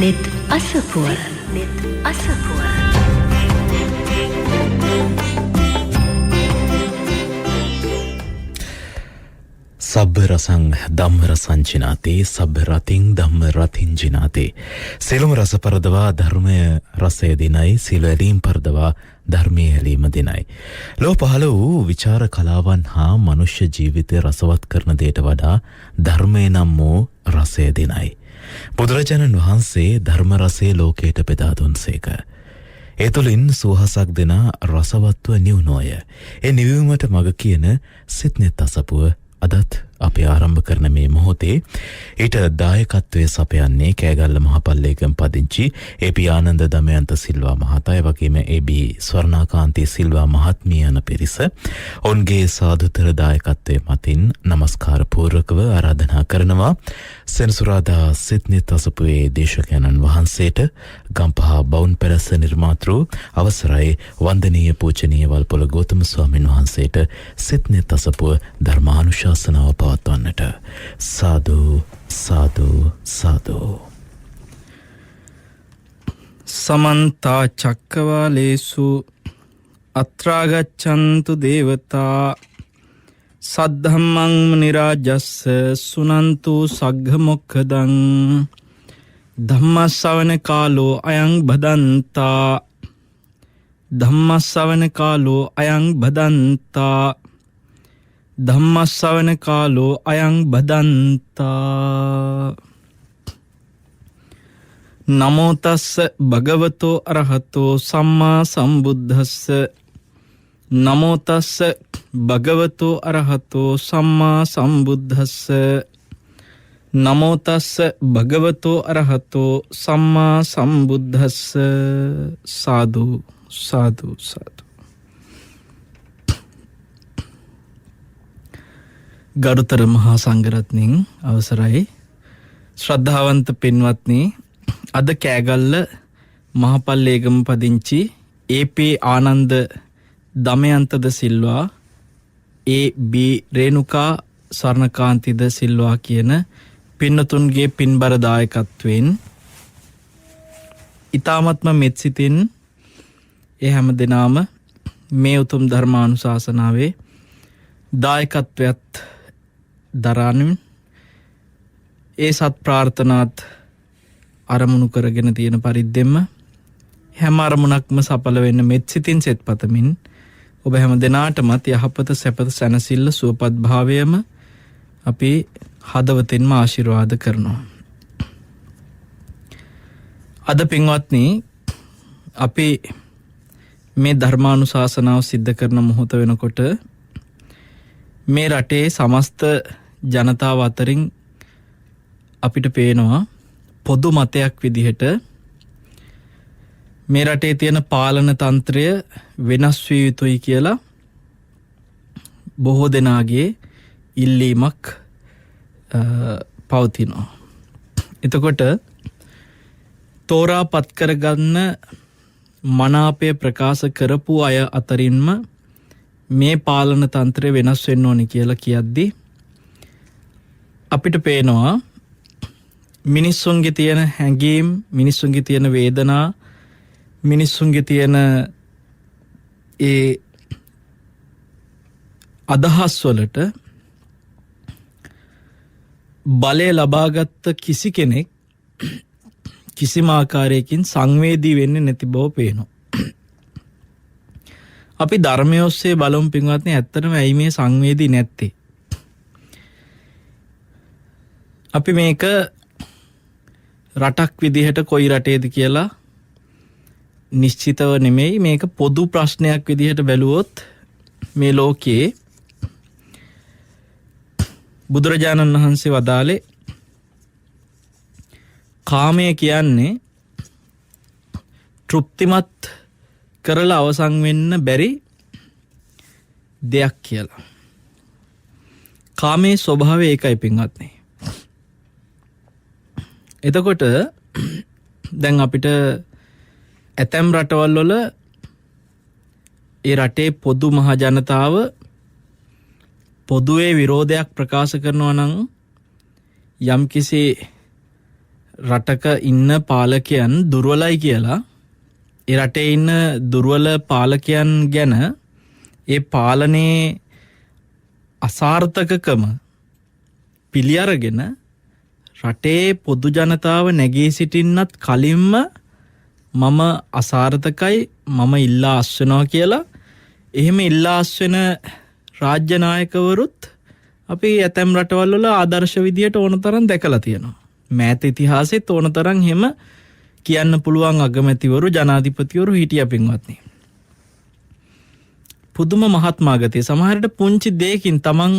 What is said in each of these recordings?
Net Asapur. Net Asapur. සබ්බ රසං ධම්ම රසං ජිනාතේ සබ්බ රතින් ධම්ම රතින් ජිනාතේ සියලුම රස පරදවා ධර්මය රසය දිනයි සියලු ඇලීම් පරදවා ධර්මයේ ඇලීම දිනයි ලෝ පහළ වූ විචාර කලාවන් හා මනුෂ්‍ය ජීවිතය රසවත් කරන දෙයට වඩා ධර්මය නම් වූ රසය දිනයි බුදුරජාණන් වහන්සේ ධර්ම රසය ලෝකයට බෙදා දුන්සේක ඒ තුළින් සුවහසක් දෙන රසවත්ව නිවුණෝය ඒ නිවීමට මඟ කියන සිත්නෙත් අසපුව අදත් අපි ආරම්භ කරන මේ මොහොතේ ඊට දායකත්වයේ සපයන්නේ කෑගල්ල මහපල්ලේගම පදිංචි ඒ.පී. ආනන්ද දමයන්ත සිල්වා මහතා ඒ වගේම ඒ.බී. ස්වර්ණාකාන්ති සිල්වා මහත්මිය යන පිරිස ඔවුන්ගේ සාදුතර දායකත්වයේ මතින් নমස්කාර පූර්වකව ආරාධනා කරනවා සෙනසුරාදා සිත්නිත් අසපුවේ දේශකයන්න් වහන්සේට ගම්පහ බවුන් පැලස නිර්මාතෘ අවසරයි වන්දනීය පූජනීය වල්පොළ ගෞතම ස්වාමීන් වහන්සේට සිත්නිත් අසපුව ධර්මානුශාසනාව පවත්වන්නට සාදු සාදු සාදු සමන්ත චක්කවාලේසු අත්‍රා ගච්ඡන්තු දේවතා සද්ධම්මං මුනි රාජස්ස සුනන්තු සග්ග මොක්ඛදං ධම්මස්සවන කාලෝ අයං බදන්තා ධම්මස්සවන කාලෝ අයං බදන්තා ධම්මස්සවන කාලෝ අයං බදන්තා නමෝ තස්ස භගවතෝ අරහතෝ සම්මා සම්බුද්දස්ස නමෝ තස්ස භගවතෝ අරහතෝ සම්මා සම්බුද්දස්ස නමෝ තස්ස භගවතෝ අරහතෝ සම්මා සම්බුද්දස්ස සාදු සාදු සාදු ගරුතර මහා සංඝරත්නයන් අවසරයි ශ්‍රද්ධාවන්ත පින්වත්නි අද කෑගල්ල මහපල්ලේගම පදිංචි ඒ.පී. ආනන්ද දමයන්තද සිල්වා ඒ.බී. රේණුකා ස්වර්ණකාන්තිද සිල්වා කියන පින්නතුන්ගේ පින්බර දායකත්වයෙන් ඊ타මත්ම මෙත්සිතින් ඒ හැම දිනාම මේ උතුම් ධර්මානුශාසනාවේ දායකත්වයත් දරානින් ඒ සත් ප්‍රාර්ථනාත් අරමුණු කරගෙන තියෙන පරිද්දෙන්ම හැම අරමුණක්ම සඵල වෙන්න මෙත්සිතින් සෙත් පතමින් ඔබ හැම දෙනාටමත් යහපත සැපත සැනසෙල්ල සුවපත් භාවයම අපි හදවතින්ම ආශිර්වාද කරනවා. අද පින්වත්නි අපි මේ ධර්මානුශාසනාව සිද්ධ කරන මොහොත වෙනකොට මේ රටේ සමස්ත ජනතාව අතරින් අපිට පේනවා පොදු මතයක් විදිහට මේ රටේ තියෙන පාලන තන්ත්‍රය වෙනස් විය යුතුයි කියලා බොහෝ දෙනාගේ ඉල්ලීමක් පවතිනවා. එතකොට තෝරා පත් කරගන්න මනාපය ප්‍රකාශ කරපු අය අතරින්ම මේ පාලන තන්ත්‍රය වෙනස් වෙන්න ඕනි කියලා කියද්දි අපිට පේනවා මිනිස්සුන්ගේ තියෙන හැඟීම් මිනිස්සුන්ගේ තියෙන වේදනා මිනිස්සුන්ගේ තියෙන ඒ අදහස් වලට බලය ලබාගත් කිසි කෙනෙක් කිසිම ආකාරයකින් සංවේදී වෙන්නේ නැති බව පේනවා. අපි ධර්මය ඔස්සේ බලමු පින්වත්නි ඇත්තටම ඇයි මේ සංවේදී නැත්තේ? අපි මේක රටක් විදිහට කොයි රටේද කියලා නිශ්චිතව නෙමෙයි මේක පොදු ප්‍රශ්නයක් විදිහට බැලුවොත් මේ ලෝකයේ බුදුරජාණන් වහන්සේ වදාළේ කාමය කියන්නේ තෘප්තිමත් කරලා අවසන් වෙන්න බැරි දෙයක් කියලා. කාමයේ ස්වභාවය ඒකයි පින්වත්නි. එතකොට දැන් අපිට ඇතැම් රටවල් වල ඒ රටේ පොදු මහ ජනතාව පොදුවේ විරෝධයක් ප්‍රකාශ කරනවා නම් යම්කිසි රටක ඉන්න පාලකයන් දුර්වලයි කියලා ඒ රටේ ඉන්න දුර්වල පාලකයන් ගැන ඒ පාලනයේ අසාර්ථකකම පිළි අරගෙන රටේ පොදු ජනතාව නැගී සිටින්නත් කලින්ම මම අසාර්ථකයි මම ඉල්ලා අස්වෙනවා කියලා එහෙම ඉල්ලා අස්වෙන රාජ්‍ය නායකවරුත් අපි ඇතැම් රටවල් වල ආදර්ශ විදියට ඕන තරම් දැකලා තියෙනවා. මෑත ඉතිහාසෙත් ඕන තරම් හැම කියන්න පුළුවන් අගමැතිවරු ජනාධිපතිවරු හිටියා පින්වත්නි. පුදුම මහත්මා ගතිය. සමහරට පුංචි දෙයකින් තමන්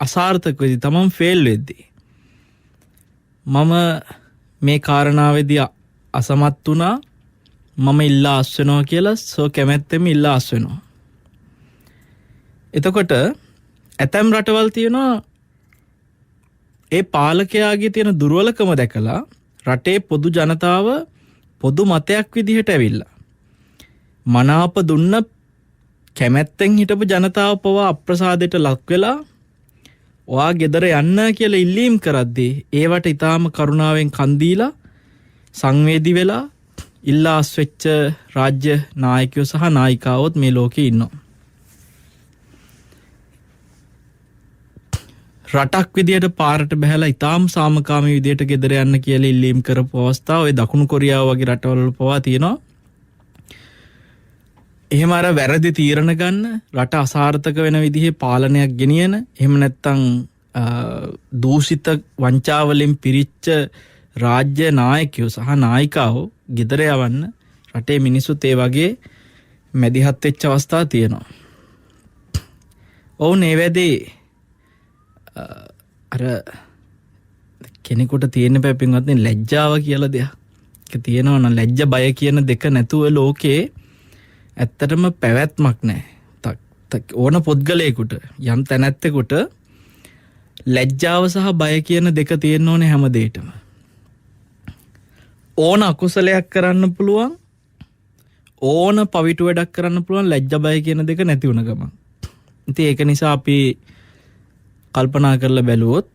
අසාර්ථක වෙද්දී තමන් ෆේල් වෙද්දී මම මේ කාරණාවේදී අසමත් වුණා මම ඉල්ලා අස්වෙනවා කියලා සෝ කැමැත්තෙම ඉල්ලා අස්වෙනවා. එතකොට ඇතැම් රටවල් තියෙනවා ඒ පාලකයාගේ තියෙන දුර්වලකම දැකලා රටේ පොදු ජනතාව පොදු මතයක් විදිහට ඇවිල්ලා මනාප දුන්න කැමැත්තෙන් හිටපු ජනතාව පවා අප්‍රසාදයට ලක් වෙලා ඔයා ගෙදර යන්න කියලා ඉල්ලීම් කරද්දී ඒවට ඊටාම කරුණාවෙන් කන් දීලා සංවේදී වෙලා ඉල්ලා අස්වෙච්ච රාජ්‍ය නායකයෝ සහ නායිකාවොත් මේ ලෝකේ ඉන්නවා. රටක් විදියට පාරට බහැලා ඊටාම් සාමකාමී විදියට ගෙදර යන්න කියලා ඉල්ලීම් කරපු අවස්ථා ඔය දකුණු කොරියාව වගේ රටවල පවා තියෙනවා. එහෙම අර වැරදි තීරණ ගන්න රට අසාර්ථක වෙන විදිහේ පාලනයක් ගෙනියන එහෙම නැත්නම් දූෂිත වංචාවලින් පිරිච්ච රාජ්‍ය නායකයෝ සහ නායිකාවෝ ගෙදර යවන්න රටේ මිනිස්සුත් ඒ වගේ මැදිහත් වෙච්ච අවස්ථා තියෙනවා. ඔවුන් ඒ වෙදී අර කෙනෙකුට තියෙන පැපින්වත්නි ලැජ්ජාව කියලා දෙයක්. ඒක තියෙනවා නම් ලැජ්ජ බය කියන දෙක නැතුව ලෝකේ ඇත්තටම පැවැත්මක් නැහැ. ඕන පුද්ගලයෙකුට යම් තැනැත්තෙකුට ලැජ්ජාව සහ බය කියන දෙක තියෙන්න ඕනේ හැම දෙයකටම. ඕන අකුසලයක් කරන්න පුළුවන් ඕන පවිතු වැඩක් කරන්න පුළුවන් ලැජ්ජ බය කියන දෙක නැති වුණ ගමන්. ඉතින් ඒක නිසා අපි කල්පනා කරලා බැලුවොත්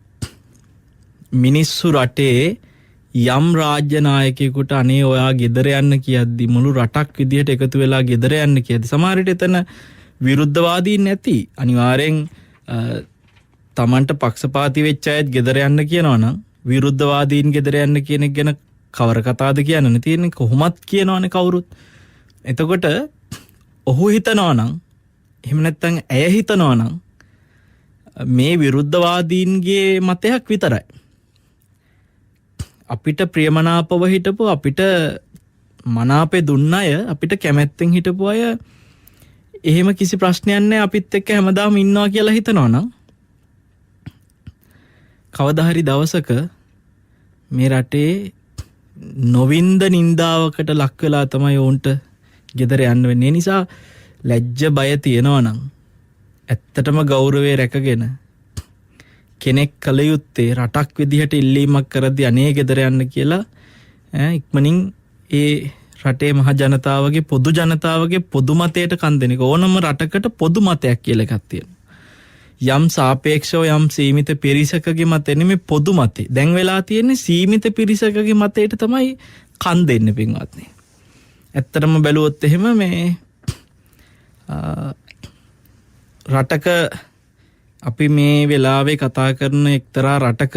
මිනිස්සු රටේ යම් රාජ්‍ය නායකයෙකුට අනේ ඔයා ගෙදර යන්න කියද්දි මුළු රටක් විදියට එකතු වෙලා ගෙදර යන්න කියද්දි සමහර විට එතන විරුද්ධවාදීන් නැති අනිවාර්යෙන් තමන්ට පක්ෂපාතී වෙච්ච අයත් ගෙදර යන්න කියනවා නම් විරුද්ධවාදීන් ගෙදර යන්න කියන එක ගැන කවර කතාවද කියන්නනේ තියෙන්නේ කොහොමත් කියනවනේ කවුරුත්. එතකොට ඔහු හිතනවා නම් එහෙම නැත්නම් ඇය හිතනවා නම් මේ විරුද්ධවාදීන්ගේ මතයක් විතරයි. අපිට ප්‍රියමනාපව හිටපු අපිට මනාපේ දුන්න අය අපිට කැමැත්තෙන් හිටපු අය එහෙම කිසි ප්‍රශ්නයක් නැහැ අපිත් එක්ක හැමදාම ඉන්නවා කියලා හිතනවා නම් කවදා හරි දවසක මේ රටේ නොවින්ද නින්දාවකට ලක් වෙලා තමයි උන්ට ගෙදර යන්න වෙන්නේ. ඒ නිසා ලැජ්ජ බය තියනවා නම් ඇත්තටම ගෞරවය රැකගෙන කෙනෙක් කල යුත්තේ රටක් විදිහට ඉල්ලීමක් කරද්දී අනේ ගෙදර යන්න කියලා ඉක්මනින් ඒ රටේ මහ ජනතාවගේ පොදු ජනතාවගේ පොදු මතයට කන් දෙන එක. ඕනම රටකට පොදු මතයක් කියලා එකක් තියෙනවා. යම් සාපේක්ෂව යම් සීමිත පිරිසකගේ මත නෙමෙයි පොදු මතේ. දැන් වෙලා තියෙන්නේ සීමිත පිරිසකගේ මතයට තමයි කන් දෙන්නේ පින්වත්නි. ඇත්තටම බැලුවොත් එහෙම මේ රටක අපි මේ වෙලාවේ කතා කරන එක්තරා රටක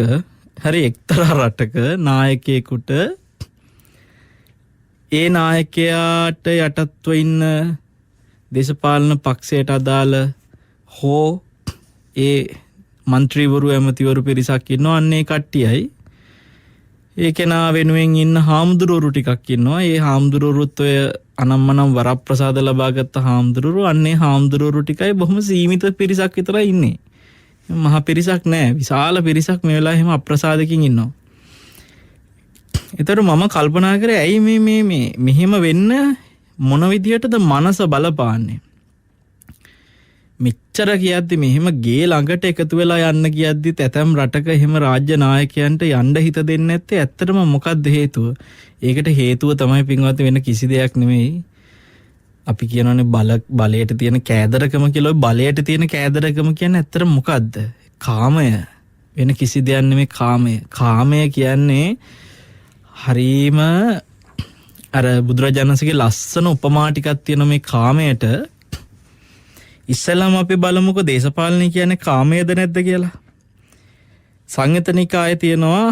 නායකයෙකුට ඒ නායකයාට යටත්ව ඉන්න දේශපාලන පක්ෂයට අදාළ හෝ ඒ മന്ത്രിවරු ඇමතිවරු පිරිසක් ඉන්නවා. අන්නේ කට්ටියයි ඒ කෙනා වෙනුවෙන් ඉන්න හාමුදුරුවරු ටිකක් ඉන්නවා. ඒ හාමුදුරුවරුත් ඔය අනම්මනම් වරප්‍රසාද ලබාගත්ත හාමුදුරුවරු අන්නේ හාමුදුරුවරු ටිකයි බොහොම සීමිත පිරිසක් විතරයි ඉන්නේ. මහ පිරිසක් නෑ. විශාල පිරිසක් මේ වෙලාවේ එහෙම අප්‍රසාදකින් ඉන්නවා. ඒතර මම කල්පනා කරේ ඇයි මේ මෙහෙම වෙන්න මොන විදියටද මනස බලපාන්නේ? මෙච්චර කියද්දි මෙහෙම ගේ ළඟට එකතු වෙලා යන්න කියද්දි ඇතම් රටක එහෙම රාජ්‍ය නායකයන්ට යන්න හිත දෙන්නේ නැත්තේ ඇත්තටම මොකක්ද හේතුව? ඒකට හේතුව තමයි පින්වත් වෙන කිසි දෙයක් නෙමෙයි. අපි කියනවානේ බලයට තියෙන කෑදරකම කියලා. බලයට තියෙන කෑදරකම කියන්නේ ඇත්තටම මොකද්ද? කාමය. වෙන කිසි දෙයක් නෙමෙයි කාමය. කාමය කියන්නේ හරීම අර බුදුරජාණන්සේගේ ලස්සන උපමා ටිකක් තියෙන මේ කාමයට ඉස්සෙල්ලාම අපි බලමුකෝ දේශපාලනය කියන්නේ කාමයේද නැද්ද කියලා. සංයුත්ත නිකායේ තියෙනවා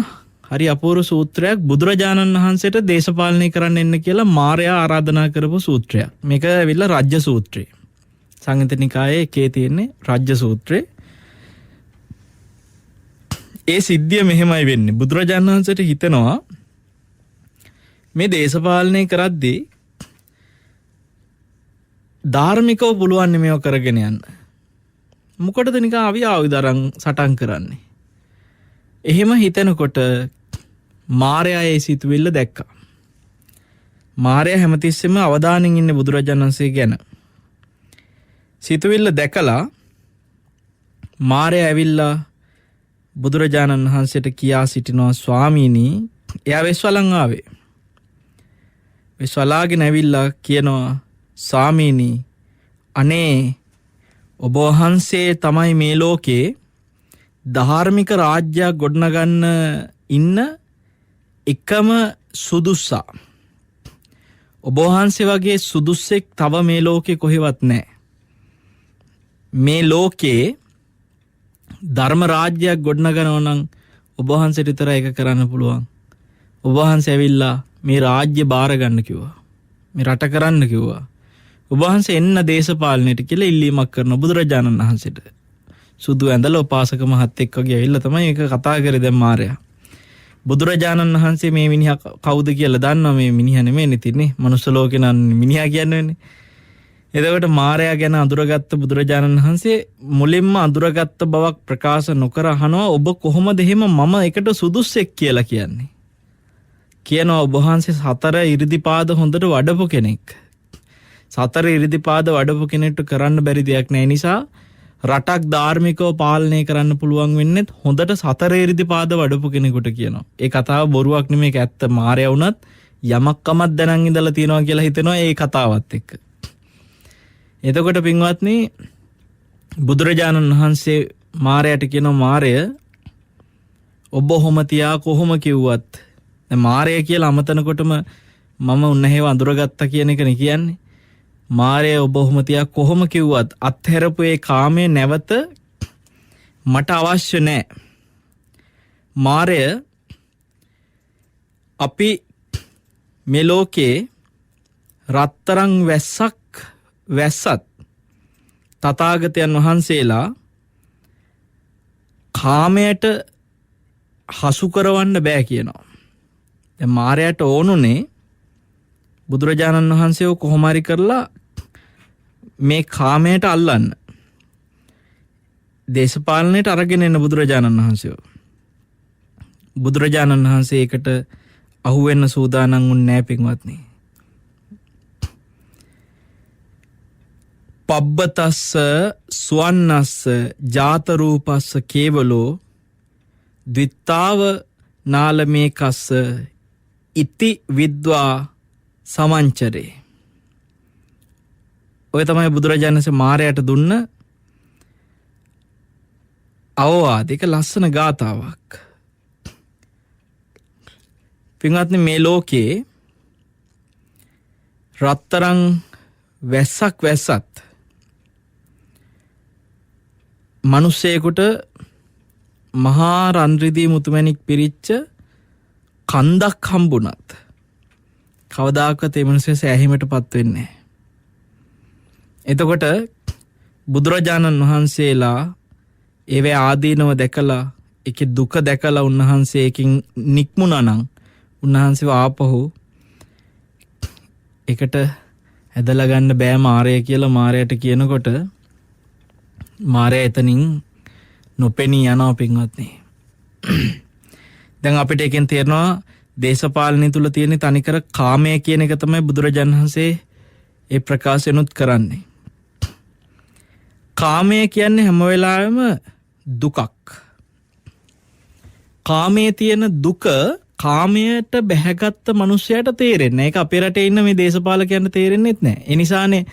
හරි අපූර්ව සූත්‍රයක් බුදුරජාණන් වහන්සේට දේශපාලනය කරන්න එන්න කියලා මාරයා ආරාධනා කරපු සූත්‍රයක්. මේක ඇවිල්ලා රාජ්‍ය සූත්‍රය. සංයුත්ත නිකායේ එකේ තියෙන්නේ රාජ්‍ය සූත්‍රය. ඒ සිද්ධිය මෙහෙමයි වෙන්නේ. බුදුරජාණන් වහන්සේට හිතෙනවා මේ දේශපාලනය කරද්දී ධාර්මිකව පුළුවන් මේව කරගෙන යන්න. මොකටද නිකන් අපි ආයුධ සටන් කරන්නේ? එහෙම හිතනකොට මාරයා ඒ සිතුවිල්ල දැක්කා. මාරයා හැමතිස්සෙම අවධානයෙන් ඉන්නේ බුදුරජාණන් වහන්සේ ගැන. සිතුවිල්ල දැකලා මාරයා ඇවිල්ලා බුදුරජාණන් වහන්සේට කියා සිටිනවා ස්වාමීනි, එයා වෙස්වලන් ආවේ. වෙස්වලාගෙන ඇවිල්ලා කියනවා ස්වාමීනි, අනේ ඔබ වහන්සේ තමයි මේ ලෝකේ ධාර්මික රාජ්‍යයක් ගොඩනගන්න ඉන්න එකම සුදුස්සා. ඔබ වහන්සේ වගේ සුදුස්සෙක් තව මේ ලෝකේ කොහෙවත් නැහැ. මේ ලෝකේ ධර්ම රාජ්‍යයක් ගොඩනගනවා නම් ඔබ වහන්සේට විතරයි ඒක කරන්න පුළුවන්. ඔබ වහන්සේ ඇවිල්ලා මේ රාජ්‍ය බාර ගන්න කිව්වා. මේ රට කරන්න කිව්වා. ඔබ වහන්සේ එන්න දේශපාලනයට කියලා ඉල්ලීමක් කරන බුදුරජාණන් වහන්සේට. සුදු ඇඳලා උපාසක මහත්තයෙක් වගේ ඇවිල්ලා තමයි ඒක කතා කරේ දැන් මාරයා. බුදුරජාණන් වහන්සේ මේ මිනිහා කවුද කියලා දන්නවා. මේ මිනිහා නෙමෙයි තින්නේ. මනුස්ස ලෝකේ නම් මිනිහා කියන්නේ. එතකොට මාරයා ගැන අඳුරගත්ත බුදුරජාණන් වහන්සේ මුලින්ම අඳුරගත්ත බවක් ප්‍රකාශ නොකර අහනවා, ඔබ කොහොමද එහෙම මම එකට සුදුස්සෙක් කියලා කියන්නේ? කියනවා ඔබ වහන්සේ සතර ඉරිදිපාද හොඳට වඩපු කෙනෙක්. සතර ඉරිදිපාද වඩපු කෙනෙක්ට කරන්න බැරි දෙයක් නැහැ. නිසා රටක් ධාර්මිකව පාලනය කරන්න පුළුවන් වෙන්නේ හොඳට සතර ඉරිදිපාද වඩපු කෙනෙකුට කියනවා. ඒ කතාව බොරුවක් නෙමෙයි, ඒක ඇත්ත. මාරයා වුණත් යමක් කමක් දැනන් ඉඳලා තියනවා කියලා හිතෙනවා ඒ කතාවත් එක්ක. එතකොට පින්වත්නි, බුදුරජාණන් වහන්සේ මාරයාට කියනවා, මාරය ඔබ ඔහොම තියා කොහොම කිව්වත්, දැන් මාරය කියලා අමතනකොටම මම උන්නහේව අඳුරගත්තා කියන එක නේ කියන්නේ. මාරය ඔබ ඔහොම තියා කොහොම කිව්වත් අත්හැරපු ඒ කාමයේ නැවත මට අවශ්‍ය නැහැ. මාරය අපි මේ ලෝකේ රත්තරන් වැස්සත් තථාගතයන් වහන්සේලා කාමයට හසු කරවන්න බෑ කියනවා. දැන් මාරයට ඕනුනේ බුදුරජාණන් වහන්සේව කොහොම හරි කරලා මේ කාමයට අල්ලන්න. දේශපාලනයට අරගෙන එන්න බුදුරජාණන් වහන්සේව. බුදුරජාණන් වහන්සේ ඒකට අහු වෙන්න සූදානම් වුණේ නැහැ පින්වත්නි. පබ්බතස්ස ස්වන්නස්ස ජාත රූපස්ස කේවලෝ ද්විත්තාව නාලමේකස්ස ඉති විද්වා සමංචරේ. ඔය තමයි බුදුරජාණන් වහන්සේ මාරයට දුන්න අවවාද. ඒක ලස්සන ගාථාවක්. පින්වත්නි, මේ ලෝකේ රත්තරන් වැස්සත් මිනිසෙකුට මහා රන්රිදී මුතුමැණික් පිරිච්ච කන්දක් හම්බුණත් කවදාකවත් ඒ මිනිස්සේ සෑහීමටපත් වෙන්නේ නැහැ. එතකොට බුදුරජාණන් වහන්සේලා ඒවේ ආදීනව දැකලා, ඒකේ දුක දැකලා උන්වහන්සේ ඒකින් නික්මුණා නම් උන්වහන්සේව ආපහු ඒකට ඇදලා ගන්න බෑ මාරය කියලා මාරයට කියනකොට මාරය එතනින් නොපෙනී යනවා පින්වත්නි. දැන් අපිට එකෙන් තේරෙනවා දේශපාලනය තුල තියෙන තනිකර කාමය කියන එක තමයි බුදුරජාණන් වහන්සේ ඒ ප්‍රකාශනුත් කරන්නේ. කාමය කියන්නේ හැම වෙලාවෙම දුකක්. කාමයේ තියෙන දුක කාමයට බැහැගත්ත මිනිසයාට තේරෙන්නේ නැහැ. ඒක අපේ රටේ ඉන්න මේ දේශපාලකයන්ට තේරෙන්නේත් නැහැ. ඒ නිසානේ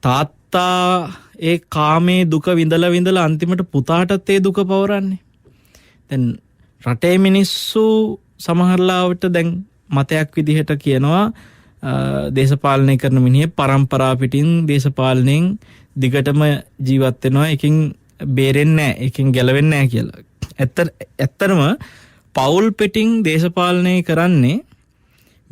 තාත්තා ඒ කාමයේ දුක විඳලා අන්තිමට පුතාටත් ඒ දුක පවරන්නේ. දැන් රටේ මිනිස්සු සමහරලාවට දැන් මතයක් විදිහට කියනවා දේශපාලනය කරන මිනිහ පරම්පරා පිටින් දේශපාලනයෙන් දිගටම ජීවත් වෙනවා එකකින් බේරෙන්නේ නැහැ එකකින් ගැලවෙන්නේ නැහැ කියලා. ඇත්තටම පෞල් පිටින් දේශපාලනය කරන්නේ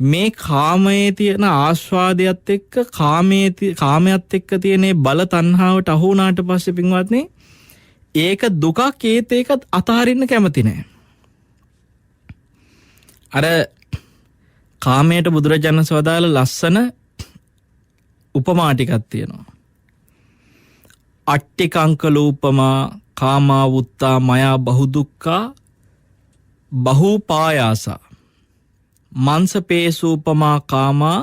මේ කාමයේ තියෙන ආස්වාදයත් එක්ක කාමයට එක්ක තියෙන බල තණ්හාවට අහු වුණාට පස්සේ පින්වත්නි ඒක දුකක් ඒක අතහරින්න කැමති නැහැ. අර කාමයට බුදුරජාණන් වදාළ ලස්සන උපමා ටිකක් තියෙනවා. අට්ටිකංකලූපමා කාමා වුත්තා මයා බහුදුක්ඛා බහූපායාසා මංසපේසූපමා කාමා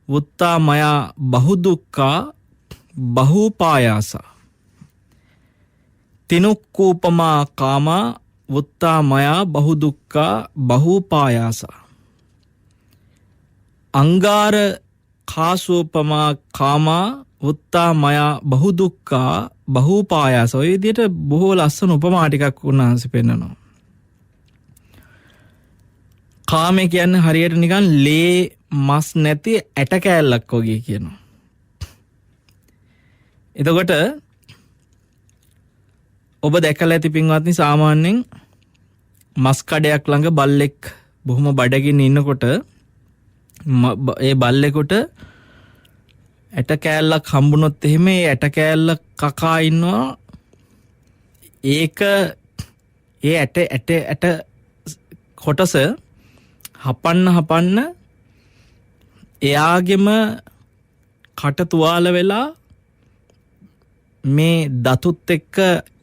වුත්තා මයා බහුදුක්ඛා බහූපායාසා තිනුක්කූපමා කාමා වුත්තා මයා බහුදුක්ඛා බහූපායාසා අංගාර කාසූපමා කාමා වුත්තා මයා බහුදුක්ඛා බහූපායාසා. ඔය විදිහට බොහෝ ලස්සන උපමා ටිකක් උන්වහන්සේ පෙන්නනවා. කාමය කියන්නේ හරියට නිකන් ලේ මස් නැති ඇට කෑල්ලක් වගේ කියනවා. එතකොට ඔබ දැකලා ඇති පින්වත්නි සාමාන්‍යයෙන් මස් කඩයක් ළඟ බල්ලෙක් බොහොම බඩගින්න ඉන්නකොට ඒ බල්ලෙකුට ඇට කෑල්ලක් හම්බුනොත් එහෙම ඒ ඇට කෑල්ල කකා ඉන්නවා. ඒක ඒ ඇට කොටස හපන්න එයාගෙම කට තුවාල වෙලා මේ දතුත් එක්ක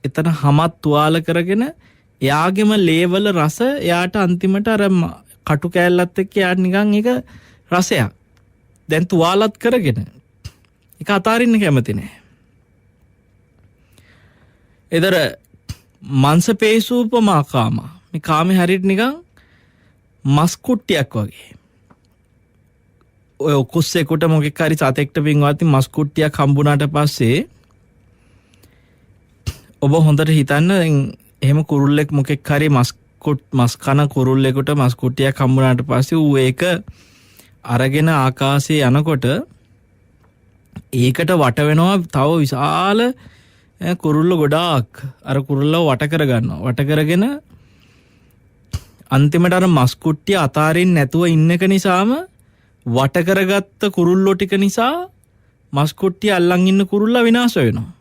එතන හමත් තුවාල කරගෙන එයාගෙම ලේවල රස එයාට අන්තිමට අර කටු කෑල්ලත් එක්ක එයාට නිකන් ඒක රසයක් දැන් තුවාලත් කරගෙන ඒක අතාරින්න කැමති නෑ. එදර මංසපේසූපමා කාමා මේ කාමේ හරියට නිකන් මස් කුට්ටියක් වගේ. ඔය කුස්සෙකුට මොකෙක් හරි සතෙක්ට පින්වත්නි මස් කුට්ටියක් හම්බුනාට පස්සේ ඔබ හොඳට හිතන්න එහෙම කුරුල්ලෙක් මොකෙක් හරි මස් කන කුරුල්ලෙකුට මස් කුට්ටියක් හම්බුනාට පස්සේ ඌ ඒක අරගෙන ආකාශයේ යනකොට ඒකට වට වෙනවා තව විශාල කුරුල්ල ගොඩාක්. අර කුරුල්ලව වට කරගන්නවා. වට කරගෙන අන්තිමට අර මස් කුට්ටිය අතාරින්න නැතුව ඉන්න එක නිසාම වට කරගත්ත කුරුල්ලෝ ටික නිසා මස් කුට්ටිය අල්ලන් ඉන්න කුරුල්ලා විනාශ වෙනවා.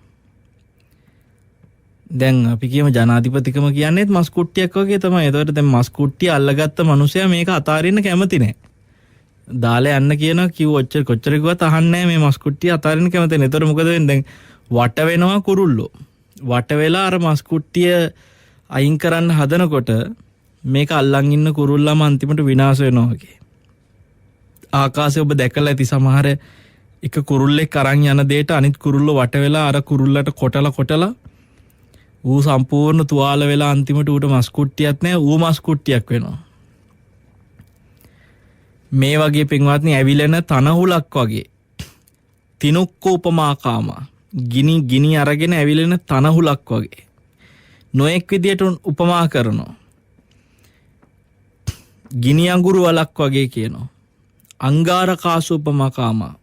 දැන් අපි කියමු ජනාධිපතිකම කියන්නේත් මස් කුට්ටියක් වගේ තමයි. ඒතකොට දැන් මස් කුට්ටිය අල්ලගත්ත මිනිසයා මේක අතාරින්න කැමති නැහැ. දාලා යන්න කියනවා කිව් කොච්චර කිව්වත් අහන්නේ නැහැ මේ මස් කුට්ටිය අතාරින්න කැමති නැහැ. ඒතකොට මොකද වෙන්නේ? දැන් වට වෙනවා කුරුල්ලෝ. වට වෙලා අර මස් කුට්ටිය අයින් කරන්න හදනකොට මේක අල්ලන් ඉන්න කුරුල්ලාම අන්තිමට විනාශ වෙනවා වගේ. ආකාශය ඔබ දැකලා ඇති සමහර එක කුරුල්ලෙක් අරන් යන දෙයට අනිත් කුරුල්ලෝ වට වෙලා අර කුරුල්ලට කොටලා ඌ සම්පූර්ණ තුවාල වෙලා අන්තිමට ඌට මස් කුට්ටියක් නැහැ ඌ මස් කුට්ටියක් වෙනවා. මේ වගේ පින්වත්නි ඇවිලෙන තනහුලක් වගේ තිනුක්කූපමා කාමා ගිනි අරගෙන ඇවිලෙන තනහුලක් වගේ නොඑක් විදියට උපමා කරනවා. ගිනි අඟුරු වලක් වගේ කියනවා. අංගාරකාසූපමා කාමා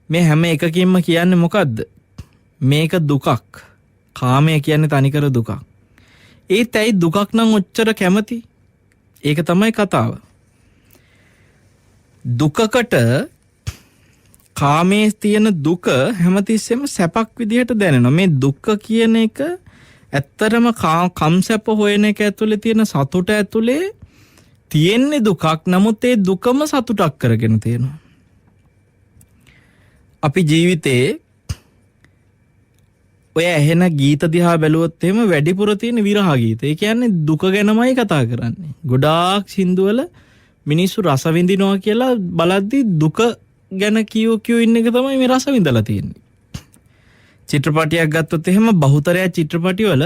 මේ හැම එකකින්ම කියන්නේ මොකද්ද? මේක දුකක්. කාමය කියන්නේ තනිකර දුකක්. ඒත් ඇයි දුකක් නම් ඔච්චර කැමති? ඒක තමයි කතාව. දුකකට කාමයේ තියෙන දුක හැමතිස්සෙම සැපක් විදිහට දැනෙනවා. මේ දුක කියන එක ඇත්තරම කම්සැප හොයන එක ඇතුලේ තියෙන සතුට ඇතුලේ තියෙන්නේ දුකක්. නමුත් ඒ දුකම සතුටක් කරගෙන තියෙනවා. අපි ජීවිතේ ඔය ඇහෙන ගීත දිහා බැලුවොත් එහෙම වැඩිපුර තියෙන විරහ ගීත. ඒ කියන්නේ දුක ගැනමයි කතා කරන්නේ. ගොඩාක් සින්දුවල මිනිස්සු රස විඳිනවා කියලා බලද්දි දුක ගැන කියෝ ඉන්න එක තමයි මේ රස විඳලා තියෙන්නේ. චිත්‍රපටයක් ගත්තොත් එහෙම බහුතරයක් චිත්‍රපටිවල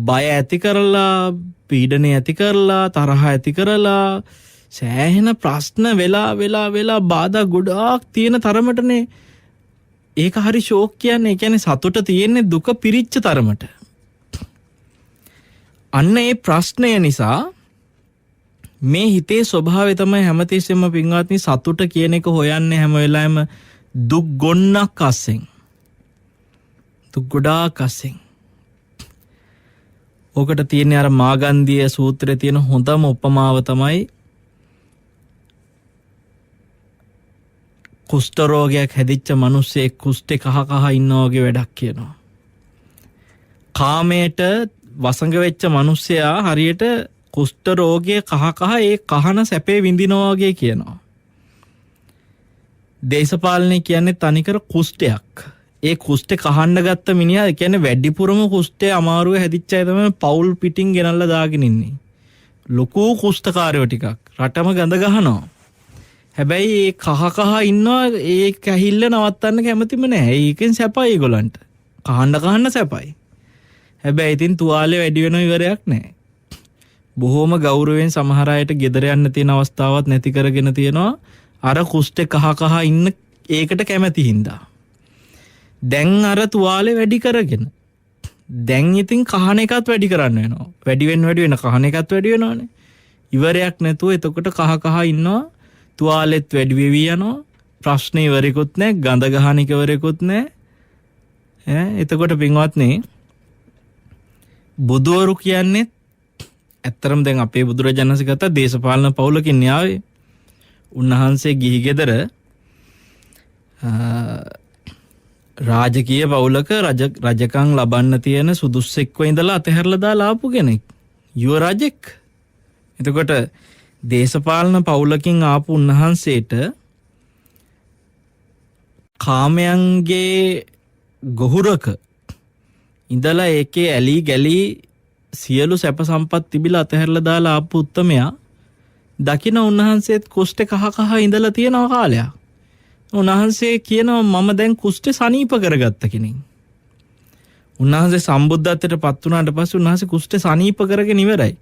බය ඇති කරලා, පීඩනය ඇති කරලා, තරහ ඇති කරලා සෑහෙන ප්‍රශ්න වෙලා බාධා ගොඩාක් තියෙන තරමටනේ ඒක හරි ෂෝක් කියන්නේ. ඒ කියන්නේ සතුට තියෙන්නේ දුක පිරිච්ච තරමට. අන්න ඒ ප්‍රශ්නය නිසා මේ හිතේ ස්වභාවය තමයි හැමතිස්සෙම පින්වත්නි සතුට කියන එක හොයන්නේ හැම වෙලාවෙම දුක් ගොන්නක් අස්සෙන්. දුක් ගොඩාක් අස්සෙන්. ඕකට තියෙන අර මාගන්ධිය සූත්‍රයේ තියෙන හොඳම උපමාව තමයි කුෂ්ඨ රෝගයක් හැදිච්ච මිනිස්සෙක් කුෂ්ඨේ කහ කහ ඉන්නා වගේ වැඩක් කියනවා. කාමයට වසඟ වෙච්ච මිනිස්සයා හරියට කුෂ්ඨ රෝගයේ කහ කහ ඒ කහන සැපේ විඳිනවා වගේ කියනවා. දේශපාලනය කියන්නේ තනිකර කුෂ්ඨයක්. ඒ කුෂ්ඨේ කහන්න ගත්ත මිනිහා කියන්නේ වැඩිපුරම කුෂ්ඨේ අමාරුව හැදිච්ච අය තමයි පවුල් පිටින් ගෙනල්ලා දාගෙන ඉන්නේ. ලොකු කුෂ්ඨකාරයෝ ටිකක් රටම ගඳ ගහනවා. හැබැයි ඒ කහ ඉන්නවා ඒ කැහිල්ල නවත්තන්න කැමතිම නැහැ. ඒකෙන් සැපයි ඒගොල්ලන්ට. කහන්න සැපයි. හැබැයි ඉතින් තුවාලේ වැඩි වෙනව ඉවරයක් නැහැ. බොහොම ගෞරවයෙන් සමහර අයට ගෙදර යන්න තියෙන අවස්ථාවක් නැති කරගෙන තියෙනවා. අර කුෂ්ඨේ කහ ඉන්න ඒකට කැමති හින්දා. දැන් අර තුවාලේ වැඩි කරගෙන දැන් ඉතින් කහන එකත් වැඩි කරන්න වෙනවා. වැඩි වෙන කහන එකත් වැඩි වෙනවනේ. ඉවරයක් නැතුව එතකොට කහ ඉන්නවා. තුවාලෙත් වැඩි වෙවි යනවා. ප්‍රශ්න ඉවරෙකුත් නැහැ. ගඳ ගහන ඉවරෙකුත් නැහැ. එතකොට පින්වත්නි බුදුවරු කියන්නේ ඇත්තරම දැන් අපේ බුදුරජාණන් වහන්සේ ගත්ත දේශපාලන පවුලකින් න්යාවේ. උන්වහන්සේ ගිහි ගෙදර රාජකීය පවුලක රජකම් ලබන්න තියෙන සුදුස්සෙක්ව ඉඳලා අතහැරලා දාලා ආපු කෙනෙක්. යුව රජෙක්. එතකොට දේශපාලන පවුලකින් ආපු උන්වහන්සේට කාමයන්ගේ ගොහුරක ඉඳලා ඒකේ ඇලි ගැලි සියලු සැප සම්පත් තිබිලා අතහැරලා දාලා ආපු උත්තමයා දකින උන්වහන්සේත් කුෂ්ඨේ කහ ඉඳලා තියෙන කාලයක්. උන්වහන්සේ කියනවා මම දැන් කුෂ්ඨේ සනීප කරගත්ත කෙනෙක්. උන්වහන්සේ සම්බුද්ධත්වයට පත් වුණාට පස්සේ උන්වහන්සේ කුෂ්ඨේ සනීප කරගෙන ඉවරයි.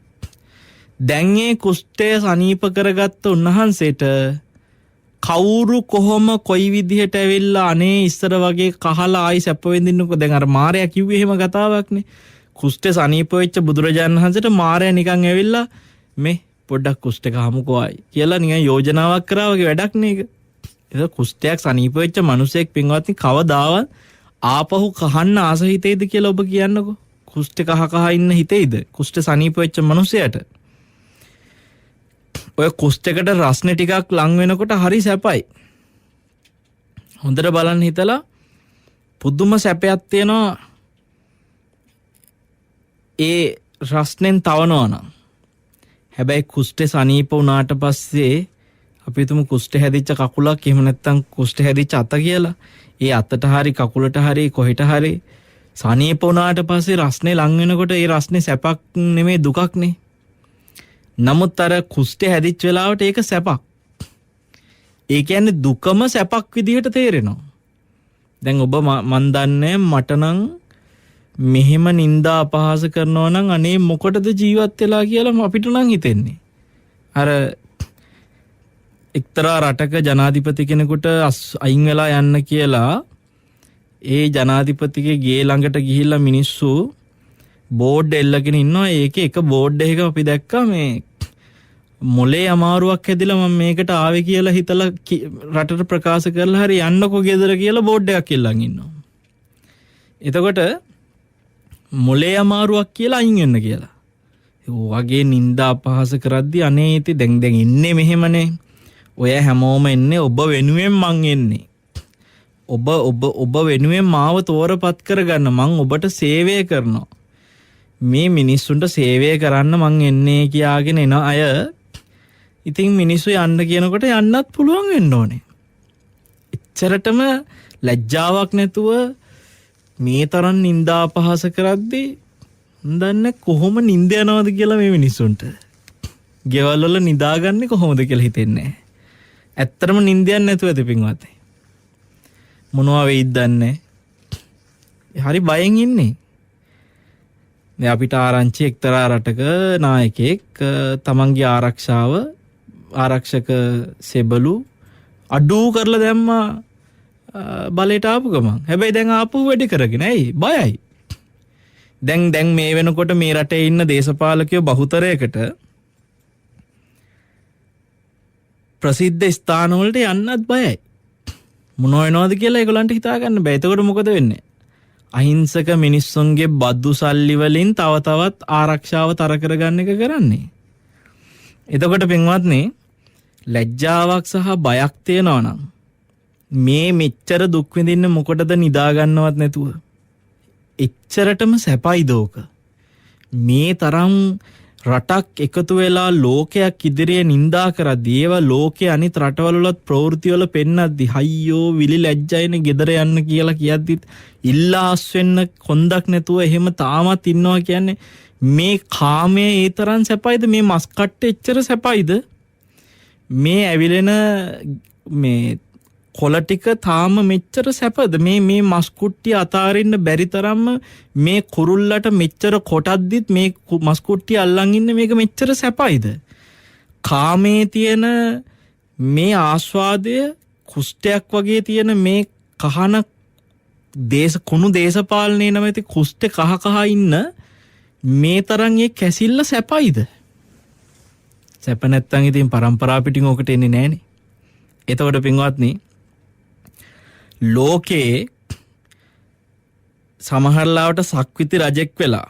දැන් මේ කුෂ්ඨය සනීප කරගත්ත උන්වහන්සේට කවුරු කොහොම කොයි විදිහට ඇවිල්ලා අනේ ඉස්සර වගේ කහලා ආයි සැප වෙඳින්නකෝ. දැන් අර මාරයා කිව්වේ එහෙම කතාවක්නේ. කුෂ්ඨේ සනීප වෙච්ච බුදුරජාණන් වහන්සේට මාරයා නිකන් ඇවිල්ලා මේ පොඩ්ඩක් කුෂ්ඨේ කහමුකෝ ආයි කියලා නිකන් යෝජනාවක් කරා වගේ වැඩක් නේ ඒක. ඒක කුෂ්ඨයක් සනීප වෙච්ච මිනිසෙක් පින්වත්නි කවදාවත් ආපහු කහන්න ආස හිතෙයිද කියලා ඔබ කියන්නකෝ. කුෂ්ඨේ කහ ඉන්න හිතෙයිද කුෂ්ඨේ සනීප වෙච්ච මිනිසයාට? ඔය කුෂ්ඨයකට රස්නේ ටිකක් ලං වෙනකොට හරි සැපයි. හොඳට බලන්න හිතලා පුදුම සැපයක් තියෙනවා ඒ රස්නෙන් තවනවා නම්. හැබැයි කුෂ්ඨේ සනීප වුණාට පස්සේ අපි හිතමු කුෂ්ඨේ හැදිච්ච කකුලක් එහෙම නැත්නම් කුෂ්ඨේ හැදිච්ච අත කියලා. ඒ අතට හරි කකුලට හරි කොහෙට හරි සනීප වුණාට පස්සේ රස්නේ ලං වෙනකොට ඒ රස්නේ සැපක් නෙමෙයි දුකක්නේ. නමුත් අර කුෂ්ඨේ හැදිච්ච වෙලාවට ඒක සැපක්. ඒ කියන්නේ දුකම සැපක් විදිහට තේරෙනවා. දැන් ඔබ මන් දන්නේ මට නම් මෙහෙම නිନ୍ଦා අපහාස කරනවා නම් අනේ මොකටද ජීවත් වෙලා කියලා අපිට නම් හිතෙන්නේ. අර එක්තරා රටක ජනාධිපති කෙනෙකුට අයින් වෙලා යන්න කියලා ඒ ජනාධිපතිගේ ගේ ළඟට ගිහිල්ලා මිනිස්සු බෝඩ් එල්ලගෙන ඉන්නවා. ඒකේ එක බෝඩ් එකක අපි දැක්කා මේ මොලේ අමාරුවක් හැදිලා මම මේකට ආවේ කියලා හිතලා රටට ප්‍රකාශ කරලා හරි යන්නකෝ ගෙදර කියලා බෝඩ් එකක් ඉල්ලන් ඉන්නවා. එතකොට මොලේ අමාරුවක් කියලා අයින් වෙන්න කියලා. ඒ වගේ නිନ୍ଦා අපහාස කරද්දී අනේ ඉතින් දැන් ඉන්නේ මෙහෙමනේ. ඔය හැමෝම එන්නේ ඔබ වෙනුවෙන් මං එන්නේ. ඔබ වෙනුවෙන් මාව තෝරපත් කරගන්න මං ඔබට සේවය කරනවා. මේ මිනිස්සුන්ට සේවය කරන්න මං එන්නේ කියාගෙන එන අය ඉතින් මිනිස්සු යන්න කියනකොට යන්නත් පුළුවන් වෙන්න ඕනේ. එච්චරටම ලැජ්ජාවක් නැතුව මේ තරම් නිନ୍ଦා අපහාස කරද්දී දන්නේ කොහොම නිින්ද යනවද කියලා මේ මිනිස්සුන්ට. ගෙවල් වල නිදාගන්නේ කොහොමද කියලා හිතෙන්නේ නැහැ. ඇත්තටම නිින්දයක් නැතුව ඇති පින්වත්. මොනවා වෙයිද දන්නේ. හරි බයෙන් ඉන්නේ. දැන් අපිට ආරංචි එක්තරා රටක නායකයෙක් තමන්ගේ ආරක්ෂක සෙබළු අඩු කරලා දැම්මා බලයට ආපු ගමන්. හැබැයි දැන් ආපහු වැඩි කරගෙන. ඇයි? බයයි. දැන් මේ වෙනකොට මේ රටේ ඉන්න දේශපාලකයෝ බහුතරයකට ප්‍රසිද්ධ ස්ථානවලට යන්නත් බයයි. මොන වෙනවද කියලා ඒගොල්ලන්ට හිතා ගන්න බෑ. එතකොට මොකද වෙන්නේ? අහිංසක මිනිස්සුන්ගේ බද්දු සල්ලි වලින් තව තවත් ආරක්ෂාව තර කරගන්න එක කරන්නේ. එතකොට පින්වත්නි, ලැජ්ජාවක් සහ බයක් තියෙනවා නම් මේ මෙච්චර දුක් විඳින්න මොකටද නිදා ගන්නවත් නැතුව? එච්චරටම සැපයි දෝක. මේ තරම් රටක් එකතු වෙලා ලෝකයක් ඉදිරියේ නිඳා කරද්දී ඒවා ලෝකයේ අනිත් රටවලුලත් ප්‍රවෘත්තිවල පෙන්නද්දී හයියෝ විලි ලැජ්ජයිනේ ගෙදර යන්න කියලා කියද්දිත් ඉල්ලාස් වෙන්න කොන්දක් නැතුව එහෙම තාමත් ඉන්නවා කියන්නේ මේ කාමයේ ඒ තරම් සැපයිද? මේ මස් කට්ට එච්චර සැපයිද? මේ ඇවිලෙන මේ කොළ ටික තාම මෙච්චර සැපද? මේ මස් කුට්ටිය අතාරින්න බැරි තරම්ම මේ කුරුල්ලට මෙච්චර කොටද්දිත් මේ මස් කුට්ටිය අල්ලන් ඉන්නේ මේක මෙච්චර සැපයිද? කාමයේ තියෙන මේ ආස්වාදය කුෂ්ඨයක් වගේ තියෙන මේ කහන කුණු දේශපාලනයේ නැමැති කුෂ්ඨ කහ ඉන්න මේ තරම් ඒ කැසිල්ල සැපයිද? සැප නැත්තම් ඉතින් પરම්පරා පිටින් ඔකට එන්නේ නැහනේ. එතකොට පින්වත්නි, ලෝකේ සමහරලාවට සක්විති රජෙක් වෙලා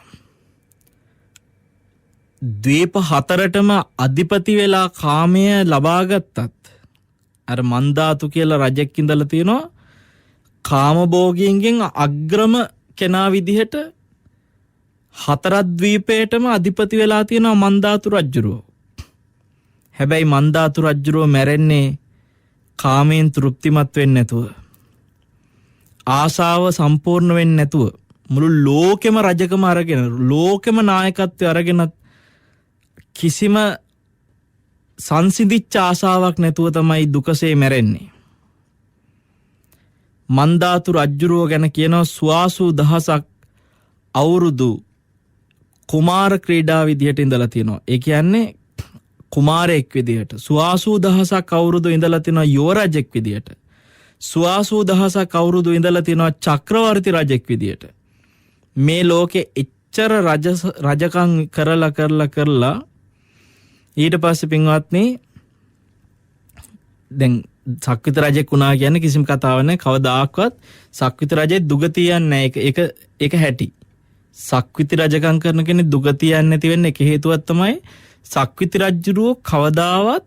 ද්වීප 4ටම අධිපති වෙලා කාමය ලබා ගත්තත් අර මන්දාතු කියලා රජෙක් ඉඳලා තියෙනවා කාමභෝගීන්ගෙන් අග්‍රම කෙනා විදිහට 4 ද්වීපයටම අධිපති වෙලා තියෙනවා මන්දාතු රජුරෝ. හැබැයි මන්දාතු රජුරෝ මැරෙන්නේ කාමයෙන් තෘප්තිමත් වෙන්නේ නැතුව, ආසාව සම්පූර්ණ වෙන්නේ නැතුව, මුළු ලෝකෙම රජකම අරගෙන ලෝකෙම නායකත්වය අරගෙන කිසිම සංසිඳිච්ච ආසාවක් නැතුව තමයි දුකසේ මැරෙන්නේ. මන්දාතු රජුරෝ ගැන කියනවා සුවාසු දහසක් අවුරුදු කුමාර ක්‍රීඩා විදියට ඉඳලා තියෙනවා. ඒ කියන්නේ කුමාරයෙක් විදියට. සුවාසු දහසක් අවුරුදු ඉඳලා තියෙනවා යුවරජෙක් විදියට. සුවාසු දහසක් අවුරුදු ඉඳලා තියෙනවා චක්‍රවර්ති රජෙක් විදියට. මේ ලෝකෙ එච්චර රජකම් කරලා ඊට පස්සේ පින්වත්නි, දැන් සක්විති රජෙක් වුණා කියන්නේ කිසිම කතාවක් නැහැ. කවදාක්වත් සක්විති රජෙ දුගතිය යන්නේ නැහැ. ඒක හැටි. සක්විති රජකම් කරන කෙනෙක් දුගතිය යන්නේ නැති වෙන්නේ එක හේතුවක් තමයි සක්විති රජුරෝ කවදාවත්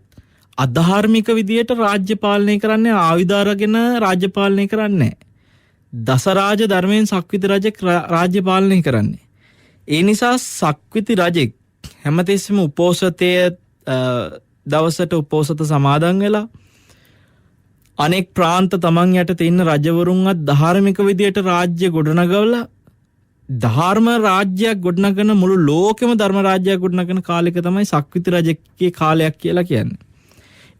අධාර්මික විදියට රාජ්‍ය පාලනය කරන්නේ, ආයුධ අරගෙන රාජ්‍ය පාලනය කරන්නේ. දසරාජ ධර්මයෙන් සක්විති රජෙක් රාජ්‍ය පාලනය කරන්නේ. ඒ නිසා සක්විති රජෙක් හැමතිස්සෙම උපෝසතයේ දවසට උපෝසත සමාදන් වෙලා අනෙක් ප්‍රාන්ත තමන් යටතේ ඉන්න රජවරුන්වත් ධාර්මික විදියට රාජ්‍ය ගොඩනගවලා ධර්ම රාජ්‍යයක් ගොඩනගන මුළු ලෝකෙම ධර්ම රාජ්‍යයක් ගොඩනගන කාලෙක තමයි සක්විති රජෙක්ගේ කාලයක් කියලා කියන්නේ.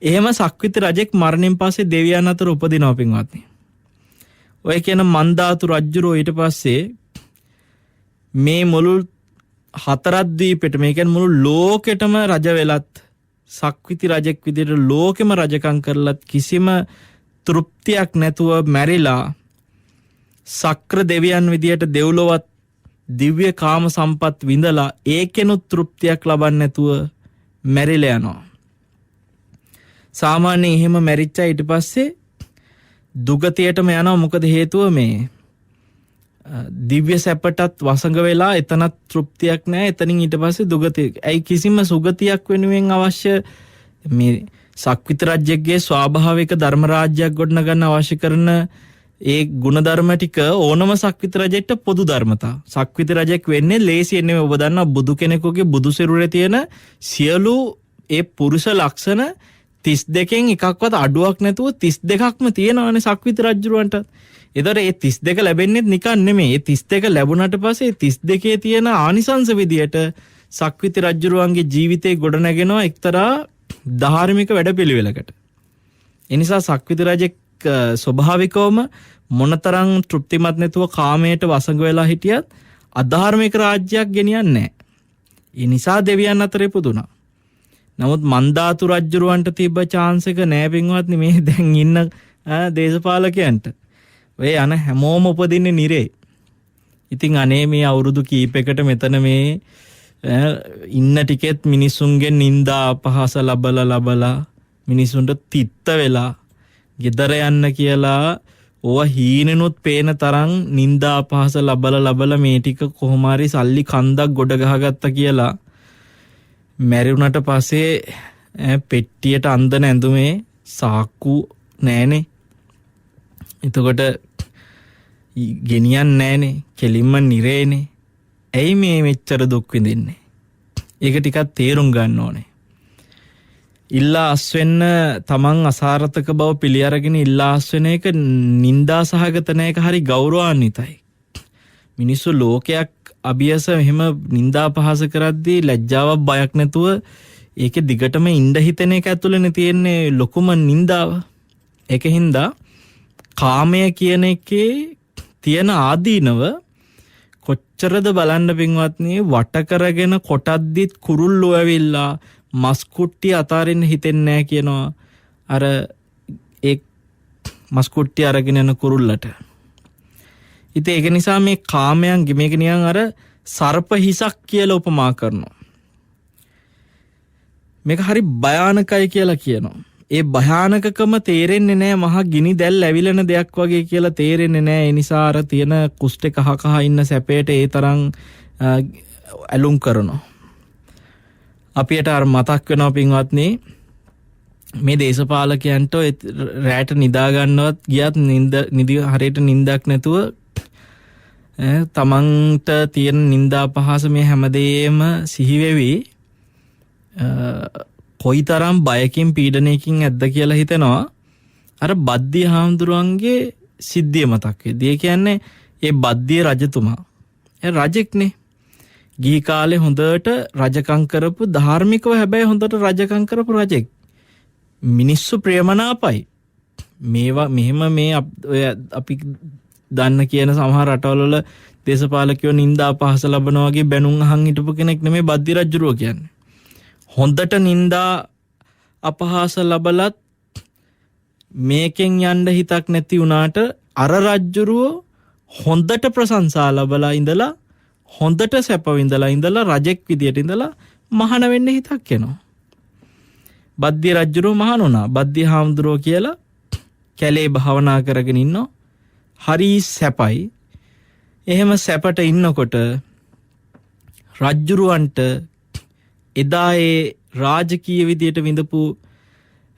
එහෙම සක්විති රජෙක් මරණින් පස්සේ දෙවියන් අතර උපදිනවා පින්වත්නි. ඔය කියන මන්දාතු රජුරෝ ඊට පස්සේ මේ මුළු 4 ද්වීපෙට, මේ කියන්නේ මුළු ලෝකෙටම රජ වෙලත් සක්විති රජෙක් විදිහට ලෝකෙම රජකම් කරලත් කිසිම තෘප්තියක් නැතුව මැරිලා සක්‍ර දෙවියන් විදියට දෙව්ලොවත් දිව්‍ය කාම සම්පත් විඳලා ඒකෙනුත් තෘප්තියක් ලබන්නේ නැතුව මැරිලා යනවා. සාමාන්‍යයෙන් එහෙම මැරිච්චා ඊට පස්සේ දුගතියටම යනවා. මොකද හේතුව මේ දිව්‍ය සැපටත් වසඟ වෙලා එතනත් තෘප්තියක් නැහැ. එතනින් ඊට පස්සේ දුගතිය. ඇයි කිසිම සුගතියක් වෙනුවෙන් අවශ්‍ය මේ සක්විති රජ්‍යයේ ස්වාභාවික ධර්ම රාජ්‍යයක් ගොඩනගන්න අවශ්‍ය කරන ඒ ගුණධර්ම ටික ඕනම සක්විති රජෙක්ට පොදු ධර්මතා. සක්විති රජෙක් වෙන්නේ ලේසියෙන් නෙමෙයි. ඔබ දන්නවා බුදු කෙනෙකුගේ බුදු සිරුරේ තියෙන සියලු ඒ පුරුෂ ලක්ෂණ 32කින් එකක්වත් අඩුවක් නැතුව 32ක්ම තියෙනවානේ සක්විති රජුරවන්ට. ඒතර ඒ 32 ලැබෙන්නේ නිකන් නෙමෙයි. ඒ 32 ලැබුණාට පස්සේ 32 තියෙන ආනිසංස විදියට සක්විති රජුරවන්ගේ ජීවිතේ ගොඩනගෙනවා එක්තරා ධාර්මික වැඩපිළිවෙලකට. ඒ නිසා සක්විති රජෙක් ස්වභාවිකවම මොනතරම් තෘප්තිමත් නැතුව කාමයට වසඟ වෙලා හිටියත් අධාර්මික රාජ්‍යයක් ගෙනියන්නේ නැහැ. ඒ නිසා දෙවියන් අතර ඉපදුණා. නමුත් මන්දාතු රජුරවන්ට තිබ්බ chance එක නෑ පින්වත්නි. මේ දැන් ඉන්න දේශපාලකයන්ට ඔය යන හැමෝම උපදින්නේ නිරේ. ඉතින් අනේ මේ අවුරුදු කීපයකට මෙතන මේ ඉන්න ටිකෙත් මිනිසුන්ගෙන් නින්දා අපහාස ලබලා මිනිසුන්ට තිත්ත වෙලා ගෙදර යන්න කියලා ඕවා හීනෙනුත් පේන තරම් නින්දා අපහාස ලබලා මේ ටික කොහොම හරි සල්ලි කන්දක් ගොඩ ගහගත්තා කියලා මැරුණට පස්සේ පෙට්ටියට අන්දන ඇඳුමේ සාක්කු නෑනේ. එතකොට ගෙනියන්නේ නෑනේ, කෙලින්ම නිරේනේ. ඇයි මේ මෙච්චර දුක් විඳින්නේ? ඒක ටිකක් තේරුම් ගන්න ඕනේ. ඉල්ලා අස්වෙන්න තමන් අසාර්ථක බව පිළි අරගෙන ඉල්ලා අස්වෙන එක නින්දා සහගත නෑක හරි ගෞරවාන්විතයි. මිනිස්සු ලෝකයක් අභියස එහෙම නින්දා පහස කරද්දී ලැජ්ජාවක් බයක් නැතුව ඒකේ දිගටම ඉඳ හිතෙන එක ඇතුළේනේ තියෙන්නේ ලොකුම නින්දාව. ඒකින්ද කාමය කියන එකේ තියෙන ආදීනව කොච්චරද බලන්න පින්වත්නි. වට කරගෙන කොටද්දිත් කුරුල්ලෝ ඇවිල්ලා මස් කුට්ටිය අතාරින්න හිතෙන්නේ නැහැ කියනවා අර ඒ මස් කුට්ටිය අරගෙන යන කුරුල්ලට. ඉතින් ඒක නිසා මේ කාමයන් මේක නිකන් අර සර්ප හිසක් කියලා උපමා කරනවා. මේක හරි භයානකයි කියලා කියනවා. ඒ භයානකකම තේරෙන්නේ නැහැ මහා ගිනි දැල් ඇවිලෙන දෙයක් වගේ කියලා තේරෙන්නේ නැහැ. ඒ නිසා අර තියෙන කුෂ්ඨ කහ ඉන්න සැපේට ඒ තරම් ඇලුම් කරනවා. අපිට අර මතක් වෙනවා පින්වත්නි මේ දේශපාලකයන්ට රැට නිදා ගන්නවත් ගියත් නිදි හරියට නිින්දක් නැතුව තමන්ට තියෙන නින්දා පහස මේ හැමදේම සිහි වෙවි කොයිතරම් බයකින් පීඩනයකින් ඇද්ද කියලා හිතෙනවා. අර බද්දිය හාමුදුරුවන්ගේ සිද්ධිය මතක් වෙද්දී. ඒ කියන්නේ ඒ බද්දිය රජතුමා රජෙක්නේ. ගිහි කාලේ හොඳට රජකම් කරපු ධාර්මිකව හැබැයි හොඳට රජකම් කරපු රජෙක්. මිනිස්සු ප්‍රේමනාපයි. මේවා මෙහෙම මේ අපි දන්න කියන සමහර රටවල වල දේශපාලකයෝ නින්දා අපහාස ලබනවා වගේ බැනුම් අහන් හිටපු කෙනෙක් නෙමෙයි බද්දි රජුරෝ කියන්නේ. හොඳට නින්දා අපහාස ලබලත් මේකෙන් යන්න හිතක් නැති වුණාට අර රජුරෝ හොඳට ප්‍රශංසා ලබලා ඉඳලා හොඳට සැප විඳලා ඉඳලා රජෙක් විදියට ඉඳලා මහාන වෙන්න හිතක් එනවා. බද්දි රජුරෝ මහාන වුණා. බද්දි හාමුදුරුවෝ කියලා කැලේ භාවනා කරගෙන ඉන්නවා. හරි සැපයි. එහෙම සැපට ඉන්නකොට රජුරවන්ට එදා ඒ රාජකීය විදියට විඳපු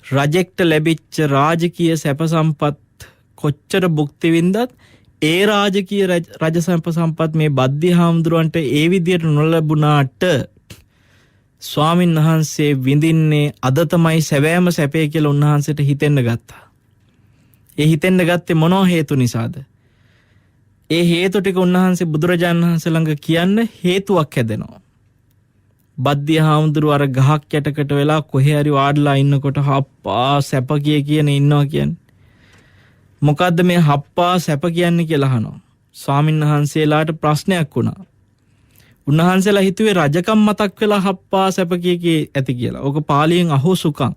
රජෙක්ට ලැබිච්ච රාජකීය සැප සම්පත් කොච්චර භුක්ති විඳත් ඒ රාජකීය රජ සම්පත් මේ බද්දි හාමුදුරුවන්ට ඒ විදියට නොලැබුණාට ස්වාමින් වහන්සේ විඳින්නේ අද තමයි සැබෑම සැපේ කියලා උන්වහන්සේට හිතෙන්න ගත්තා. ඒ හිතෙන්න ගත්තේ මොනවා හේතු නිසාද? ඒ හේතු ටික උන්වහන්සේ බුදුරජාණන් වහන්සේ ළඟ කියන්න හේතුවක් හැදෙනවා. බද්දි හාමුදුරුව අර ගහක් යටකට වෙලා කොහේ හරි වාඩිලා ඉන්නකොට හප්පා සැප කියන ඉන්නවා කියන්නේ. මොකද්ද මේ හප්පා සැප කියන්නේ කියලා අහනවා. ස්වාමීන් වහන්සේලාට ප්‍රශ්නයක් වුණා. උන්වහන්සේලා හිතුවේ රජකම් මතක් වෙලා හප්පා සැප ඇති කියලා. ඕක පාලියෙන් අහෝ සුඛං.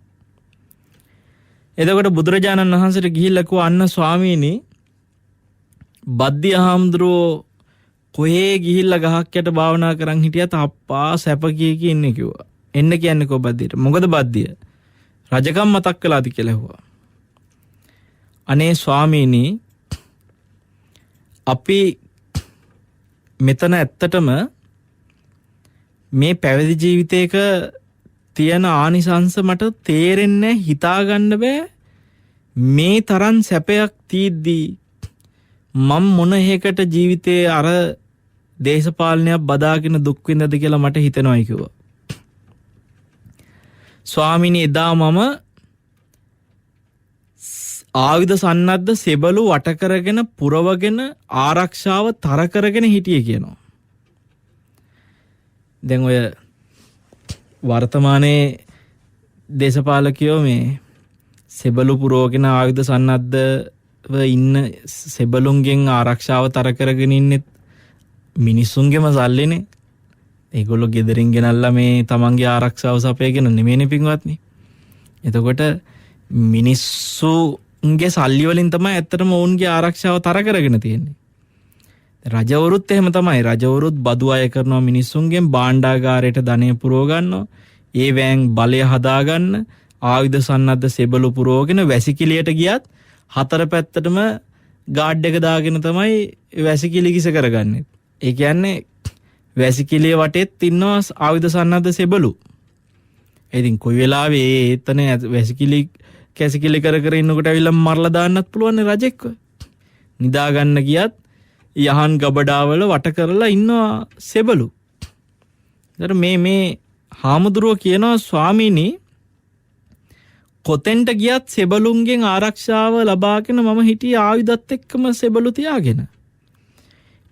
එතකොට බුදුරජාණන් වහන්සේට ගිහිල්ලා කිව්වා අන්න ස්වාමීනි බද්දි හාමුදුරුවෝ කොහේ ගිහිල්ලා ගහක් යට භාවනා කරන් හිටියත් හප්පා සැප ඉන්නේ කිව්වා. එන්න කියන්නේ කො බද්දියට. මොකද බද්දිය රජකම් මතක් කළාද කියලා ඇහුවා. අනේ ස්වාමීනි අපි මෙතන ඇත්තටම මේ පැවිදි ජීවිතයක තියෙන ආනිසංස මට තේරෙන්නේ හිතාගන්න බෑ. මේ තරම් සැපයක් තීද්දී මම මොන හේකට ජීවිතේ අර දේශපාලනයක් බදාගෙන දුක් විඳද කියලා මට හිතෙනවායි කිව්වා. ස්වාමීනි එදා මම ආයුධ සන්නද්ධ සෙබළු වට කරගෙන පුරවගෙන ආරක්ෂාව තර කරගෙන හිටියේ කියනවා. දැන් ඔය වර්තමානයේ දේශපාලකයෝ මේ සෙබළු පුරවගෙන ආයුධ සන්නද්ධව ඉන්න සෙබළුන්ගෙන් ආරක්ෂාව තර කරගෙන ඉන්නෙත් මිනිස්සුන්ගේම සල්ලිනේ. ඒගොල්ලෝ ගෙදරින් ගෙනල්ලා මේ තමන්ගේ ආරක්ෂාව සපයගෙන නෙමෙයිනේ පින්වත්නි. එතකොට මිනිස්සුන්ගේ සල්ලි වලින් තමයි ඇත්තටම ඔවුන්ගේ ආරක්ෂාව තර කරගෙන තියෙන්නේ. රජවරුත් එහෙම තමයි. රජවරුත් බදු අය කරනවා මිනිස්සුන්ගෙන්, භාණ්ඩාගාරයට ධනය පුරව ගන්නවා. ඒ වෑන් බලය හදාගන්න ආයුධ සන්නද්ධ සෙබළු පුරවගෙන වැසිකිළියට ගියත් හතර පැත්තටම ගාඩ් එක දාගෙන තමයි වැසිකිළි කිස කරගන්නේ. ඒ කියන්නේ වැසිකිළිය වටේත් ඉන්නවා ආයුධ සන්නද්ධ සෙබළු. ඉතින් කොයි වෙලාවෙ එතන වැසිකිළි කැසිකිළි කර කර ඉන්නකොට ඇවිල්ලා මරලා දාන්නත් පුළුවන් රජෙක්ව. නිදා ගන්න ගියත් යහන් ගබඩාවල වට කරලා ඉන්නවා සෙබළු. ඒතර මේ හාමුදුරුවෝ කියනවා ස්වාමීනි කොතෙන්ට ගියත් සෙබළුන්ගෙන් ආරක්ෂාව ලබාගෙන මම හිටියේ ආයුධත් එක්කම සෙබළු තියාගෙන.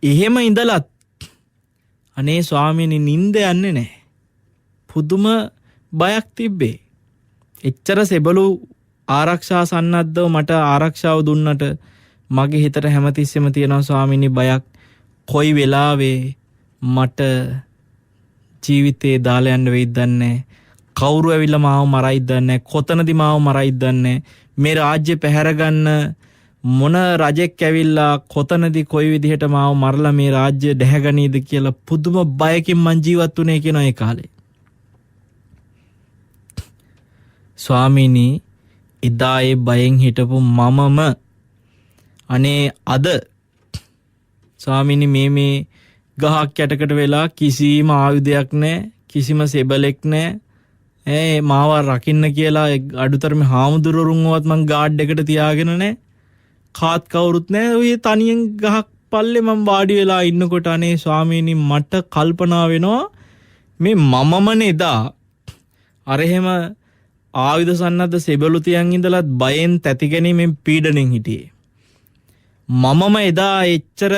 එහෙම ඉඳලත් අනේ ස්වාමීනි නිින්ද යන්නේ නැහැ. පුදුම බයක් තිබ්බේ. එච්චර සෙබළු ආරක්ෂා සන්නද්ධව මට ආරක්ෂාව දුන්නට මගේ හිතට හැමතිස්සෙම තියෙනවා ස්වාමීනි බයක්. කොයි වෙලාවේ මට ජීවිතේ දාලා යන්න වෙයිද දන්නේ. කවුරු ඇවිල්ලා මාව මරයිද දන්නේ. කොතනදි මාව මරයිද දන්නේ. මේ රාජ්‍ය පැහැර ගන්න මොන රජෙක් ඇවිල්ලා කොතනදි කොයි විදිහට මාව මරලා මේ රාජ්‍ය දැහැගනීද කියලා පුදුම බයකින් මං ජීවත් වුණේ කියන ඒ කාලේ. ස්වාමීනි එදා ඒ බයෙන් හිටපු මමම අනේ අද ස්වාමීනි මේ ගහක් යටකට වෙලා කිසිම ආයුධයක් නැහැ, කිසිම සෙබලෙක් නැහැ. මාව රකින්න කියලා අඩුතරම හාමුදුරුවරුන්වත් මං ගාඩ් එකට තියාගෙන නැහැ. කාත් කවුරුත් නැහැ. ඔය තනියෙන් ගහක් පල්ලේ මං වාඩි වෙලා ඉන්නකොට අනේ ස්වාමීනි මට කල්පනා වෙනවා මේ මමමනේ එදා අර එහෙම ආයුධ සන්නද්ධ සෙබළු තියන් ඉඳලත් බයෙන් තැති ගැනීමෙන් පීඩණයෙන් හිටියේ. මමම එදා එච්චර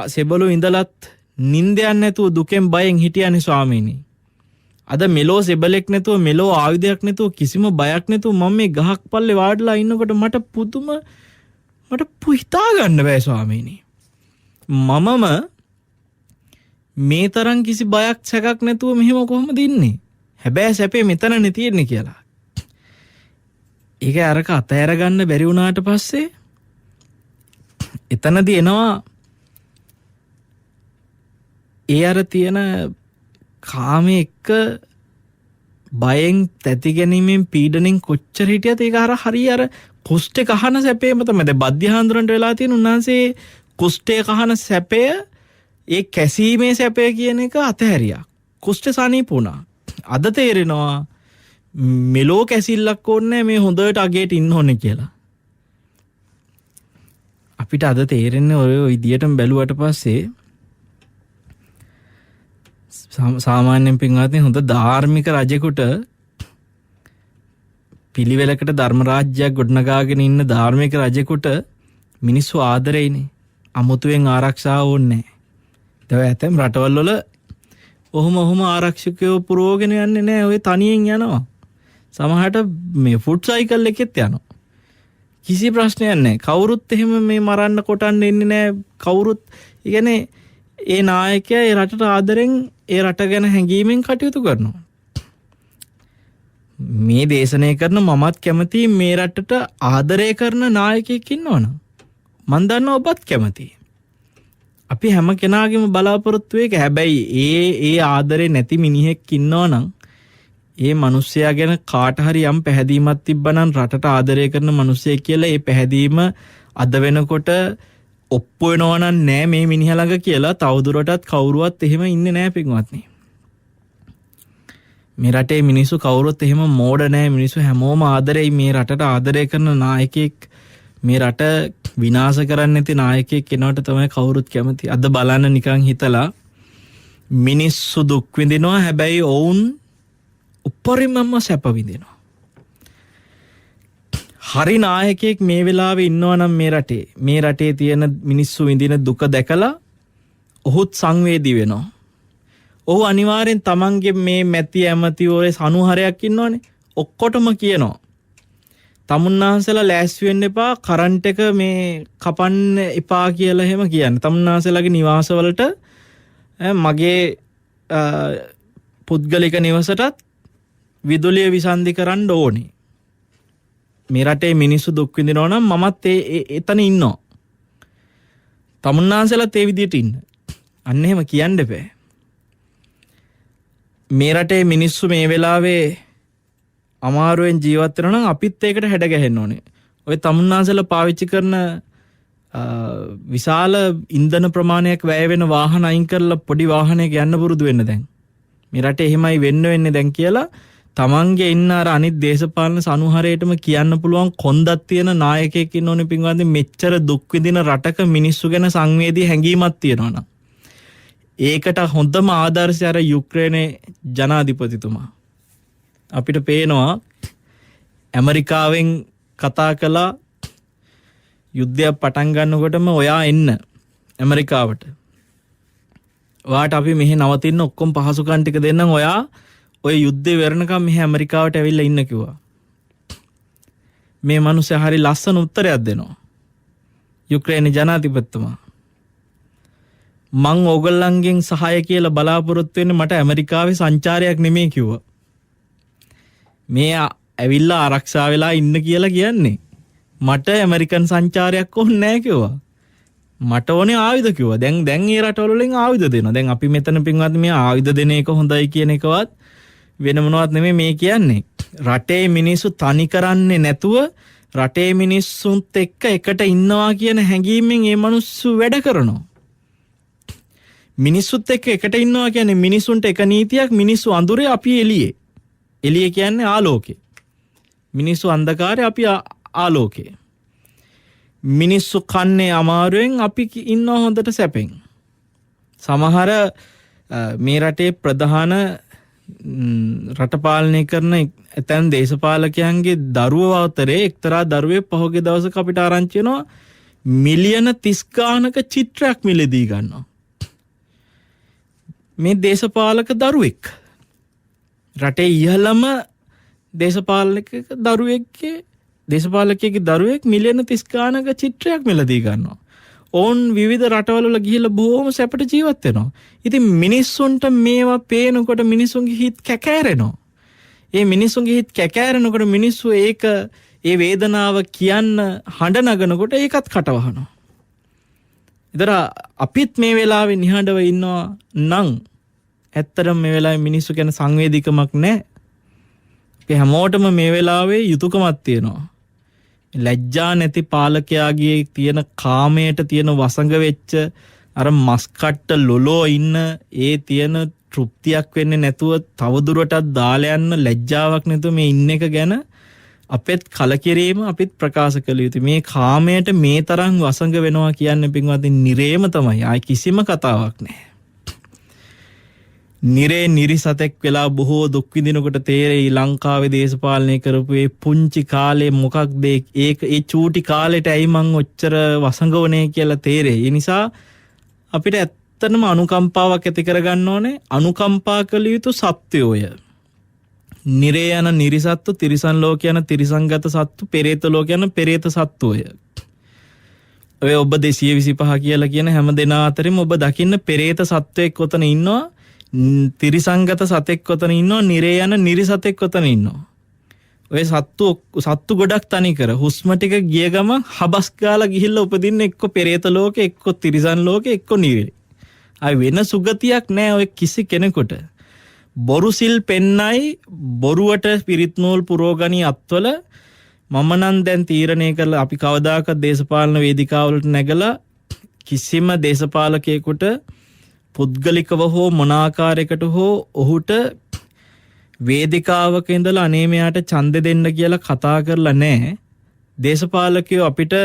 සෙබළු ඉඳලත් නිින්ද යන්නේ නැතුව දුකෙන් බයෙන් හිටියානේ ස්වාමීනි. අද මෙලෝ සෙබලෙක් නැතුව මෙලෝ ආයුධයක් නැතුව කිසිම බයක් නැතුව මම මේ ගහක් පල්ලේ වාඩිලා ඉන්නකොට මට හිතා ගන්න බෑ ස්වාමීනි. මමම මේ තරම් කිසි බයක් සැකක් නැතුව මෙහෙම කොහොමද ඉන්නේ? හැබැයි සැපේ මෙතනනේ තියෙන්නේ කියලා. ඒක අරක අතහැර ගන්න බැරි වුණාට පස්සේ එතනදී එනවා ඒ අර තියෙන කාමයේ එක්ක බයෙන් තැති ගැනීමෙන් පීඩණෙන් කොච්චර හිටියද ඒක හරිය අර කුෂ්ඨේ කහන සැපේම තමයි. දැන් බද්ධහාඳුරන්ට වෙලා තියෙන උන්වහන්සේ කුෂ්ඨේ කහන සැපය ඒ කැසීමේ සැපය කියන එක අතහැරියා. කුෂ්ඨ සනීප වුණා. අද තේරෙනවා මෙලෝ කැසිල්ලක් ඕනේ මේ හොඳට අගේට ඉන්න ඕනේ කියලා. අපිට අද තේරෙන්නේ ඔය විදියටම බැලුවට පස්සේ සාමාන්‍යයෙන් පින්වත්නි හොඳ ධාර්මික රජෙකුට පිළිවෙලකට ධර්ම රාජ්‍යයක් ගොඩනගාගෙන ඉන්න ධාර්මික රජෙකුට මිනිස්සු ආදරෙයිනේ. අමුතුවෙන් ආරක්ෂාව ඕනේ නැහැ. ඇතැම් රටවල් වල ඔහොම ආරක්ෂකයෝ පුරවගෙන යන්නේ නැහැ. ඔය තනියෙන් යනවා. සමහරට මේ ෆුඩ් සයිකල් එකෙත් යනවා. කිසි ප්‍රශ්නයක් නැහැ. කවුරුත් එහෙම මේ මරන්න කොටන්න එන්නේ නැහැ. කවුරුත් කියන්නේ ඒ නායකයා ඒ රටට ආදරෙන් ඒ රට ගැන හැඟීමෙන් කටයුතු කරනවා. මේ දේශනය කරන මමත් කැමතියි මේ රටට ආදරය කරන නායකයෙක් ඉන්නවනම්. මන් දන්නවා ඔබත් කැමතියි. අපි හැම කෙනාගේම බලාපොරොත්තු එක. හැබැයි ඒ ආදරේ නැති මිනිහෙක් ඉන්නවනම් ඒ මිනිස්සයා ගැන කාට හරි යම් පැහැදීමක් තිබ්බනම් රටට ආදරය කරන මිනිස්සෙක් කියලා ඒ පැහැදීම අද වෙනකොට ඔප්පු වෙනවා නම් නෑ මේ මිනිහා ළඟ කියලා තවදුරටත් කවුරුවත් එහෙම ඉන්නේ නෑ පින්වත්නි. මේ රටේ මිනිස්සු කවුරුත් එහෙම මෝඩ නෑ. මිනිස්සු හැමෝම ආදරෙයි මේ රටට ආදරය කරන නායකයෙක්. මේ රට විනාශ කරන්න නැති නායකයෙක් කෙනාට තමයි කවුරුත් කැමති. අද බලන්න නිකන් හිතලා මිනිස්සු දුක් විඳිනවා. හැබැයි ඔවුන් උපරිමම සැප විඳිනවා. හරි නායකයෙක් මේ වෙලාවේ ඉන්නවා නම් මේ රටේ තියෙන මිනිස්සු විඳින දුක දැකලා ඔහුත් සංවේදී වෙනවා. ඔහු අනිවාර්යෙන් තමන්ගේ මේ මැති ඇමති ඔය සනුහරයක් ඉන්නවනේ ඔක්කොටම කියනවා තමුන්නාන්සලා ලෑස්ති වෙන්න එපා කරන්ට් එක මේ කපන්න එපා කියලා එහෙම කියන්නේ. තමුන්නාන්සලාගේ නිවාසවලට මගේ පුද්ගලික නිවසටත් විදුලිය විසන්ධි කරන්න ඕනේ. මේ රටේ මිනිස්සු දුක් විඳිනවා නම් මමත් එතන ඉන්නවා. තමුන්නාන්සලත් ඒ විදියට ඉන්න. අන්න එහෙම කියන්න බෑ. මේ රටේ මිනිස්සු මේ වෙලාවේ අමාරුවෙන් ජීවත් වෙනවා නම් අපිත් ඒකට හැඩ ගැහෙන්න ඕනේ. ඔය තමුන්නාන්සලා පාවිච්චි කරන විශාල ඉන්ධන ප්‍රමාණයක් වැය වෙන වාහන අයින් කරලා පොඩි වාහනයක යන්න පුරුදු වෙන්න දැන්. මේ රටේ එහෙමයි වෙන්නේ දැන් කියලා තමන්ගේ ඉන්න අර අනිත් දේශපාලන සනුහරයටම කියන්න පුළුවන් කොන්දක් තියෙන නායකයෙක් ඉන්න ඕනේ පින්වත්නි. මෙච්චර දුක් විඳින රටක මිනිස්සු ගැන සංවේදී හැඟීමක් තියෙනවා නම් ඒකට හොඳම ආදර්ශය අර යුක්‍රේනයේ ජනාධිපතිතුමා. අපිට පේනවා ඇමරිකාවෙන් කතා කළා යුද්ධයක් පටන් ගන්නකොටම ඔයා එන්න ඇමරිකාවට. ඔයාට අපි මෙහි නවතින්න ඔක්කොම පහසුකම් ටික දෙන්නම්. ඔයා ඔය යුද්ධේ වෙරණකම් මෙහි ඇමරිකාවට ඇවිල්ලා ඉන්න කිව්වා. මේ මිනිස්සයා හරි ලස්සන උත්තරයක් දෙනවා. යුක්‍රේන ජනාධිපතිතුමා මං ඕගොල්ලන්ගෙන් සහාය කියලා බලාපොරොත්තු වෙන්නේ මට ඇමරිකාවේ සංචාරයක් නෙමෙයි කිව්වා. මේ ඇවිල්ලා ආරක්ෂා වෙලා ඉන්න කියලා කියන්නේ. මට ඇමරිකන් සංචාරයක් ඕනේ නැහැ කිව්වා. මට ඕනේ ආයුධ කිව්වා. දැන් මේ රටවල වලින් ආයුධ දෙනවා. දැන් අපි මෙතන පින්වත් මේ ආයුධ දෙන එක හොඳයි කියන එකවත් වෙන මොනවත් නෙමෙයි මේ කියන්නේ. රටේ මිනිස්සු තනි කරන්නේ නැතුව රටේ මිනිස්සුන්ත් එක්ක එකට ඉන්නවා කියන හැඟීමෙන් මේ මිනිස්සු වැඩ කරනවා. මිනිස්සුත් එක්ක එකට ඉන්නවා කියන්නේ මිනිසුන්ට එක නීතියක්. මිනිස්සු අඳුරේ අපි එළියේ. එළිය කියන්නේ ආලෝකේ. මිනිස්සු අන්ධකාරේ අපි ආලෝකේ. මිනිස්සු කන්නේ අමාරුවෙන් අපි ඉන්නවා හොඳට සැපෙන්. සමහර මේ රටේ ප්‍රධාන රට පාලනය කරන ඇතැම් දේශපාලකයන්ගේ දරුවෝ අතරේ එක්තරා දරුවෙක් පහුගිය දවසක අපිට ආරංචි වෙනවා මිලියන 30 ගානක චිත්‍රයක් මිලදී ගන්නවා. මේ දේශපාලක දරුවෙක් රටේ ඉහළම දේශපාලකයෙක්ගේ දරුවෙක් මිලියන 30 ගානක චිත්‍රයක් මිලදී ගන්නවා. ඕන් විවිධ රටවල වල ගිහිල්ලා බොහොම සැපට ජීවත් වෙනවා. ඉතින් මිනිස්සුන්ට මේවා පේනකොට මිනිස්සුන්ගේ හිත කැකෑරෙනවා. ඒ මිනිස්සුන්ගේ හිත කැකෑරෙනකොට මිනිස්සු ඒක ඒ වේදනාව කියන්න හඬ නගනකොට ඒකත් කටවහනවා. ඉතින් අපිත් මේ වෙලාවේ නිහඬව ඉන්නවා නම් ඇත්තටම මේ වෙලාවේ මිනිස්සු ගැන සංවේදීකමක් නැහැ. අපි හැමෝටම මේ වෙලාවේ යුතුයකමක් තියෙනවා. ලැජ්ජා නැති පාලකයාගේ තියෙන කාමයට තියෙන වසඟ වෙච්ච අර මස්කට්ට ලොලෝ ඉන්න ඒ තියෙන තෘප්තියක් වෙන්නේ නැතුව තවදුරටත් දාලා යන්න ලැජ්ජාවක් නැතුව මේ ඉන්න එක ගැන අපෙත් කලකිරීම අපිත් ප්‍රකාශ කළ යුතුයි. මේ කාමයට මේ තරම් වසඟ වෙනවා කියන්නේ පින්වත්නි නිරේම තමයි. ආයි කිසිම කතාවක් නැහැ. නිරේ නිරිසතෙක් වෙලා බොහෝ දුක් විඳිනකොට තේරෙයි ලංකාවේ දේශපාලනය කරපු ඒ පුංචි කාලේ මොකක්ද ඒක ඒ චූටි කාලෙට ඇයි මං ඔච්චර වසඟවනේ කියලා තේරෙයි. ඒ නිසා අපිට ඇත්තටම අනුකම්පාවක් ඇති කරගන්න ඕනේ. අනුකම්පා කළ යුතු සත්වයෝය. නිරේ යන නිරිසත්තු, තිරිසන් ලෝක යන තිරිසන්ගත සත්තු, පෙරේත ලෝක යන පෙරේත සත්තුය. ඔය ඔබ 225 කියලා කියන හැම දෙනා අතරින්ම ඔබ දකින්න පෙරේත සත්වයෙක් ඔතන ඉන්නවා. තිරිසංගත සතෙක් කොතන ඉන්නවා, නිරේ යන නිරිසතෙක් කොතන ඉන්නවා. ඔය සත්තු ගොඩක් තනි කර හුස්ම ටික ගිය ගම හබස් ගාලා ගිහිල්ලා උපදින්න එක්ක පෙරේත ලෝකේ, එක්ක තිරිසන් ලෝකේ, එක්ක නිරේ. ආයි වෙන සුගතියක් නැහැ ඔය කිසි කෙනෙකුට. බොරු සිල් පෙන්නයි බොරුවට පිරිත් නූල් පුරෝගණී අත්වල මම නම් දැන් තීරණය කරලා අපි කවදාකවත් දේශපාලන වේදිකාවලට නැගලා කිසිම දේශපාලකයෙකුට පුද්ගලිකව හෝ මොනාකාරයකට හෝ ඔහුට වේදිකාවක ඉඳලා අනේ මෙයාට ඡන්දෙ දෙන්න කියලා කතා කරලා නැහැ. දේශපාලකයෝ අපිට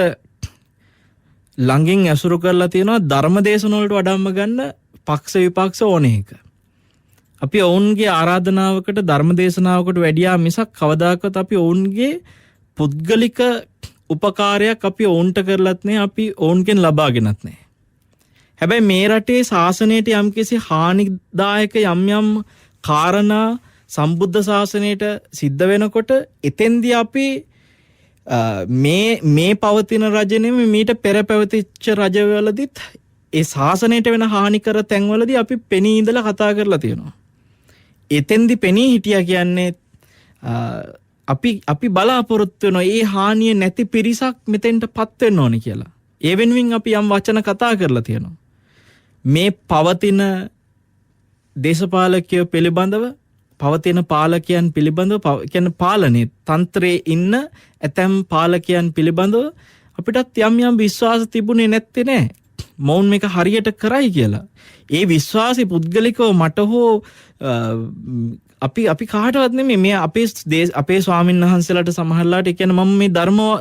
ළඟින් ඇසුරු කරලා තියෙනවා ධර්ම දේශන වලට වඩම්ම ගන්න පක්ෂ විපක්ෂ ඕන එක. අපි ඔවුන්ගේ ආරාධනාවකට ධර්ම දේශනාවකට වැඩියා මිසක් කවදාකවත් අපි ඔවුන්ගේ පුද්ගලික උපකාරයක් අපි ඔවුන්ට කරලත් නැහැ, අපි ඔවුන්ගෙන් ලබාගෙනත් නැහැ. හැබැයි මේ රටේ ශාසනයට යම්කිසි හානිදායක යම් කාරණා සම්බුද්ධ ශාසනයට සිද්ධ වෙනකොට එතෙන්දී අපි මේ පවතින රජ නෙමෙයි මීට පෙර පැවතිච්ච රජවලදීත් ඒ ශාසනයට වෙන හානිකර තැන්වලදී අපි පෙනී ඉඳලා කතා කරලා තියෙනවා. එතෙන්දී පෙනී හිටියා කියන්නේ අපි බලාපොරොත්තු වෙනවා මේ හානිය නැති පිරිසක් මෙතෙන්ටපත් වෙන්න ඕනේ කියලා. ඒ වෙනුවෙන් අපි යම් වචන කතා කරලා තියෙනවා. මේ පවතින දේශපාලකයෝ පිළිබඳව පවතින පාලකයන් පිළිබඳව කියන්නේ පාලනයේ තන්ත්‍රයේ ඉන්න ඇතැම් පාලකයන් පිළිබඳව අපිටත් යම් යම් විශ්වාස තිබුණේ නැත්තේ නෑ. මොවුන් මේක හරියට කරයි කියලා. ඒ විශ්වාසي පුද්ගලිකව මට හෝ අපි කාටවත් නෙමෙයි මේ අපේ ස්වාමීන් වහන්සේලාට සමහරලාට ඒ කියන්නේ මම මේ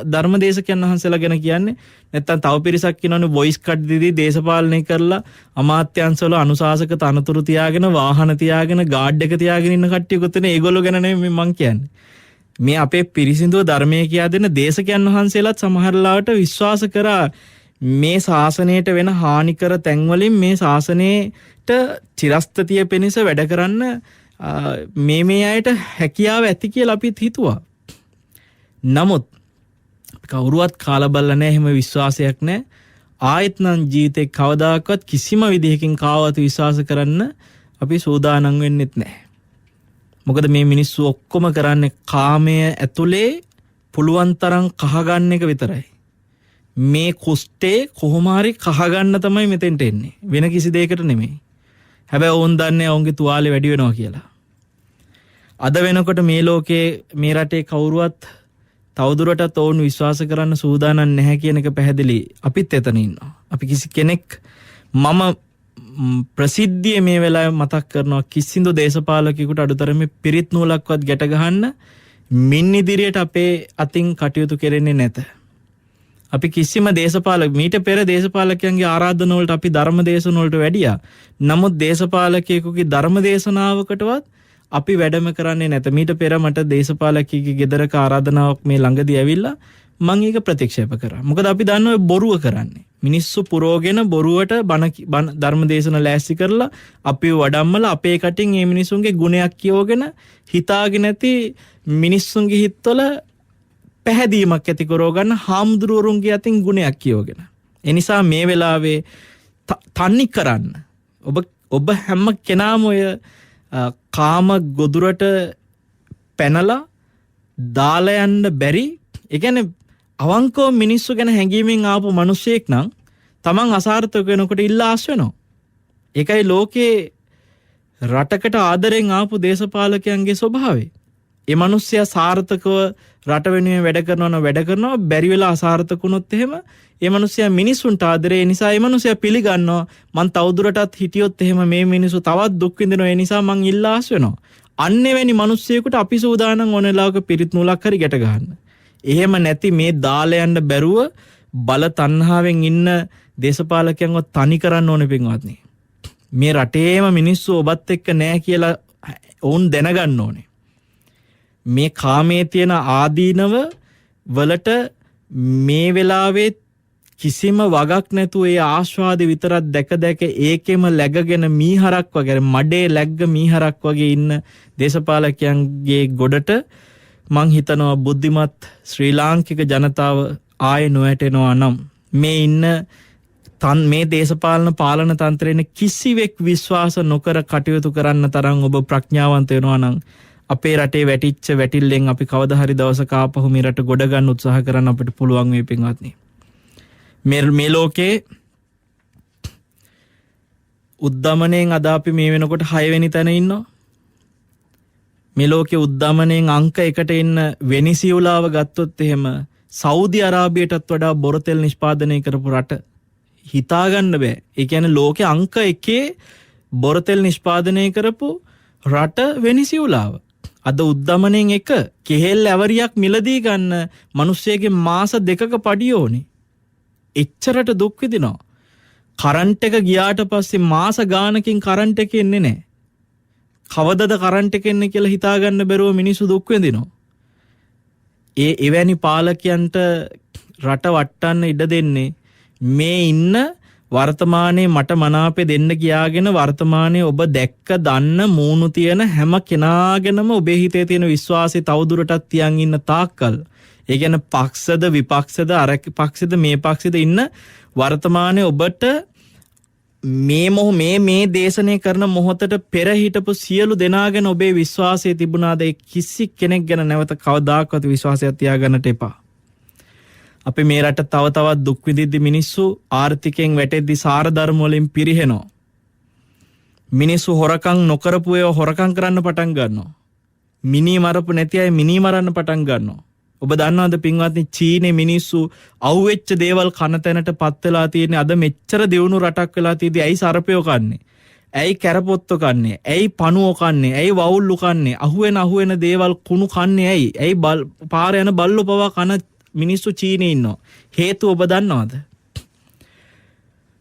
ධර්ම දේශකයන් වහන්සේලා ගැන කියන්නේ නැත්තම් තව පිරිසක් කියනවනේ වොයිස් කට් දීදී දේශපාලනය කරලා අමාත්‍යංශවල අනුශාසක තනතුරු තියාගෙන වාහන තියාගෙන ගාඩ් එක තියාගෙන ඉන්න කට්ටියකුත් නේ. ඒගොල්ලෝ ගැන නෙමෙයි මම කියන්නේ. මේ අපේ පිරිසිදුව ධර්මයේ කියා දෙන දේශකයන් වහන්සේලාත් සමහරලාට විශ්වාස කරා මේ ශාසනයට වෙන හානිකර තැන්වලින් මේ ශාසනයට චිරස්ථිතිය පිණිස වැඩ කරන්න මේ අයට හැකියාව ඇති කියලා අපිත් හිතුවා. නමුත් කවුරුවත් කාලා බලලා නැහැ, එහෙම විශ්වාසයක් නැහැ. ආයෙත් නම් ජීවිතේ කවදාකවත් කිසිම විදිහකින් කාවවත් විශ්වාස කරන්න අපි සූදානම් වෙන්නෙත් නැහැ. මොකද මේ මිනිස්සු ඔක්කොම කරන්නේ කාමය ඇතුලේ පුළුවන් තරම් කහ ගන්න එක විතරයි. මේ කුෂ්ඨේ කොහොම හරි කහ ගන්න තමයි මෙතෙන්ට එන්නේ. වෙන කිසි දෙයකට නෙමෙයි. හැබැයි ඕන් දන්නේ ඔවුන්ගේ තුවාලේ වැඩි වෙනවා කියලා. අද වෙනකොට මේ ලෝකේ මේ රටේ කවුරුවත් තවදුරටත් ඔවුන් විශ්වාස කරන්න සූදානම් නැහැ කියන එක පැහැදිලි. අපිත් එතන ඉන්නවා. අපි කිසි කෙනෙක් මම ප්‍රසිද්ධිය මේ වෙලාවේ මතක් කරනවා කිසිඳු දේශපාලකයෙකුට අඩුතරමේ පිරිත් නූලක්වත් ගැට ගහන්න මින් ඉදිරියට අපේ අතින් කටයුතු කෙරෙන්නේ නැත. අපි කිසිම මීට පෙර දේශපාලකයන්ගේ ආරාධන වලට අපි ධර්ම දේශන වලට වැඩියා. නමුත් දේශපාලකයෙකුගේ ධර්ම දේශනාවකටවත් අපි වැඩම කරන්නේ නැත. මීට පෙර මට දේශපාලකයෙකුගේ ගෙදරක ආරාධනාවක් මේ ළඟදී ඇවිල්ලා මම ඒක ප්‍රතික්ෂේප කරා. මොකද අපි දන්නවා බොරුව කරන්නේ. මිනිස්සු පුරෝගෙන බොරුවට බණ ධර්ම දේශන ලෑස්ති කරලා අපි වඩම්මලා අපේ කටින් මේ මිනිසුන්ගේ ගුණයක් කියවගෙන හිතාගෙන ඇති මිනිස්සුන්ගේ හිතවල පැහැදීමක් ඇති කරවගන්න හාමුදුරුවරුන්ගේ අතින් ගුණයක් කියවගෙන. ඒ නිසා මේ වෙලාවේ තන්නි කරන්න ඔබ හැම කෙනාම ඔය කාම ගොදුරට පැනලා දාලා යන්න බැරි. ඒ කියන්නේ අවංකව මිනිස්සු ගැන හැඟීමෙන් ආපු මිනිසෙක් නම් තමන් අසාර්ථක වෙනකොට ඉල්ලාස් වෙනවා. ඒකයි ලෝකේ රටකට ආදරෙන් ආපු දේශපාලකයන්ගේ ස්වභාවය. ඒ මිනිස්සයා සාර්ථකව රට වෙනුවෙන් වැඩ කරනවා බැරි වෙලා අසාර්ථක වුණොත් එහෙම ඒ මිනිස්සයා මිනිසුන්ට ආදරේ නිසා ඒ මිනිස්සයා පිළිගන්නවා මං තවදුරටත් හිටියොත් එහෙම මේ මිනිස්සු තවත් දුක් විඳිනවා ඒ නිසා මං ඉල්ලාස් වෙනවා. අන්න එවැනි මිනිස්සෙකුට අපි සූදානම් ඕන වෙලාවක පිරිත් නූලක් හරි ගැට ගන්න. එහෙම නැති මේ දාලා යන්න බැරුව බල තණ්හාවෙන් ඉන්න දේශපාලකයන්ව තනි කරන්න ඕනේ පින්වත්නි. මේ රටේම මිනිස්සු ඔබත් එක්ක නැහැ කියලා වුන් දැනගන්න ඕනේ. මේ කාමයේ තියෙන ආදීනව වලට මේ වෙලාවේ කිසිම වගක් නැතුව ඒ ආස්වාදේ විතරක් දැක ඒකෙම läගගෙන මීහරක් වගේ මඩේ läග්ග මීහරක් වගේ ඉන්න දේශපාලකයන්ගේ ගොඩට මං හිතනවා බුද්ධිමත් ශ්‍රී ලාංකික ජනතාව ආයේ නොඇටෙනවා නම් මේ ඉන්න මේ දේශපාලන පාලන තන්ත්‍රයෙන් කිසිවෙක් විශ්වාස නොකර කටයුතු කරන්න තරම් ඔබ ප්‍රඥාවන්ත වෙනවා නම් අපේ රටේ වැටිච්ච වැටිල්ලෙන් අපි කවදා හරි දවසක ආපහු මේ රට ගොඩ ගන්න උත්සාහ කරන්න අපිට පුළුවන් වෙයි පින්වත්නි. මේ ලෝකේ උද්දමණයෙන් අද අපි මේ වෙනකොට 6 වෙනි තැන ඉන්නවා. මේ ලෝකේ උද්දමණයෙන් අංක 1ට එන්න වෙනිසියුලාව ගත්තොත් එහෙම සෞදි අරාබියටත් වඩා බොරතෙල් නිෂ්පාදනය කරපු රට හිතා ගන්න බෑ. ඒ කියන්නේ ලෝකේ අංක 1 බොරතෙල් නිෂ්පාදනය කරපු රට වෙනිසියුලාව. අද උද්දමණයෙන් 1 කෙහෙල් ඇවරියක් මිලදී ගන්න මිනිස්සෙගේ මාස 2ක පඩිය ඕනේ. එච්චරට දුක් විඳිනවා. කරන්ට් එක ගියාට පස්සේ මාස ගානකින් කරන්ට් එක එන්නේ නැහැ. කවදද කරන්ට් එක එන්නේ කියලා හිතා ගන්න බැරුව මිනිස්සු දුක් විඳිනවා. එවැනි පාලකයන්ට රට වටන්න ඉඩ දෙන්නේ මේ ඉන්න වර්තමානයේ මට මනාපේ දෙන්න කියාගෙන වර්තමානයේ ඔබ දැක්ක දන්න මූණු තියෙන හැම කෙනාගෙනම ඔබේ හිතේ තියෙන විශ්වාසය තවදුරටත් තියන් ඉන්න තාක්කල් ඒ කියන්නේ පක්ෂද විපක්ෂද අර පක්ෂද මේ පක්ෂද ඉන්න වර්තමානයේ ඔබට මේ දේශනය කරන මොහොතට පෙර හිටපු සියලු දෙනා ගැන ඔබේ විශ්වාසය තිබුණාද? කිසි කෙනෙක් ගැන නැවත කවදාකවත් විශ්වාසයක් තියාගන්නට එපා. අපි මේ රට තව තවත් දුක් විඳිද්දි මිනිස්සු ආර්ථිකයෙන් වැටෙද්දි සාර ධර්ම වලින් පිරිහෙනවා. මිනිස්සු හොරකම් නොකරපු ඒවා හොරකම් කරන්න පටන් ගන්නවා. මිනි මරපු නැති අය මිනි මරන්න පටන් ගන්නවා. ඔබ දන්නවද පින්වත්නි චීනේ මිනිස්සු අවුෙච්ච දේවල් කන තැනට පත් වෙලා තියෙන්නේ. අද මෙච්චර දියුණු රටක් වෙලා තියෙදි ඇයි සරපයෝ කන්නේ? ඇයි කැරපොත්තෝ කන්නේ? ඇයි පණුවෝ කන්නේ? ඇයි වවුල්ලු කන්නේ? අහුවෙන දේවල් කුණු කන්නේ ඇයි? ඇයි පාර යන බල්ලෝ පවා කන මිනිස්සු චීනේ ඉන්නවා. හේතුව ඔබ දන්නවද?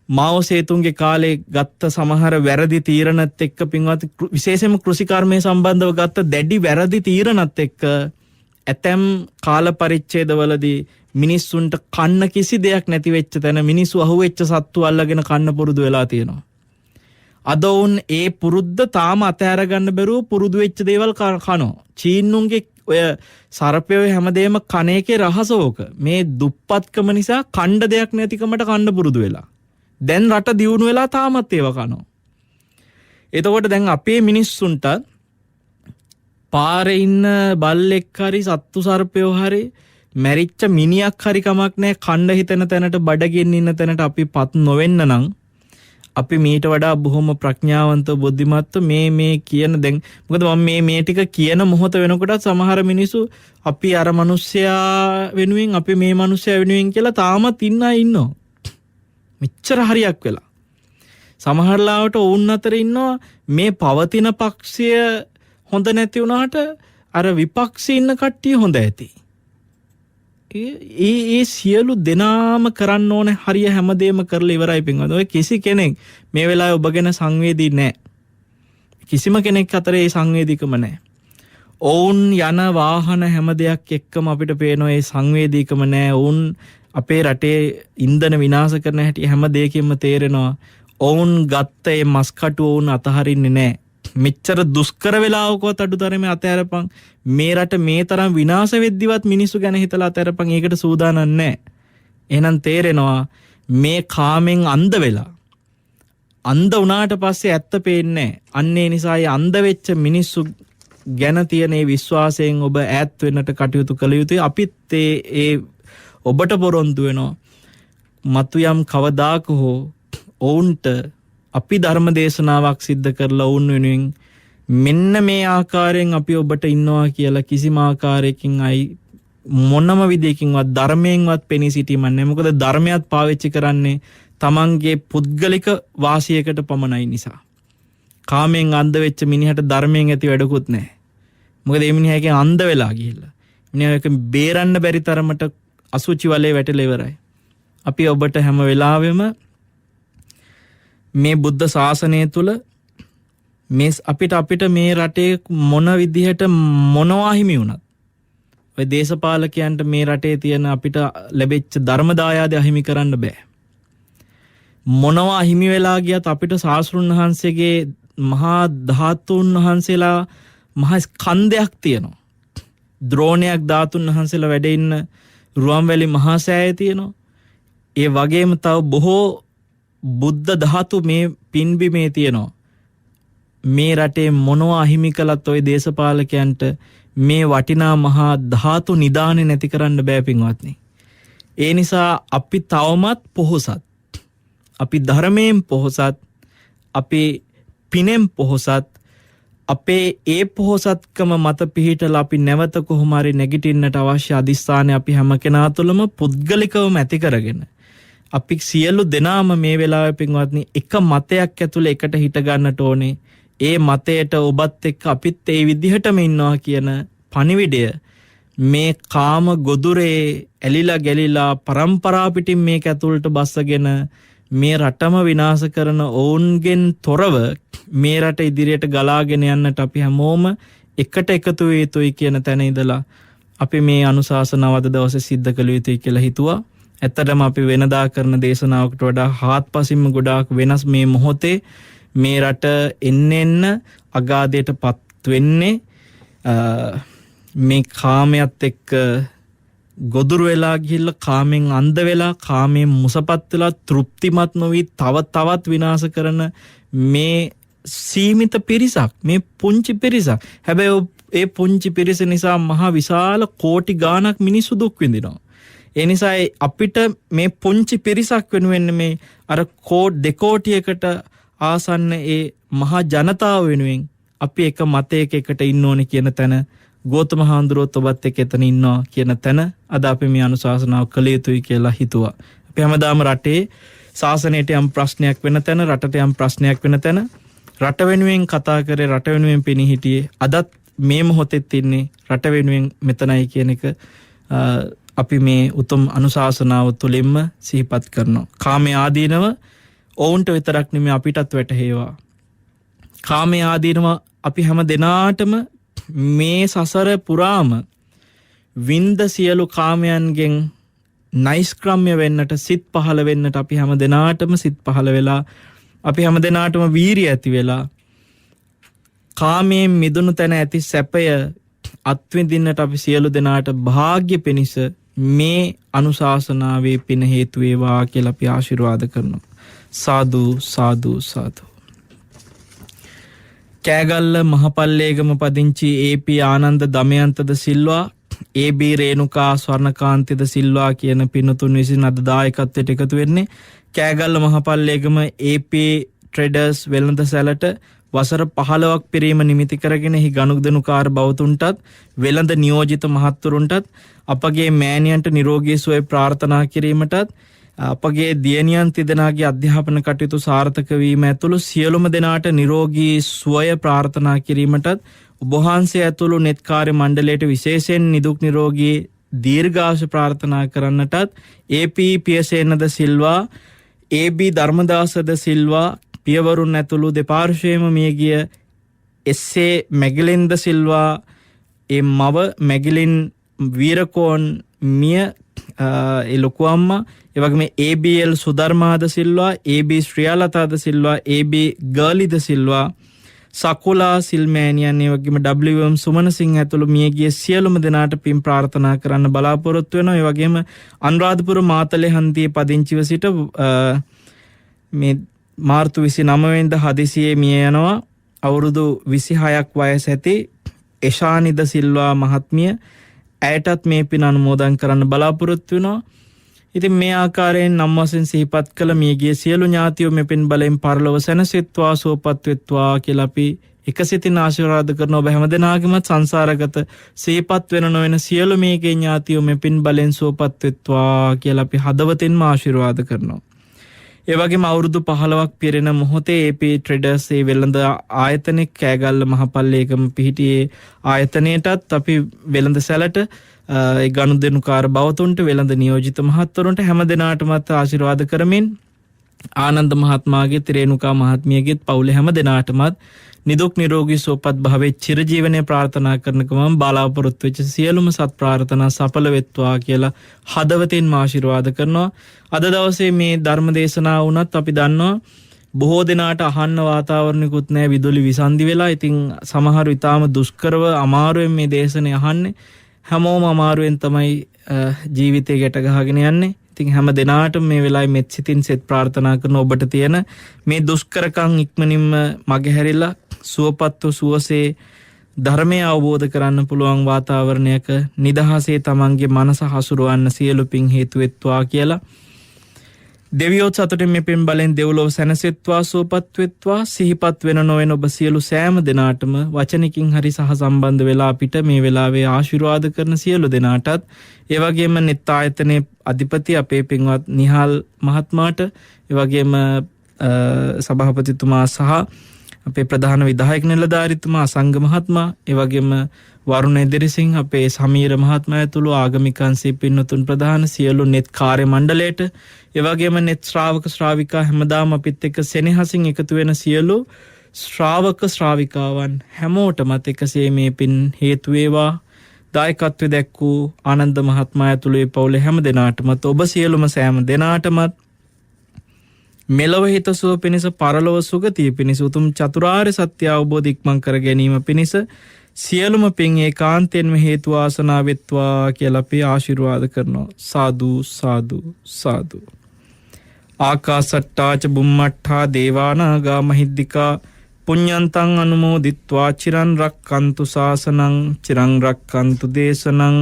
මාෝ සේතුන්ගේ කාලේ ගත්ත සමහර වැරදි තීරණත් එක්ක පින්වත් විශේෂයෙන්ම කෘෂිකර්මයේ සම්බන්ධව ගත්ත දැඩි වැරදි තීරණත් එක්ක ඇතැම් කාල පරිච්ඡේදවලදී මිනිස්සුන්ට කන්න කිසි දෙයක් නැති වෙච්ච තැන මිනිස්සු අහුවෙච්ච සත්තු අල්ලගෙන කන්න පුරුදු වෙලා තියෙනවා. අද උන් ඒ පුරුද්ද තාම අතහැර ගන්න බැරුව පුරුදු වෙච්ච දේවල් කනවා. චීනුන්ගේ ඔය සර්පයෝ හැමදේම කන එකේ රහස ඕක. මේ දුප්පත්කම නිසා කණ්ඩ දෙයක් නැතිකමට කන්න පුරුදු වෙලා. දැන් රට දියුණු වෙලා තාමත් ඒවා කනවා. එතකොට දැන් අපේ මිනිස්සුන්ට පාරේ ඉන්න බල්ලෙක් හරි සත්තු සර්පයෝ හරි මැරිච්ච මිනියක් හරි කමක් නැහැ කණ්ඩ හිතන තැනට බඩගින්න ඉන්න තැනට අපිපත් නොවෙන්න නම් අපි මීට වඩා බොහොම ප්‍රඥාවන්ත බුද්ධිමත්ව මේ කියන දැන් මොකද මම මේ ටික කියන මොහොත වෙනකොට සමහර මිනිස්සු අපි අර මිනිස්සයා වෙනුවෙන් අපි මේ මිනිස්සයා වෙනුවෙන් කියලා තාමත් ඉන්නවා මෙච්චර හරියක් වෙලා සමහරලාවට වුන් අතර ඉන්නවා මේ පවතින පක්ෂය හොඳ නැති වුණාට අර විපක්ෂේ ඉන්න කට්ටිය හොඳ ඇති. ඒ සියලු දෙනාම කරන්න ඕන හරිය හැමදේම කරලා ඉවරයි පින්වද. ඔය කිසි කෙනෙක් මේ වෙලාවේ ඔබ ගැන සංවේදී නැහැ. කිසිම කෙනෙක් අතර ඒ සංවේදීකම නැහැ. ඔවුන් යන වාහන හැම දෙයක් එක්කම අපිට පේනවා ඒ සංවේදීකම නැහැ. ඔවුන් අපේ රටේ ඉන්ධන විනාශ කරන හැටි හැම දෙයකින්ම තේරෙනවා. ඔවුන් ගත්ත ඒ මස් කටු ඔවුන් අතහරින්නේ නැහැ. මෙච්චර දුෂ්කර වෙලාවකවත් අඩුතරමේ අතහැරපන්. මේ රට මේ තරම් විනාශ වෙද්දිවත් මිනිස්සු ගැන හිතලා අතහැරපන්. ඒකට සූදානම් නැහැ. එහෙනම් තේරෙනවා මේ කාමෙන් අන්ධ වෙලා. අන්ධ වුණාට පස්සේ ඇත්ත පේන්නේ නැහැ. අන්න ඒ නිසා ඒ අන්ධ වෙච්ච මිනිස්සු ගැන තියෙන මේ විශ්වාසයෙන් ඔබ ඈත් වෙන්නට කටයුතු කළ යුතුයි. අපිත් ඒ ඔබට පොරොන්දු වෙනවා. මතු යම් කවදාක හෝ ඔවුන්ට අපි ධර්ම දේශනාවක් සිද්ධ කරලා වුන් වෙනුවෙන් මෙන්න මේ ආකාරයෙන් අපි ඔබට ඉන්නවා කියලා කිසිම ආකාරයකින් අයි මොනම විදියකින්වත් ධර්මයෙන්වත් පෙනී සිටීම නැහැ. මොකද ධර්මයක් පාවිච්චි කරන්නේ තමන්ගේ පුද්ගලික වාසියකට පමණයි නිසා. කාමයෙන් අන්ධ වෙච්ච මිනිහට ධර්මයෙන් ඇති වැඩකුත් නැහැ. මොකද මේ මිනිහාගේ අන්ධ වෙලා ගිහිල්ලා. මිනිහාක බේරන්න බැරි තරමට අසුචි වලේ වැටලා ඉවරයි. අපි ඔබට හැම වෙලාවෙම මේ බුද්ධ ශාසනය තුල මේ අපිට මේ රටේ මොන විදිහට මොනවා හිමි වුණත් ඔය දේශපාලකයන්ට මේ රටේ තියෙන අපිට ලැබෙච්ච ධර්ම දායාද අහිමි කරන්න බෑ. මොනවා හිමි වෙලා ගියත් අපිට ශාස්ත්‍රුන් වහන්සේගේ මහා ධාතුන් වහන්සේලා මහා ස්කන්ධයක් තියෙනවා. ද්‍රෝණයක් ධාතුන් වහන්සේලා වැඩ ඉන්න රුවන්වැලි මහා සෑය තියෙනවා. ඒ වගේම තව බොහෝ බුද්ධ ධාතු මේ පින්බිමේ තියෙනවා. මේ රටේ මොනවා අහිමි කළත් ඔය දේශපාලකයන්ට මේ වටිනා මහා ධාතු නිදානේ නැති කරන්න බෑ පින්වත්නි. ඒ නිසා අපි තවමත් පොහොසත්. අපි ධර්මයෙන් පොහොසත්. අපි පිනෙන් පොහොසත්. අපේ ඒ පොහොසත්කම මත පිහිටලා අපි නැවත කොහොම හරි නැගිටින්නට අවශ්‍ය අදිස්ථානය අපි හැම කෙනා තුළම පුද්ගලිකවම ඇති කරගෙන අපි සියලු දෙනාම මේ වෙලාවේ පින්වත්නි එක මතයක් ඇතුළේ එකට හිට ගන්නට ඕනේ. ඒ මතයට ඔබත් එක්ක අපිත් ඒ විදිහටම ඉන්නවා කියන පණිවිඩය මේ කාම ගොදුරේ ඇලිලා ගැලිලා પરම්පරා පිටින් මේක ඇතුළට බස්සගෙන මේ රටම විනාශ කරන ඔවුන්ගෙන් තොරව මේ රට ඉදිරියට ගලාගෙන යන්නට අපි හැමෝම එකට එකතු වෙ යුතුයි කියන තැන ඉඳලා අපි මේ අනුශාසනාව අද දවසේ සිද්ධ කළ යුතුයි කියලා හිතුවා. ඇත්තටම අපි වෙනදා කරන දේශනාවකට වඩා හාත්පසින්ම ගොඩාක් වෙනස් මේ මොහොතේ මේ රට එන්න අගාධයටපත් වෙන්නේ මේ කාමයට එක්ක ගොදුරු වෙලා ගිහිල්ලා කාමෙන් අන්ධ වෙලා කාමයෙන් මුසපත් වෙලා තෘප්තිමත් නොවි තවත් විනාශ කරන මේ සීමිත පිරිසක් මේ පුංචි පිරිසක්. හැබැයි ඒ පුංචි පිරිස නිසා මහා විශාල කෝටි ගාණක් මිනිස්සු දුක් විඳිනවා. ඒ නිසා අපිට මේ පුංචි පිරිසක් වෙනුවෙන් මේ අර කෝට් 2 කෝටියකට ආසන්න ඒ මහා ජනතාව වෙනුවෙන් අපි එක මතයක එකට ඉන්න ඕනේ කියන තැන ගෞතම හාමුදුරුවෝත් ඔබත් එක්ක එතන ඉන්නවා කියන තැන අද අපි මේ අනුශාසනාව කළ යුතුයි කියලා හිතුවා. අපි හැමදාම රටේ ශාසනයට යම් ප්‍රශ්නයක් වෙන තැන, රටට යම් ප්‍රශ්නයක් වෙන තැන රට වෙනුවෙන් කතා කරේ, රට වෙනුවෙන් පෙනී හිටියේ. අදත් මේ මොහොතෙත් ඉන්නේ රට වෙනුවෙන් මෙතනයි කියන එක අපි මේ උතුම් අනුශාසනාව තුළින්ම සිහිපත් කරනවා. කාමයේ ආදීනව ඔවුන්ට විතරක් නෙමෙයි අපිටත් වැටහෙවා. කාමයේ ආදීනව අපි හැම දිනාටම මේ සසර පුරාම වින්ද සියලු කාමයන්ගෙන් නෛෂ්ක්‍රම්‍ය වෙන්නට, සිත් පහළ වෙන්නට අපි හැම දිනාටම සිත් පහළ වෙලා, අපි හැම දිනාටම වීරිය ඇති වෙලා කාමයෙන් මිදුණු තැන ඇති සැපය අත්විඳින්නට අපි සියලු දෙනාට වාග්ය පිණිස මේ අනුශාසනාවේ පින හේතු වේවා කියලා අපි ආශිර්වාද කරනවා. සාදු සාදු සාදු. කෑගල්ල මහපල්ලේගම පදිංචි ඒ.පී. ආනන්ද දමයන්තද සිල්වා, ඒ.බී. රේණුකා ස්වර්ණකාන්තිද සිල්වා කියන පින්තුන් විසින් අද දායකත්වයට එකතු වෙන්නේ කෑගල්ල මහපල්ලේගම ඒ.පී. ට්‍රේඩර්ස් වෙළඳ සැලට වසර 15ක් පිරීම නිමිති කරගෙන එහි ගනුදෙනුකාර බවතුන්ටත් වෙළඳ නියෝජිත මහත්වරුන්ටත් අපගේ මෑණියන්ට නිරෝගී සුවය ප්‍රාර්ථනා කිරීමටත් අපගේ දියණියන් තිදෙනාගේ අධ්‍යාපන කටයුතු සාර්ථක වීම ඇතුළු සියලුම දෙනාට නිරෝගී සුවය ප්‍රාර්ථනා කිරීමටත් ඔබ වහන්සේ ඇතුළු නෙත් කාර්ය මණ්ඩලයට විශේෂයෙන් නිදුක් නිරෝගී දීර්ඝායුෂ ප්‍රාර්ථනා කරන්නටත් ඒ.පී. පියසේනද සිල්වා, ඒ.බී. ධර්මදාසද සිල්වා පියවරුන් ඇතුළු දෙපාර්ශ්වයේම මියගිය එස්.ඒ. මැගිලින්ද සිල්වා, ඒ මව මැගිලින් වීරකෝන් මිය ඒ ලොකු අම්මා, ඒ වගේම ඒ.බී.එල්. සුධර්මාද සිල්වා, ඒ.බී. ශ්‍රියාලතාද සිල්වා, ඒ.බී. ගර්ලිද සිල්වා, සකුලා සිල්මෑනියන්, ඒ වගේම W.M. සුමනසිංහ ඇතුළු මියගිය සියලුම දෙනාට පින් ප්‍රාර්ථනා කරන්න බලාපොරොත්තු වෙනවා. ඒ වගේම අනුරාධපුර මාතලේ හන්දියේ පදිංචිව සිට මේ මාර්තු 29 වෙනිදා හදිසියේ මිය යනවා අවුරුදු 26ක් වයස ඇති එෂානිද සිල්වා මහත්මිය. ඇයටත් මේ පින අනුමෝදන් කරන්න බලාපොරොත්තු වෙනවා. ඉතින් මේ ආකාරයෙන් නම් වශයෙන් සිහිපත් කළ මියගිය සියලු ඥාතියෝ මේ පින් බලෙන් පරලොව සැනසෙත්වා, සුවපත් වෙත්වා කියලා අපි එකසිතින් ආශිර්වාද කරන ඔබ හැමදෙනාගේම සංසාරගත සිහිපත් වෙන නොවන සියලු මේකේ ඥාතියෝ මේ පින් බලෙන් සුවපත් වෙත්වා කියලා අපි හදවතින්ම ආශිර්වාද කරනවා. ඒ වගේම අවුරුදු 15ක් පිරෙන මොහොතේ ඒ.පී. ට්‍රේඩර්ස් ඒ වෙළඳ ආයතනයේ කෑගල්ල මහපල්ලේගම පිහිටියේ ආයතනයටත් අපි වෙළඳ සැලට ඒ ගනුදෙනුකාර බවතුන්ට, වෙළඳ නියෝජිත මහත්වරුන්ට හැම දිනාටමත් ආශිර්වාද කරමින් ආනන්ද මහත්මයාගේ, රේණුකා මහත්මියගේත් පවුලේ හැම දිනාටමත් නිදුක් නිරෝගී සුවපත් භාවයේ චිරජීවනයේ ප්‍රාර්ථනා කරනකම බලාපොරොත්තු වෙච්ච සියලුම සත් ප්‍රාර්ථනා සඵල වෙත්වා කියලා හදවතින් ආශිර්වාද කරනවා. අද දවසේ මේ ධර්ම දේශනාව වුණත් අපි දන්නවා බොහෝ දිනාට අහන්න වාතාවරණිකුත් නැහැ, විදුලි විසන්දි වෙලා. ඉතින් සමහරු ඊටාම දුෂ්කරව අමාරුවෙන් මේ දේශනේ අහන්නේ. හැමෝම අමාරුවෙන් තමයි ජීවිතේ ගැට ගහගෙන යන්නේ. ඉතින් හැම දිනාටම මේ වෙලාවේ මෙත් සිතින් සෙත් ප්‍රාර්ථනා කරන ඔබට තියෙන මේ දුෂ්කරකම් ඉක්මනින්ම මගහැරිලා සුවපත්ව සුවසේ ධර්මය අවබෝධ කරන්න පුළුවන් වාතාවරණයක නිදහසේ තමන්ගේ මනස හසුරවන්න සියලු පින් හේතු වෙත්වා කියලා දෙවියොත් සතුටින් මේ පින් බලෙන් දෙව්ලොව සැනසෙත්වා, සුවපත් වෙත්වා. සිහිපත් වෙන නොවන ඔබ සියලු සෑම දෙනාටම වචනකින් හරි සහ සම්බන්ධ වෙලා අපිට මේ වෙලාවේ ආශිර්වාද කරන සියලු දෙනාටත්, ඒ වගේම නෙත් ආයතනයේ අධිපති අපේ පින්වත් නිහාල් මහත්මයාට, ඒ වගේම සභාපතිතුමා සහ අපේ ප්‍රධාන විධායක නිලධාරීතුමා අසංග මහත්මයා, ඒ වගේම වරුණ එදිරිසිංහ, අපේ සමීර මහත්මයා ඇතුළු ආගමික අංශයේ පින්වතුන් ප්‍රධාන සියලු නෙත් කාර්ය මණ්ඩලයට, ඒ වගේම නෙත් ශ්‍රාවක ශ්‍රාවිකා හැමදාම අපිත් එක්ක සෙනෙහසින් එකතු වෙන සියලු ශ්‍රාවක ශ්‍රාවිකාවන් හැමෝටමත් එකසේ මේ පින් හේතු වේවා. දායකත්වයේ දැක්වූ ආනන්ද මහත්මයා ඇතුළු ඒ පවුලේ හැම දෙනාටමත් ඔබ සියලුම සෑම දෙනාටමත් මෙලොව හිතසුව පිණිස, පරලොව සුගතිය පිණිස, උතුම් චතුරාර්ය සත්‍ය අවබෝධ ඉක්මන් කර ගැනීම පිණිස සියලුම පින් ඒකාන්තයෙන්ම හේතු වාසනා වෙත්වා කියලා අපි ආශිර්වාද කරනවා. සාදු සාදු සාදු. ආකාසට්ටා ච බුම්මට්ටා දේවානාගා මහිද්దికා පුඤ්ඤන්තං අනුමෝදිත්වා චිරන් රක්칸තු ශාසනං චිරන් රක්칸තු දේශනං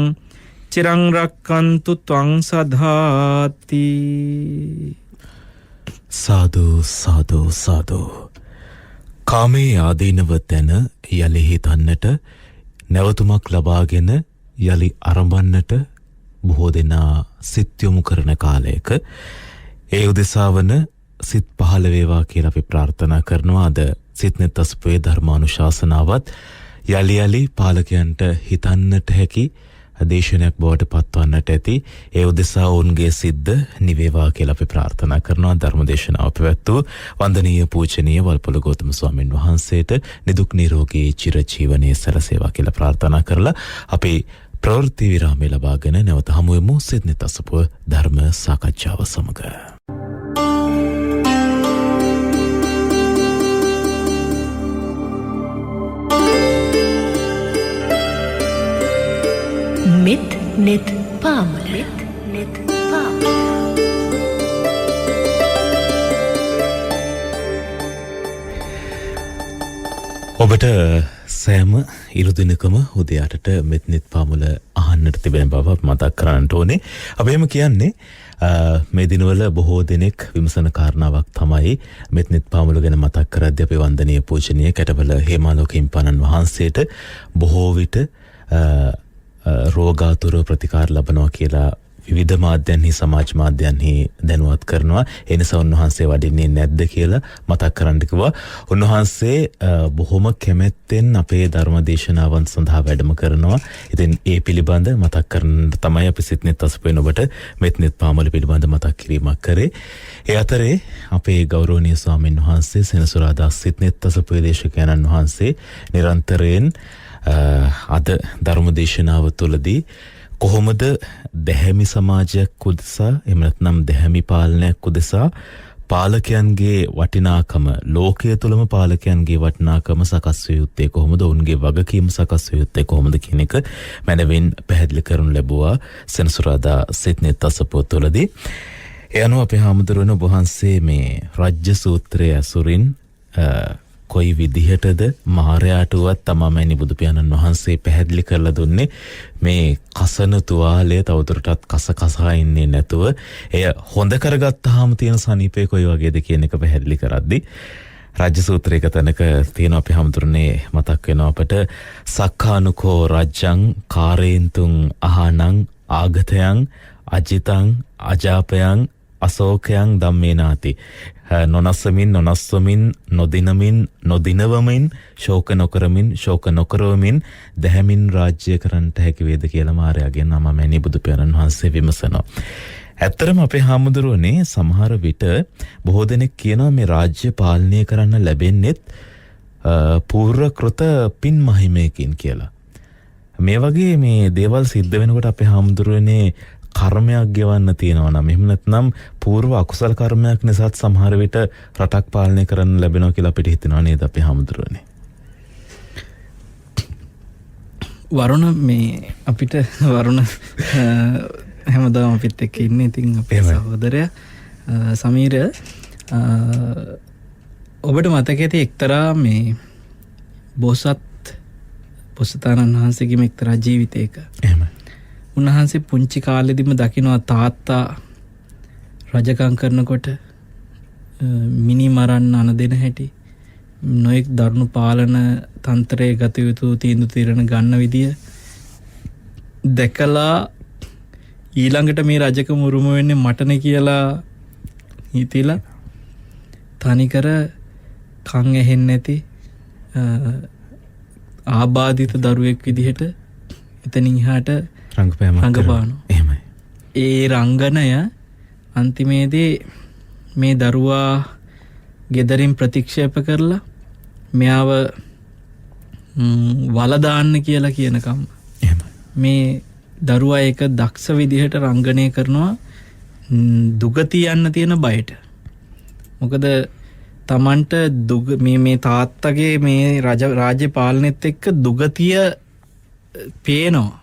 චිරං රක්칸තු ත්වං සදාති. සාදු සාදු සාදු. කාමේ ආදීනව තැන යලි හිතන්නට නැවතුමක් ලබාගෙන යලි අරඹන්නට බොහෝ දෙනා සිත් යොමු කරන කාලයක ඒ උදෙසාවන සිත් පහළ වේවා කියලා අපි ප්‍රාර්ථනා කරනවා. අද සිත්නෙත් අසපුවේ ධර්මානුශාසනාවත් යලි යලි පාලකයන්ට හිතන්නට හැකි දේශනයක් බවට පත්වන්නට ඇති. ඒ උදෙසා ඔවුන්ගේ සිද්ද නිවේවා කියලා අපි ප්‍රාර්ථනා කරනවා. ධර්ම දේශනාව පැවැත්වූ වන්දනීය පූජනීය වල්පොළ ගෞතම ස්වාමීන් වහන්සේට නිදුක් නිරෝගී චිරජීවනයේ සැලසේවා කියලා ප්‍රාර්ථනා කරලා අපි ප්‍රවෘත්ති විරාමය ලබාගෙන නැවත හමු වෙමු සිද්නෙත් අසපුව ධර්ම සාකච්ඡාව සමග. මෙත් නෙත් පාමුල නෙත් පාමුල. ඔබට සෑම ඉරුදිනකම උදයාටට මෙත් නෙත් පාමුල අහන්නට තිබෙන බව මතක් කරන්නට ඕනේ. අපි එහෙම කියන්නේ මේ දිනවල බොහෝ දෙනෙක් විමසන කාරණාවක් තමයි මෙත් නෙත් පාමුල ගැන මතක් කරද්දී අපේ වන්දනීය පූජනීය කැටවල හේමාලෝක හිම්පාණන් වහන්සේට බොහෝ විට රෝගාතුර ප්‍රතිකාර ලබනවා කියලා විවිධ මාධ්‍යන්හි සමාජ මාධ්‍යන්හි දැනුවත් කරනවා. ඒ නිසා උන්වහන්සේ වඩින්නේ නැද්ද කියලා මතක් කරන්න කිව්වා. උන්වහන්සේ බොහොම කැමැත්තෙන් අපේ ධර්ම දේශනාවන් සඳහා වැඩම කරනවා. ඉතින් ඒ පිළිබඳ මතක් කරන්න තමයි අපි සිත්නෙත් අසපුවෙන් ඔබට මෙත් නෙත් පාමුල පිළිබඳ මතක් කිරීමක් කරේ. ඒ අතරේ අපේ ගෞරවනීය ස්වාමීන් වහන්සේ සෙනසුරාදා සිත්නෙත් අසපුවේ දේශකයන්න් වහන්සේ නිරන්තරයෙන් අද ධර්ම දේශනාව තුළදී කොහොමද දැහැමි සමාජයක් උදෙසා එහෙම නැත්නම් දැහැමි පාලනයක් උදෙසා පාලකයන්ගේ වටිනාකම ලෝකයේ තුලම පාලකයන්ගේ වටිනාකම සකස් විය යුත්තේ කොහොමද, ඔවුන්ගේ වගකීම් සකස් විය යුත්තේ කොහොමද කියන එක මැනවින් පැහැදිලි කරනු ලැබුවා සෙනසුරාදා සිත්නෙත් අසපුව තුළදී. ඒ අනුව අපේ හාමුදුරුවෝ වහන්සේ මේ රාජ්‍ය සූත්‍රය ඇසුරින් කොයි විදිහටද මාරයාටුවත් තමාමැණි බුදු පියාණන් වහන්සේ පැහැදිලි කරලා දුන්නේ මේ කසන තුවාලය තවදුරටත් කසා ඉන්නේ නැතුව එය හොඳ කරගත්තාම තියෙන සනීපේ කොයි වගේද කියන එක පැහැදිලි කරද්දී රාජ්‍ය සූත්‍රයක තැනක තියෙන අපේ හැමතුරුනේ මතක් වෙනවා අපට සක්කානුකෝ රජ්ජං කාරේන්තුං අහනං ආගතයන් අජිතං අජාපයන් අසෝකයන් ධම්මේනාති. නොනස්සමින් නොනස්වමින් නොදිනමින් නොදිනවමින් ශෝක නොකරමින් ශෝක නොකරවමින් දැහැමින් රාජ්‍ය කරන්නට හැකි වේද කියලා මාරයාගෙන් නමමැණි බුදු පියාණන් වහන්සේ විමසනවා. ඇත්තරම අපේ හාමුදුරුවනේ සමහර විට බොහෝ දෙනෙක් කියනවා මේ රාජ්‍ය පාලනය කරන්න ලැබෙන්නේත් පූර්වකෘත පින් මහිමයකින් කියලා. මේ වගේ මේ දේවල් සිද්ධ වෙනකොට අපේ හාමුදුරුවනේ කර්මයක් ගෙවන්න තියෙනවා නම් එහෙම නැත්නම් పూర్ව අකුසල කර්මයක් නිසාත් සමහර විට රටක් පාලනය කරන්න ලැබෙනවා කියලා අපිට හිතෙනවා නේද අපේ හැමදෙරෝනේ. වරුණ මේ අපිට වරුණ හැමදාම අපිත් එක්ක ඉන්නේ. ඉතින් අපේ සහෝදරයා සමීර ඔබට මතක ඇති එක්තරා මේ බෝසතාණන් වහන්සේගේ එක්තරා ජීවිතයක එහෙම උන්වහන්සේ පුංචි කාලෙදිම දකිනවා තාත්තා රජකම් කරනකොට මිනි මරන්න අන දෙන හැටි, නොයෙක් දරුණු පාලන තන්ත්‍රයේ ගත යුතු තීන්දුව తీරන ගන්න විදිය දැකලා ඊළඟට මේ රජකම උරුම වෙන්නේ මටනේ කියලා හිතලා තනිකර කන් ඇහෙන්නේ නැති ආබාධිත දරුවෙක් විදිහට එතනින් එහාට රංගපානවා. එහෙමයි. ඒ රංගනය අන්තිමේදී මේ දරුවා ගෙදරින් ප්‍රතික්ෂේප කරලා මෙයාව වලදාන්න කියලා කියනකම් මේ දරුවා ඒක දක්ෂ විදිහට රංගනය කරනවා දුගතිය යන්න තියෙන බයට. මොකද තමන්ට මේ තාත්තගේ මේ රාජ්‍ය පාලනෙත් එක්ක දුගතිය පේනවා.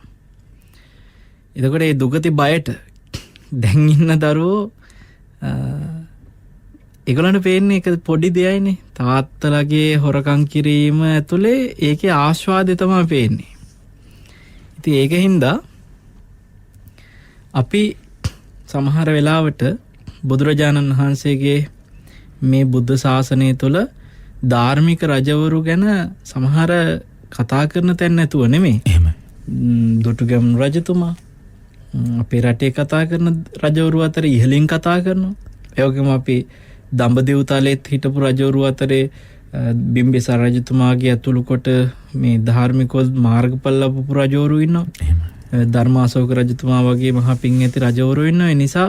එතකොට ඒ දුගති බයට දැන් ඉන්න දරුවෝ ඒගොල්ලන්ට පේන්නේ ඒක පොඩි දෙයයිනේ. තාත්තලාගේ හොරකම් කිරීම ඇතුලේ ඒකේ ආස්වාදය තමයි පේන්නේ. ඉතින් ඒකින්ද අපි සමහර වෙලාවට බුදුරජාණන් වහන්සේගේ මේ බුද්ධ ශාසනය තුළ ධාර්මික රජවරු ගැන සමහර කතා කරන තැන් නැතුව නෙමෙයි. එහෙමයි. දුටුගැමුණු රජතුමා අපේ රටේ කතා කරන රජවරු අතර ඉහළින් කතා කරනවා. ඒ වගේම අපි දඹදිව තලෙත් හිටපු රජවරු අතරේ බිම්බිසාර රජතුමාගේ ඇතුළු කොට මේ ධාර්මිකව මාර්ගඵල ලැබපු රජවරු ඉන්නවා. එහෙමයි. ධර්මාශෝක රජතුමා වගේ මහා පිං ඇති රජවරු ඉන්නවා. ඒ නිසා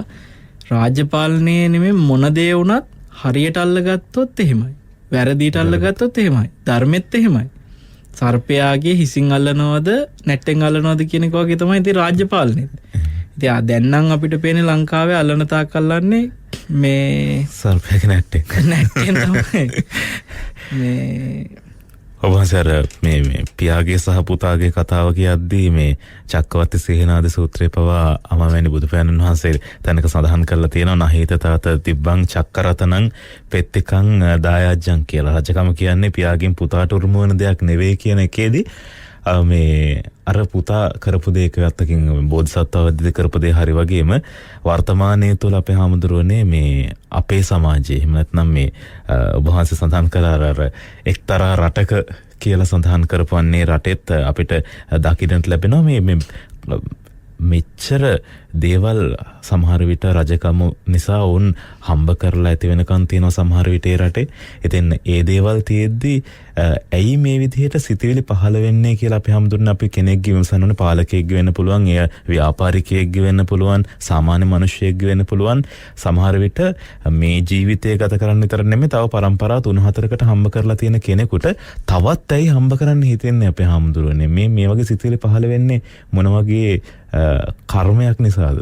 රාජ්‍යපාලනයේ නෙමෙයි මොන දේ වුණත් හරියට අල්ලගත්තොත් එහෙමයි. වැරදියට අල්ලගත්තොත් එහෙමයි. ධර්මෙත් එහෙමයි. සර්පයාගේ හිසින් අල්ලනවද නැට්ටෙන් අල්ලනවද කියන එක වගේ තමයි ඉතින් රාජ්‍ය පාලනය. ඉතින් දැන් නම් අපිට පේන්නේ ලංකාවේ අල්ලන තාක් අල්ලන්නේ මේ සර්පයාගේ නැට්ටෙන් තමයි. මේ ඔබසර මේ පියාගේ සහ පුතාගේ කතාව කියද්දී මේ චක්කවර්ති සේනාද සූත්‍රයේ පවා අමවැනි බුදුපියාණන් වහන්සේ තැනක සඳහන් කරලා තියෙනවා නහීත තාත තිබ්බං චක්කරතනං පෙත්තිකං දායජ්ජං කියලා. රජකම කියන්නේ පියාගෙන් පුතාට උරුම වෙන දෙයක් නෙවෙයි කියන එකේදී මේ අර පුතා කරපු දේ එකවත්තකින් බෝධිසත්වවද්දී කරපු දේ හරි වගේම වර්තමානයේ තුල අපේ හාමුදුරුවනේ මේ අපේ සමාජයේ එහෙම නැත්නම් මේ ඔබ වහන්සේ සඳහන් කළා අර එක්තරා රටක කියලා සඳහන් කරපුවන්නේ රටෙත් අපිට දකින්නට ලැබෙනවා මේ මෙච්චර දේවල් සමහර විට රජකම නිසා වුන් හම්බ කරලා ඇති වෙනකන් තියෙනවා සමහර විට ඒ රටේ. ඉතින් ඒ දේවල් තියෙද්දි ඇයි මේ විදිහට සිතුවිලි පහළ වෙන්නේ කියලා අපි හම්දුන්නේ අපි කෙනෙක්ගේ විමසන්න ඕනේ. පාලකයෙක්ගේ වෙන්න පුළුවන්, එය ව්‍යාපාරිකයෙක්ගේ වෙන්න පුළුවන්, සාමාන්‍ය මිනිහෙක්ගේ වෙන්න පුළුවන්. සමහර විට මේ ජීවිතය ගත කරන්න විතර නෙමෙයි තව පරම්පරා 3-4කට හම්බ කරලා තියෙන කෙනෙකුට තවත් ඇයි හම්බ කරන්න හිතෙන්නේ අපේ හාමුදුරුවනේ. මේ වගේ සිතුවිලි පහළ වෙන්නේ මොන වගේ කර්මයක් නිසාද?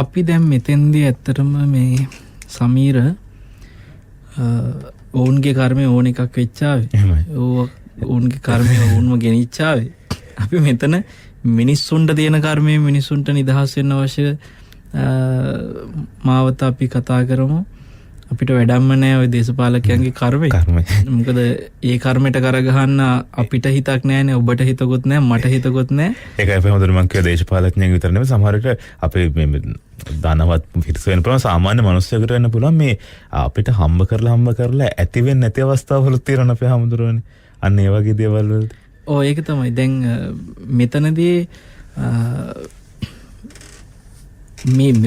අපි දැන් මෙතෙන්දී ඇත්තටම මේ සමීර ඔවුන්ගේ කර්මය ඕන එකක් වෙච්චාවේ. ඔවුන්ගේ කර්මය ඔවුන්ම ගෙනිච්චාවේ. අපි මෙතන මිනිස්සුන්ට තියෙන කර්මය මිනිස්සුන්ට නිදහස් වෙන්න අවශ්‍ය මාවත අපි කතා කරමු. අපිට වැඩක්ම නෑ ඔය දේශපාලකයන්ගේ කර්මය. මොකද ඒ කර්මයට කරගහන්න අපිට හිතක් නෑනේ, ඔබට හිතකුත් නෑ, මට හිතකුත් නෑ. ඒකයි අපි හොඳට මම කිය දේශපාලකයන් විතර නෙමෙයි සමහර විට අපේ මේ ධනවත් පිරිස වෙන්න පුළුවන්, සාමාන්‍ය මිනිස්සුෙකුට වෙන්න පුළුවන්. මේ අපිට හම්බ කරලා ඇති වෙන්නේ නැති අවස්ථාවලුත් තියෙනවා අපේ හැමදෙරෝනේ. අන්න ඒ වගේ දේවල් වලදී. ඔව් ඒක තමයි. දැන් මෙතනදී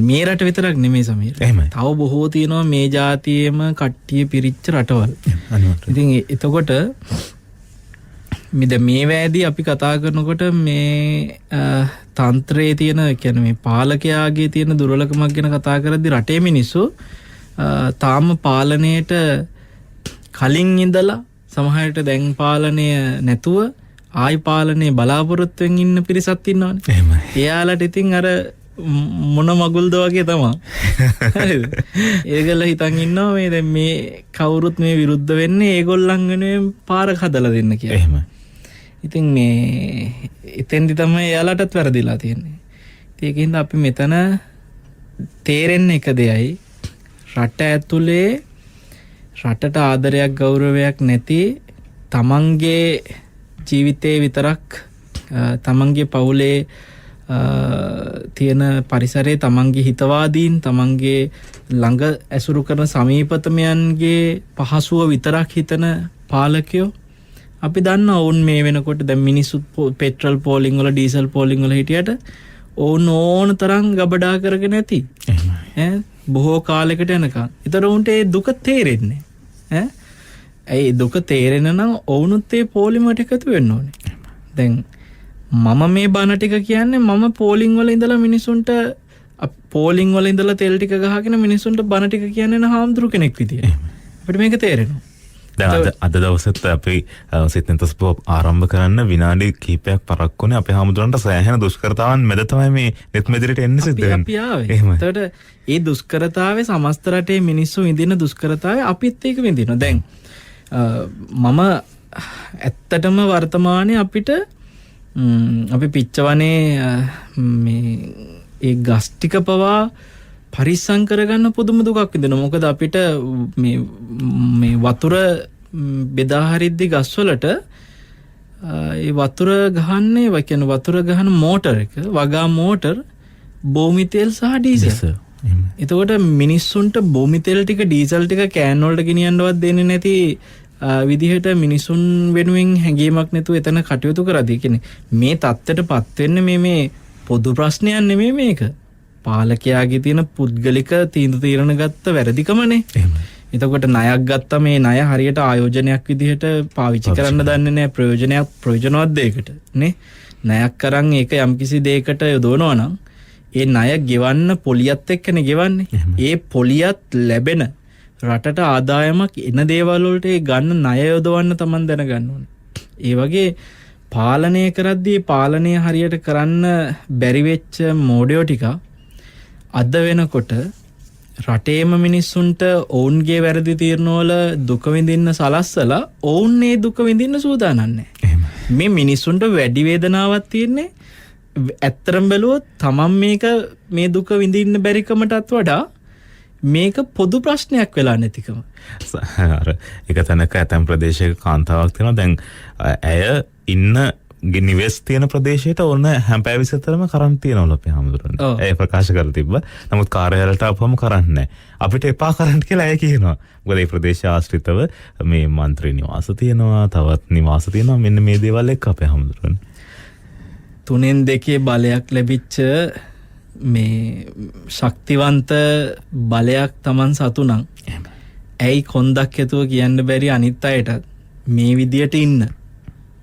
මේ රට විතරක් නෙමෙයි සමීර. තව බොහෝ තියෙනවා මේ ජාතියේම කට්ටිය පිරිච්ච රටවල්. ඉතින් එතකොට මේ වෑදී අපි කතා කරනකොට මේ තන්ත්‍රයේ තියෙන කියන්නේ මේ පාලකයාගේ තියෙන දුර්වලකමක් ගැන කතා කරද්දී රටේ මිනිස්සු තාම පාලනයට කලින් ඉඳලා සමහරට දැන් පාලනය නැතුව ආයි පාලනයේ බලාපොරොත්තුෙන් ඉන්න පිරිසක් ඉන්නවනේ. එයාලට ඉතින් අර මොන මගුල්ද වගේ තමයි. හරිද? ඒගොල්ලෝ හිතන් ඉන්නවා මේ දැන් මේ කවුරුත් මේ විරුද්ධ වෙන්නේ ඒගොල්ලන් වෙනුවෙන් පාරක් හදලා දෙන්න කියලා. එහෙමයි. ඉතින් මේ එතෙන්දි තමයි එයාලටත් වැරදිලා තියෙන්නේ. ඒකින්ද අපි මෙතන තේරෙන්න එක දෙයයි රට ඇතුලේ රටට ආදරයක් ගෞරවයක් නැති තමන්ගේ ජීවිතේ විතරක් තමන්ගේ පවුලේ තියෙන පරිසරයේ තමන්ගේ හිතවාදීන් තමන්ගේ ළඟ ඇසුරු කරන සමීපතමයන්ගේ පහසුව විතරක් හිතන පාලකයෝ අපි දන්න ඔවුන් මේ වෙනකොට දැන් මිනිස්සු පෙට්‍රල් පෝලිං වල ඩීසල් පෝලිං වල හිටියට ඔවුන් ඕන තරම් ගබඩා කරගෙන ඇති. බොහෝ කාලයකට යනකම්. ඒතර උන්ට ඒ දුක තේරෙන්නේ ඈ. ඒ දුක තේරෙන නම් ඔවුනුත් ඒ පෝලිමට එකතු වෙන්න ඕනේ. දැන් මම මේ බණ ටික කියන්නේ මම පෝලිං වල ඉඳලා මිනිසුන්ට පෝලිං වල ඉඳලා තෙල් ටික ගහගෙන මිනිසුන්ට බණ ටික කියන්නේ නහාම්දුරු කෙනෙක් විදියට. අපිට මේක තේරෙනවා. දැන් අද දවසෙත් අපි සිතෙන්තස් ආරම්භ කරන්න විනාඩි කිහිපයක් පරක් වුණේ අපේ හැමදෙරන්ට සෑහෙන දුෂ්කරතාවන් මැද තමයි මේ නෙත් මෙදිරිට එන්න සිද්ධ වෙන්නේ. එතකොට ඒ දුෂ්කරතාවේ සමස්ත රටේ මිනිස්සු විඳින දුෂ්කරතාවේ අපිත් ඒක විඳිනවා. දැන් මම ඇත්තටම වර්තමානයේ අපිට අපි පිච්චවනේ මේ ඒ ගස් ටික පවා පරිස්සම් කරගන්න පුදුම දුකක් විඳිනවා. මොකද අපිට මේ වතුර බෙදා හරිද්දි ගස්වලට ඒ වතුර ගහන්නේ වකන වතුර ගහන මෝටර් එක වගා මෝටර් භූමි තෙල් සහ ඩීසල්. එතකොට මිනිස්සුන්ට භූමි තෙල් ටික ඩීසල් ටික කෑන් වලට ගෙනියන්නවත් දෙන්නේ නැති විදිහට මිනිසුන් වෙනුවෙන් හැඟීමක් නැතුව එතන කටයුතු කරදී කියන්නේ මේ தත්තටපත් වෙන්නේ මේ පොදු ප්‍රශ්නයක් නෙමෙයි මේක. පාලකයාගේ තියෙන පුද්ගලික තීරණ ගත්ත වැරදිකමනේ. එතකොට ණයක් ගත්තා මේ ණය හරියට ආයෝජනයක් විදිහට පාවිච්චි කරන්න දන්නේ නැහැ ප්‍රයෝජනවත් දෙයකට නේ. ණයක් කරන් ඒක යම්කිසි දෙයකට යොදවනවා නම් ඒ ණය ගෙවන්න පොලියත් එක්කනේ ගෙවන්නේ. ඒ පොලියත් ලැබෙන රටට ආදායමක් එන දේවල් වලට ඒ ගන්න ණය යොදවන්න තමන් දැනගන්න ඕනේ. ඒ වගේ පාලනය කරද්දී පාලනය හරියට කරන්න බැරි වෙච්ච මෝඩයෝ ටික අද වෙනකොට රටේම මිනිස්සුන්ට ඔවුන්ගේ වැරදි තීරණවල දුක විඳින්න සලස්සලා ඔවුන් මේ දුක විඳින්න සූදානම් නැහැ. මේ මිනිස්සුන්ට වැඩි වේදනාවක් තියෙන්නේ ඇත්තරම් බැලුවොත් තමන් මේ දුක විඳින්න බැරිකමටත් වඩා මේක පොදු ප්‍රශ්නයක් වෙලා නැතිකම. අර එක තැනක ඇතැම් ප්‍රදේශයක කාන්තාවක් තියෙනවා. දැන් ඇය ඉන්න නිවෙස් තියෙන ප්‍රදේශයට ඕන හැම පැය 20තරම කරන්ට් තියෙනවලු අපේ හැමදෙරෝනේ. ඇය ප්‍රකාශ කරලා තිබ්බා. නමුත් කාර්යාලයට ආපුවම කරන්ට් නැහැ. අපිට එපා කරන්ට් කියලා ඇය කියනවා. මොකද මේ ප්‍රදේශ ආශ්‍රිතව මේ മന്ത്രി නිවාස තියෙනවා, තවත් නිවාස තියෙනවා. මෙන්න මේ දේවල් එක්ක අපේ හැමදෙරෝනේ. 3-2 බලයක් ලැබිච්ච මේ ශක්තිවන්ත බලයක් Taman සතු නම් ඇයි කොන්දක් ඇතුව කියන්න බැරි අනිත් අයටත් මේ විදියට ඉන්න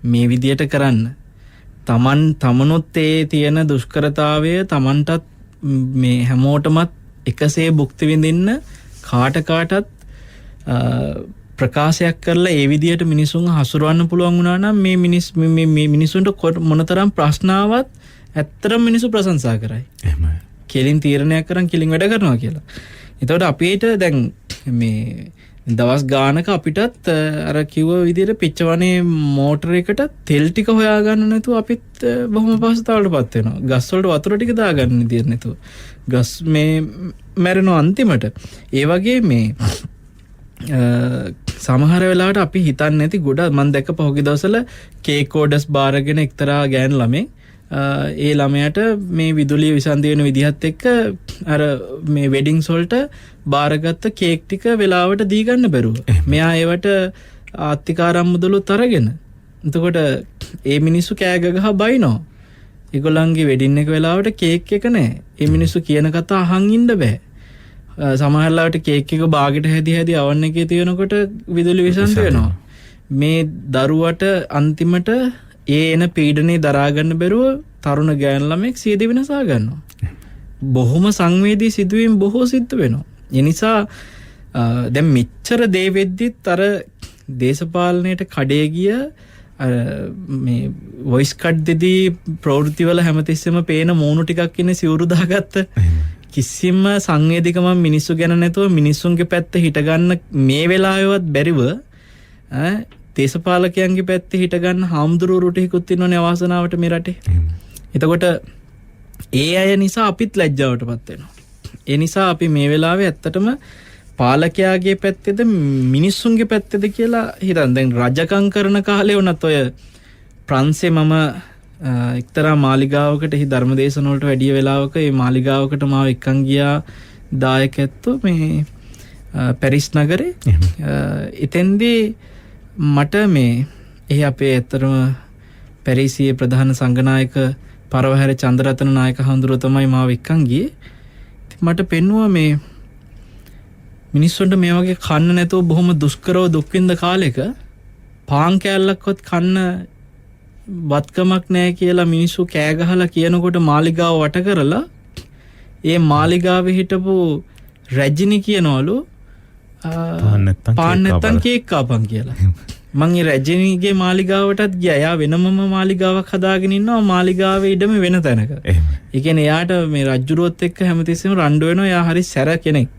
මේ විදියට කරන්න තමනුත් ඒ තියෙන දුෂ්කරතාවය Tamanටත් මේ හැමෝටමත් එකසේ භුක්ති විඳින්න කාටත් ප්‍රකාශයක් කරලා ඒ විදියට මිනිසුන් හසුරවන්න පුළුවන් වුණා නම් මේ මිනිසුන්ට මොනතරම් ප්‍රශ්නාවක් ඇත්තටම මිනිස්සු ප්‍රශංසා කරයි. එහෙමයි. කෙලින් තීරණයක් කරන් කෙලින් වැඩ කරනවා කියලා. එතකොට අපිට දැන් මේ දවස් ගානක අපිටත් අර කිව්ව විදිහට පිච්චවනේ මෝටර එකට තෙල් ටික හොයාගන්න නැතුව අපිත් බොහොම පහසුතාවලටපත් වෙනවා. ගස් වලට වතුර ටික දාගන්න විදිහ නැතුව. ගස් මේ මැරෙනවා අන්තිමට. ඒ වගේ මේ සමහර වෙලාවට අපි හිතන්නේ නැති ගොඩ මම දැක්ක පහුගිය දවස්වල කේක් ඕඩර්ස් බාරගෙන එක්තරා ගෑන් ළමෙක් ඒ ළමයාට මේ විදුලිය විසන්දි වෙන විදිහත් එක්ක අර මේ වෙඩින්ග්ස් වලට බාරගත්ත කේක් ටික වෙලාවට දී ගන්න බැරුව. මෙයා ඒවට ආර්ථිකාරම් මුදලුත් අරගෙන. එතකොට ඒ මිනිස්සු කෑ ගහ බයිනවා. ඒගොල්ලන්ගේ වෙඩින් එක වෙලාවට කේක් එක නැහැ. ඒ මිනිස්සු කියන කතා අහන් ඉන්න බෑ. සමහරලාට කේක් එක බාගෙට හැදි අවන් එකේ තියෙනකොට විදුලි විසන්දි වෙනවා. මේ දරුවට අන්තිමට ඒ එන පීඩනේ දරා ගන්න බැරුව තරුණ ගෑන් ළමෙක් සියදිවි වෙනසා ගන්නවා. බොහොම සංවේදී සිදුවීම් බොහෝ සිද්ධ වෙනවා. ඒ නිසා දැන් මෙච්චර දේ වෙද්දිත් අර දේශපාලනයට කඩේ ගිය මේ වොයිස් කට් දෙදී ප්‍රවෘත්ති වල හැමතිස්සෙම පේන මූණු ටිකක් ඉන්නේ සිවුරු දාගත්ත කිසිම සංවේදීකම මිනිස්සු ගැන නැතුව මිනිස්සුන්ගේ පැත්ත හිට ගන්න මේ වෙලාවෙවත් බැරිව දේශපාලකයන්ගේ පැත්තේ හිට ගන්න හාමුදුරුවෝ රුටිකුත් ඉන්නෝනේ අවාසනාවට මේ රටේ. එතකොට ඒ අය නිසා අපිත් ලැජ්ජාවටපත් වෙනවා. ඒ නිසා අපි මේ වෙලාවේ ඇත්තටම පාලකයාගේ පැත්තේද මිනිස්සුන්ගේ පැත්තේද කියලා හිතන් දැන් රජකම් කරන කාලේ වුණත් ඔය ප්‍රංශේ මම එක්තරා මාලිගාවකට හි ධර්මදේශන වලට වැඩිය වෙලාවක ඒ මාලිගාවකට මාව එක්කන් ගියා දායකයෝ මේ පැරිස් නගරේ. එතෙන්දී මට මේ එහි අපේ ඇත්තටම පැරිසියේ ප්‍රධාන සංඝනායක පරවහැර චන්ද්‍රරතන නායක හඳුරුව තමයි මාව එක්කන් ගියේ. මට පෙන්නුවා මේ මිනිස්සුන්ට මේ වගේ කන්න නැතුව බොහොම දුෂ්කරව දුක් විඳ කාලෙක පාන් කෑල්ලක්වත් කන්න වත්කමක් නැහැ කියලා මිනිස්සු කෑ ගහලා කියනකොට මාලිගාව වට කරලා ඒ මාලිගාවේ හිටපු රැජිනි කියනවලු පාන් නැත්තම් කේක් කාපන් කියලා. මං ඒ රැජිනිගේ මාලිගාවටත් ගියා. එයා වෙනමම මාලිගාවක් හදාගෙන ඉන්නවා මාලිගාවේ ඉඩම වෙන තැනක. ඒ කියන්නේ එයාට මේ රජ්ජුරුවත් එක්ක හැමතිස්සෙම රණ්ඩු වෙනවා. එයා හරි සැර කෙනෙක්.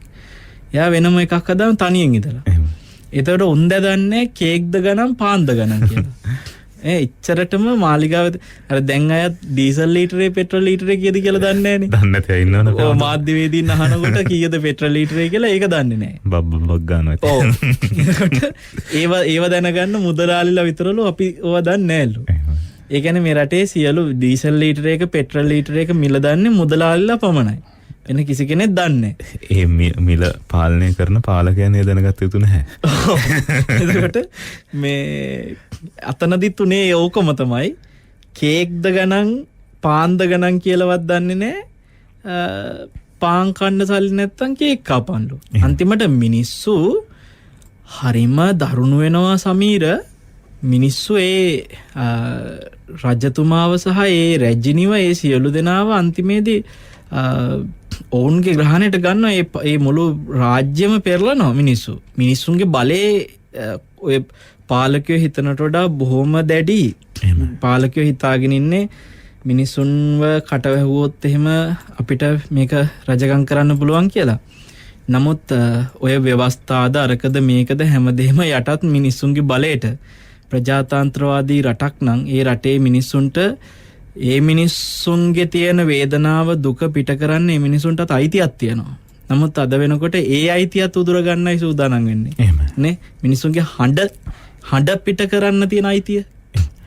එයා වෙනම එකක් හදාන තනියෙන් ඉඳලා. එතකොට උන් දැදන්නේ කේක්ද ගණන් පාන්ද ගණන් කියලා. ඉච්චරටම මාලිගාව අර දැන් අයත් ඩීසල් ලීටරේ පෙට්‍රල් ලීටරේ කීයද කියලා දන්නේ නැහනේ. දන්නේ නැති අය ඉන්නවනේ. ඔව් මාධ්‍යවේදීන් අහනකොට කීයද පෙට්‍රල් ලීටරේ කියලා ඒක දන්නේ නැහැ. බබ් ගන්නවා. ඔව්. ඒව දැනගන්න මුදලාලිලා විතරලු අපි ඕවා දන්නේ නැහැලු. ඒ කියන්නේ මේ රටේ සියලු ඩීසල් ලීටරයක පෙට්‍රල් ලීටරයක මිල දන්නේ මුදලාලිලා පමණයි. වෙන කිසි කෙනෙක් දන්නේ නැහැ. ඒ මිල පාලනය කරන පාලකයන් ඒ දැනගත යුතු නැහැ. එතකොට මේ අතනදිත් උනේ ඕකම තමයි. කේක්ද ගණන් පාන්ද ගණන් කියලාවත් දන්නේ නැහැ. පාන් කන්න සල්ලි නැත්තම් කේක් කපන්නලු. අන්තිමට මිනිස්සු හරිම දරුණු වෙනවා සමීර. මිනිස්සු ඒ රජතුමාව සහ ඒ රැජිනිව ඒ සියලු දෙනාව අන්තිමේදී ඔවුන්ගේ ග්‍රහණයට ගන්න ඒ මුළු රාජ්‍යම පෙරලනවා මිනිස්සු. මිනිස්සුන්ගේ බලේ ඔය පාලකයෝ හිතනට වඩා බොහොම දැඩි. පාලකයෝ හිතාගෙන ඉන්නේ මිනිස්සුන්ව කටවැහුවොත් එහෙම අපිට මේක රජගම් කරන්න පුළුවන් කියලා. නමුත් ඔය ව්‍යවස්ථාද අරකද මේකද හැමදේම යටත් මිනිස්සුන්ගේ බලයට. ප්‍රජාතන්ත්‍රවාදී රටක් නම් ඒ රටේ මිනිස්සුන්ට ඒ මිනිස්සුන්ගේ තියෙන වේදනාව දුක පිට කරන්න ඒ මිනිසුන්ටත් අයිතියක් තියෙනවා. නමුත් අද වෙනකොට ඒ අයිතියත් උදුර ගන්නයි සූදානම් වෙන්නේ. නේ මිනිස්සුන්ගේ හඬ පිට කරන්න තියෙන අයිතිය.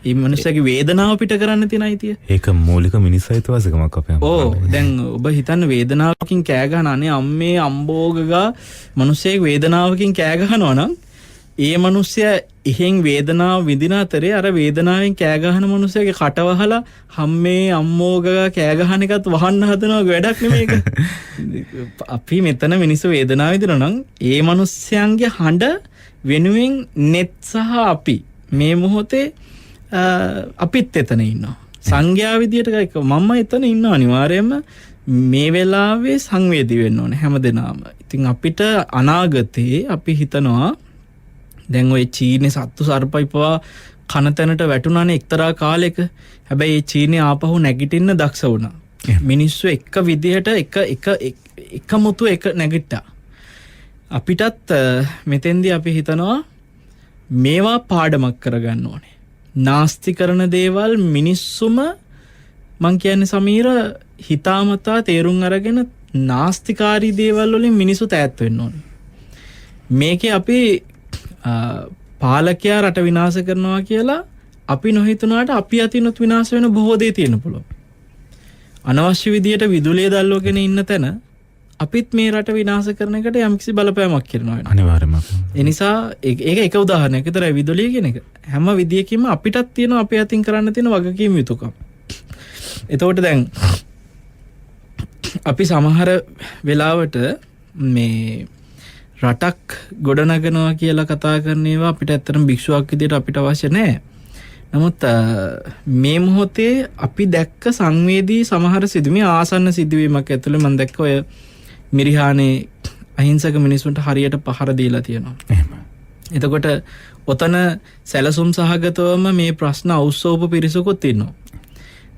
ඒ මිනිස්සුගේ වේදනාව පිට කරන්න තියෙන අයිතිය. ඒක මූලික මිනිස් අයිතිවාසිකමක් අපේ. ඕ දැන් ඔබ හිතන්න වේදනාවකින් කෑ ගහන අනේ අම්මේ අම්බෝගගා මිනිස්සෙක් වේදනාවකින් කෑ ගහනවා නම් ඒ මිනිස්සයා එහෙන් වේදනාව විඳින අතරේ අර වේදනාවෙන් කෑ ගහන මිනිස්සයාගේ කට වහලා හම්මේ අම්මෝගා කෑ ගහන එකත් වහන්න හදනවා වැඩක් නෙමේක. අපි මෙතන මිනිස්සු වේදනාව විඳිනවා නම් ඒ මිනිස්යන්ගේ හඬ වෙනුවෙන් net සහ අපි මේ මොහොතේ අපිත් එතන ඉන්නවා. සංඝයා විදියට මම එතන ඉන්නවා අනිවාර්යයෙන්ම මේ වෙලාවේ සංවේදී වෙන්න ඕනේ හැමදෙනාම. ඉතින් අපිට අනාගතේ අපි හිතනවා දැන් ඔය චීනේ සත්තු සර්පයිපවා කන තැනට වැටුණානේ එක්තරා කාලෙක. හැබැයි ඒ චීනේ ආපහු නැගිටින්න දක්ෂ වුණා. මිනිස්සු එක විදිහට එක මුතු එක නැගිට්ටා. අපිටත් මෙතෙන්දී අපි හිතනවා මේවා පාඩමක් කරගන්න ඕනේ. නාස්ති කරන දේවල් මිනිස්සුම මං කියන්නේ සමීර හිතාමතා තේරුම් අරගෙන නාස්තිකාරී දේවල් වලින් මිනිස්සු ඈත් වෙන්න ඕනේ. මේකේ අපි පාලකයා රට විනාශ කරනවා කියලා අපි නොහිතනවාට අපි අතිනුත් විනාශ වෙන බොහෝ දේ තියෙන්න පුළුවන්. අනවශ්‍ය විදියට විදුලිය දැල්වගෙන ඉන්න තැන අපිත් මේ රට විනාශ කරන එකට යම්කිසි බලපෑමක් කරනවා වෙනවා. අනිවාර්යයෙන්ම. ඒ නිසා ඒක එක උදාහරණයක් විතරයි විදුලිය කියන එක. හැම විදියකින්ම අපිටත් තියෙනවා අපේ අතින් කරන්න තියෙන වගකීම් යුතුකම්. එතකොට දැන් අපි සමහර වෙලාවට මේ රටක් ගොඩනගනවා කියලා කතා කරන ඒවා අපිට ඇත්තටම භික්ෂුවක් විදියට අපිට අවශ්‍ය නැහැ. නමුත් මේ මොහොතේ අපි දැක්ක සංවේදී සමහර සිදුවීම් ආසන්න සිදුවීමක් ඇතුළේ මම දැක්ක ඔය මිරිහානේ අහිංසක මිනිසුන්ට හරියට පහර දීලා තියෙනවා. එහෙම. එතකොට ඔතන සැලසුම් සහගතවම මේ ප්‍රශ්න අවුස්සෝප පිරිසකුත් ඉන්නවා.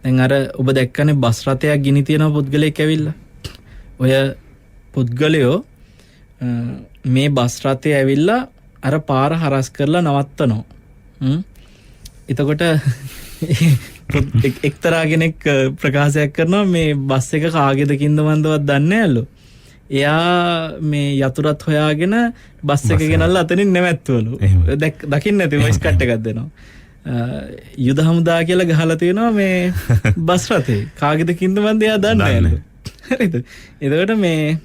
දැන් අර ඔබ දැක්කනේ බස් රථයක් ගිනි තියන පුද්ගලයෙක් ඇවිල්ලා. ඔය පුද්ගලයෝ මේ බස් රථය ඇවිල්ලා අර පාර හරස් කරලා නවත්තනවා. එතකොට එක්තරා කෙනෙක් ප්‍රකාශයක් කරනවා මේ බස් එක කාගේද කින්දමන්දවත් දන්නේ නැල්ලු. එයා මේ යතුරත් හොයාගෙන බස් එක ගෙනල්ලා අතනින් නැවැත්තුවලු. දකින්න ඇති වොයිස් කට් එකක් දෙනවා. යුද හමුදා කියලා ගහලා තියෙනවා මේ බස් රථේ. කාගේද කින්දමන්ද එයා දන්නේ නැල්ලු. හරිද? එතකොට මේ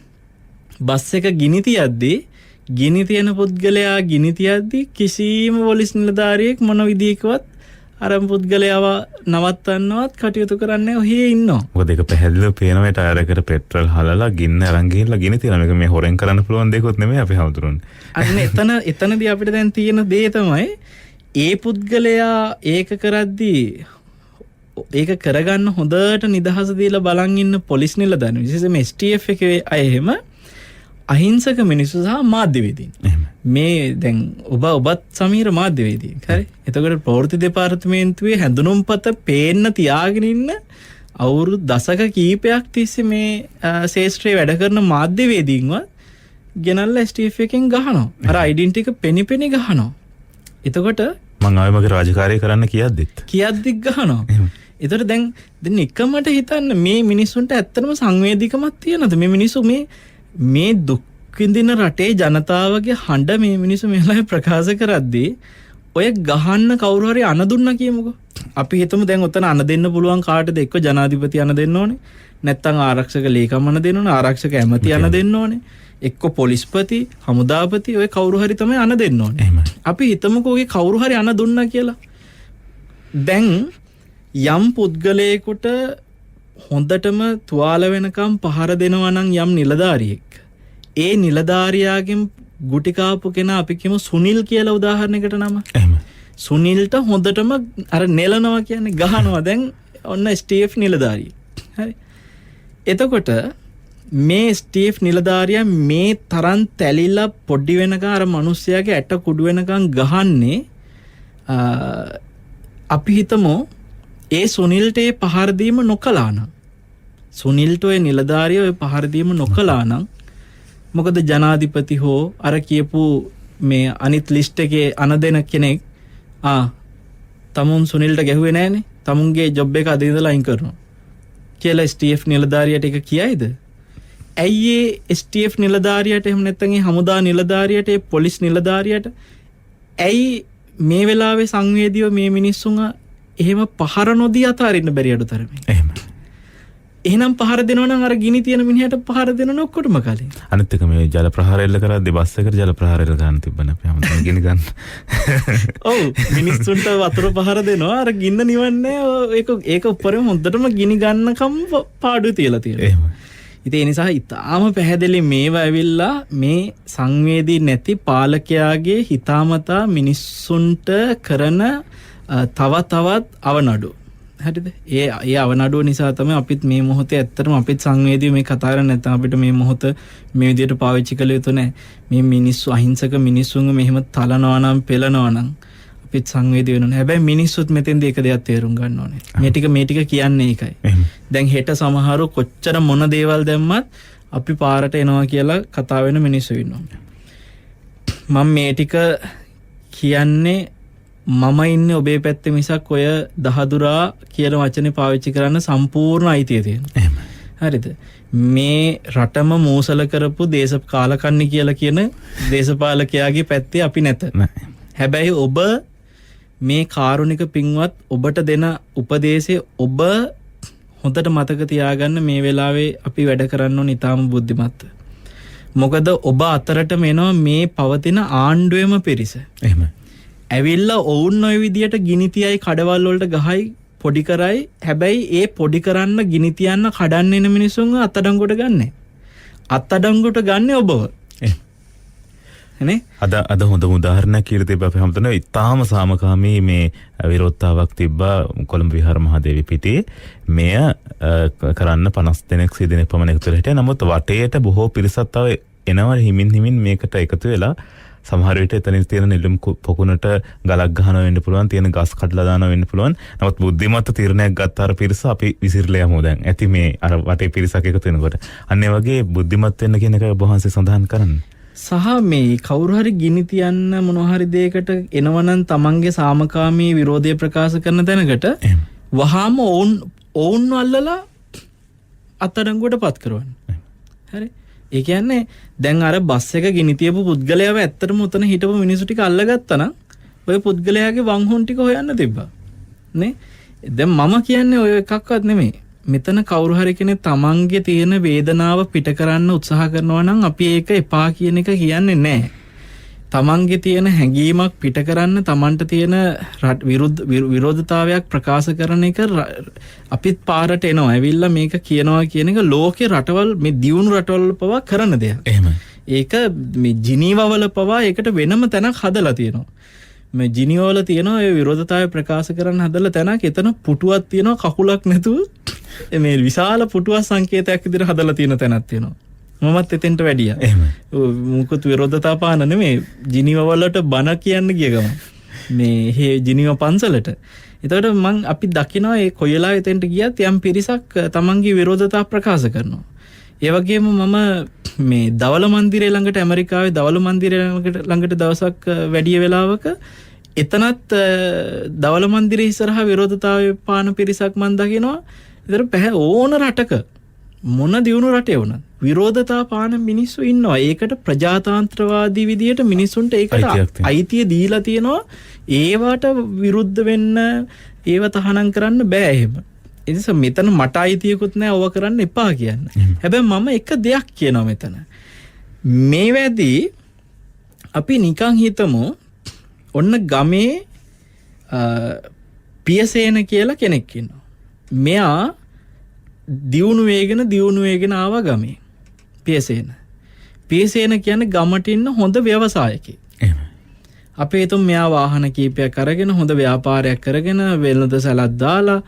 බස් එක ගිනි තියද්දී ගිනි තියන පුද්ගලයා ගිනි තියද්දී කිසිම පොලිස් නිලධාරියෙක් මොන විදිහකවත් අර පුද්ගලයාව නවත්තන්නවත් කටයුතු කරන්නේ ඔහේ ඉන්නවා. මොකද ඒක පැහැදිලිව පේනවා ටයර් එකට පෙට්‍රල් හලලා ගින්න අරන් ගිහිල්ලා ගිනි තියන එක මේ හොරෙන් කරන්න පුළුවන් දෙයක්වත් නෙමෙයි අපි හවුතුරුන්නේ. අන්න එතනදී අපිට දැන් තියෙන දේ තමයි ඒ පුද්ගලයා ඒක කරද්දී ඒක කරගන්න හොඳට නිදහස දීලා බලන් ඉන්න පොලිස් නිලධාරීන් විශේෂයෙන්ම STF එකේ අය එහෙම අහිංසක මිනිස්සු සහ මාධ්‍යවේදීන්. මේ දැන් ඔබත් සමීර මාධ්‍යවේදී. හරි. එතකොට ප්‍රවෘත්ති දෙපාර්තමේන්තුවේ හැඳුනුම්පත පේන්න තියාගෙන ඉන්න අවුරුදු දශක කීපයක් තිස්සේ මේ ශාස්ත්‍රයේ වැඩ කරන මාධ්‍යවේදීන්ව ගෙනල්ලා STF එකෙන් ගහනවා. අර ඩෙන්ටිටි එක පෙනි ගහනවා. එතකොට මං ආවේ මගේ රාජකාරිය කරන්න කියද්දිත් ගහනවා. ඒතර දැන් එකමට හිතන්න මේ මිනිස්සුන්ට ඇත්තටම සංවේදීකමක් තියෙනවද? මේ මිනිස්සු මේ දුක් විඳින රටේ ජනතාවගේ හඬ මේ මිනිස්සු මෙහෙලා ප්‍රකාශ කරද්දී ඔය ගහන්න කවුරු හරි අණ දුන්නා කියමුකෝ. අපි හිතමු දැන් ඔතන අණ දෙන්න පුළුවන් කාටද? එක්ක ජනාධිපති අණ දෙන්න ඕනේ. නැත්නම් ආරක්ෂක ලේකම් අණ දෙන්න ඕනේ. ආරක්ෂක ඇමති අණ දෙන්න ඕනේ. එක්ක පොලිස්පති, හමුදාපති ඔය කවුරු හරි තමයි අණ දෙන්න ඕනේ. අපි හිතමුකෝ ඔගේ කවුරු හරි අණ දුන්නා කියලා. දැන් යම් පුද්ගලයෙකුට හොඳටම තුවාල වෙනකම් පහර දෙනවා නම් යම් නිලධාරියෙක්, ඒ නිලධාරියාගෙන් ගුටි කාපු කෙනා අපි කියමු සුනිල් කියලා උදාහරණයකට නම. සුනිල්ට හොඳටම අර නෙලනවා කියන්නේ ගහනවා. දැන් ඔන්න ස්ටීෆ් නිලධාරියෙක්. හරි. එතකොට මේ ස්ටීෆ් නිලධාරියා මේ තරම් තැලිලා පොඩි වෙනකන් අර මිනිස්සයාගේ ඇට කුඩු වෙනකන් ගහන්නේ අපි හිතමු ඒ සුනිල්ට ඒ පහර දීම නොකළා නම්, සුනිල්ට ඔය නිලධාරියා ඔය පහර දීම නොකළා නම් මොකද ජනාධිපති හෝ අර කියපු මේ අනිත් ලිස්ට් එකේ අන දෙන කෙනෙක් තමුන් සුනිල්ට ගැහුවේ නැහනේ, තමුන්ගේ ජොබ් එක අද ඉඳලා අයින් කරනවා කියලා ස්ටීෆ් නිලධාරියට එක කියයිද? ඇයි ඒ ස්ටීෆ් නිලධාරියට එහෙම නැත්නම් ඒ හමුදා නිලධාරියට ඒ පොලිස් නිලධාරියට ඇයි මේ වෙලාවේ සංවේදීව මේ මිනිස්සුන් එහෙම පහර නොදී අතාරින්න බැරි අඩුතරමින්? එහෙනම් පහර දෙනවා නම් අර ගිනි තියෙන මිනිහට පහර දෙනවන ඔක්කොටම කලින්. අනිත් එක මේ ජල ප්‍රහාර එල්ල කරද්දී බස් එකට ජල ප්‍රහාර එල්ල ගන්න තිබ්බනේ අපි හැමෝටම ගිනි ගන්න. ඔව් මිනිස්සුන්ට වතුර පහර දෙනවා අර ගින්න නිවන්නේ ඒක උඩරම හොඳටම ගිනි ගන්නකම් පාඩුවේ තියලා තියෙනවා. එහෙම. ඉතින් ඒ නිසා ඊටාම පැහැදිලි මේවා ඇවිල්ලා මේ සංවේදී නැති පාලකයාගේ හිතාමතා මිනිස්සුන්ට කරන තවත් අවනඩු. හරිද? ඒ අවනඩුව නිසා තමයි අපිත් මේ මොහොතේ ඇත්තටම අපිත් සංවේදීව මේ කතා කරන්නේ. නැත්නම් අපිට මේ මොහොත මේ විදිහට පාවිච්චි කළ යුතු නැහැ. මේ මිනිස්සු අහිංසක මිනිස්සුන්ව මෙහෙම තලනවා නම් පෙලනවා නම් අපිත් සංවේදී වෙනවා. හැබැයි මිනිස්සුත් මෙතෙන්දී එක දෙයක් තේරුම් ගන්න ඕනේ. මේ ටික කියන්නේ ඒකයි. දැන් හෙට සමහරව කොච්චර මොන දේවල් දැම්මත් අපි පාරට එනවා කියලා කතා වෙන මිනිස්සු ඉන්නවා. මම මේ ටික කියන්නේ මම ඉන්නේ ඔබේ පැත්තේ මිසක් ඔය දහදුරා කියන වචනේ පාවිච්චි කරන්න සම්පූර්ණ අයිතිය තියෙනවා. හරිද? මේ රටම මෝසල කරපු දේශපාලකන්නේ කියලා කියන දේශපාලකයාගේ පැත්තේ අපි නැත. හැබැයි ඔබ මේ කාරුණික පින්වත් ඔබට දෙන උපදේශය ඔබ හොඳට මතක තියාගන්න. මේ වෙලාවේ අපි වැඩ කරන්න ඕන ඊටාම බුද්ධිමත්ව. මොකද ඔබ අතරටම එනවා මේ පවතින ආණ්ඩුවේම පිරිස. එහෙම. ඇවිල්ලා ඔවුන් ඔය විදියට ගිනි තියයි කඩවල් වලට ගහයි පොඩි කරයි. හැබැයි ඒ පොඩි කරන්න ගිනි තියන්න කඩන්න එන මිනිස්සුන්ව අත්අඩංගුවට ගන්නෑ. අත්අඩංගුවට ගන්නේ ඔබව. නේ? අද හොඳ උදාහරණයක් කියලා තිබ්බ අපි හැමතැනම ඉතාම සාමකාමී මේ විරෝධතාවක් තිබ්බා කොළඹ විහාර මහදේවි පිටේ. මෙය කරන්න 50 දෙනෙක් 100 දෙනෙක් පමණ එකතු වෙලා හිටියා. නමුත් වටේට බොහෝ පිරිසක් තව එනවා හිමින් මේකට එකතු වෙලා සමහර විට එතනින් තියෙන නෙළුම් පොකුණට ගලක් ගහනවා වෙන්න පුළුවන්, තියෙන ගස් කඩලා දානවා වෙන්න පුළුවන්. නමුත් බුද්ධිමත් තීරණයක් ගත්ත අර පිරිස අපි විසිරලා යමු දැන්. ඇති මේ අර වටේ පිරිසක් එකතු වෙනකොට. අන්න ඒ වගේ බුද්ධිමත් වෙන්න කියන එක ඔබ වහන්සේ සඳහන් කරන්නේ. සහ මේ කවුරු හරි ගිනි තියන්න මොනවා හරි දෙයකට එනවනම් තමන්ගේ සාමකාමී විරෝධය ප්‍රකාශ කරන තැනකට වහාම ඔවුන් අල්ලලා අත්අඩංගුවට පත් කරවන්න. හරි? ඒ කියන්නේ දැන් අර බස් එක ගිනි තියපු පුද්ගලයාව ඇත්තටම උතන හිටපු මිනිස්සු ටික අල්ලගත්තා නම් ඔය පුද්ගලයාගේ වංහොන් ටික හොයන්න තිබ්බා. නේ? දැන් මම කියන්නේ ඔය එකක්වත් නෙමෙයි. මෙතන කවුරු හරි කෙනෙක් තමන්ගේ තියෙන වේදනාව පිට කරන්න උත්සාහ කරනවා නම් අපි ඒක එපා කියන එක කියන්නේ නැහැ. තමන්ගේ තියෙන හැඟීමක් පිට කරන්න, තමන්ට තියෙන විරෝධතාවයක් ප්‍රකාශ කරන එක අපිත් පාරට එනවා. ඇවිල්ලා මේක කියනවා කියන එක ලෝකේ රටවල් මේ දියුණු රටවල් පවා කරන දෙයක්. එහෙමයි. ඒක මේ ජිනීවා වල පවා ඒකට වෙනම තැනක් හදලා තියෙනවා. මේ ජිනීවා වල තියෙනවා ඒ විරෝධතාවය ප්‍රකාශ කරන්න හදලා තැනක්. එතන පුටුවක් තියෙනවා කකුලක් නැතුව. මේ විශාල පුටුවක් සංකේතයක් විදිහට හදලා තියෙන තැනක් තියෙනවා. මමත් එතෙන්ට වැඩියා. එහෙම. මුකුත් විරෝධතා පාන නෙමෙයි. ජිනීවා වලට බණ කියන්න ගිය ගම. මේ ජිනීවා පන්සලට. එතකොට අපි දකිනවා ඒ කොයලා එතෙන්ට ගියත් යම් පිරිසක් තමන්ගේ විරෝධතා ප්‍රකාශ කරනවා. ඒ වගේම මම මේ දවල මන්දිරය ළඟට ඇමරිකාවේ දවල මන්දිරය ළඟට දවසක් වැඩි වෙලාවක එතනත් දවල මන්දිරේ ඉස්සරහා විරෝධතාවය පාන පිරිසක් මන් දකිනවා. ඒතර ඕන රටක මොන දියුණු රටේ වුණත් විරෝධතා පාන මිනිස්සු ඉන්නවා. ඒකට ප්‍රජාතාන්ත්‍රවාදී විදියට මිනිස්සුන්ට ඒකට අයිතිය දීලා තියෙනවා. ඒවට විරුද්ධ වෙන්න ඒව තහනම් කරන්න බෑ එහෙම. ඒ නිසා මෙතන මට අයිතියකුත් නැහැ ඕව කරන්න එපා කියන්න. හැබැයි මම එක දෙයක් කියනවා මෙතන. මේ වැඩි අපි නිකන් හිතමු ඔන්න ගමේ පියසේන කියලා කෙනෙක් ඉන්නවා. මෙයා දියුණු වේගෙන ආවා ගමේ. පියසේන කියන්නේ ගමට ඉන්න හොඳ ව්‍යවසායකයෙක්. අපේ හිතමු මෙයා වාහන කීපයක් අරගෙන හොඳ ව්‍යාපාරයක් කරගෙන වෙළඳ සැලක් දාලා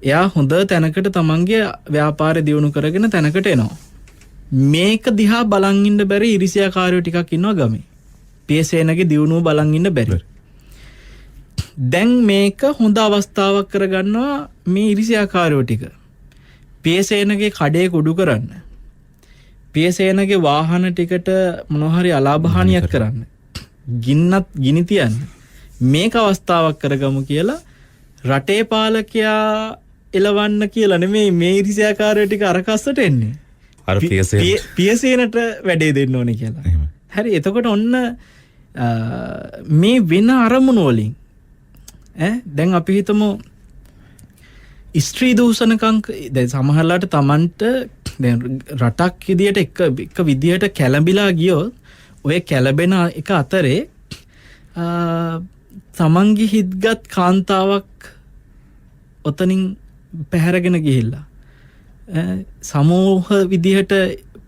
එයා හොඳ තැනකට තමන්ගේ ව්‍යාපාරය දියුණු කරගෙන තැනකට එනවා. මේක දිහා බලන් ඉන්න බැරි ඉරිසියාකාරයෝ ටිකක් ඉන්නවා ගමේ. පියසේනගේ දියුණුව බලන් ඉන්න බැරි. දැන් මේක හොඳ අවස්ථාවක් කරගන්නවා මේ ඉරිසියාකාරයෝ ටික. පියසේනගේ කඩේ කුඩු කරන්න. පියසේනගේ වාහන ටිකට මොනවා හරි අලාභහානියක් කරන්න. ගිනි තියන්න. මේක අවස්ථාවක් කරගමු කියලා රටේ පාලකයා එලවන්න කියලා නෙමෙයි මේ ඉරිසියාකාරයෝ ටික අරකස්සට එන්නේ. අර පියසේනට වැඩේ දෙන්න ඕනේ කියලා. හරි එතකොට ඔන්න මේ වෙන අරමුණු වලින් දැන් අපි හිතමු ස්ත්‍රී දූෂණකම් දැන් සමහරලාට Tamanට දැන් රටක් විදියට එක විදියට කැළඹිලා ගියොත් ඔය කැළඹෙන එක අතරේ තමන්ගේ හිත්ගත් කාන්තාවක් ඔතනින් පැහැරගෙන ගිහිල්ලා සමූහ විදිහට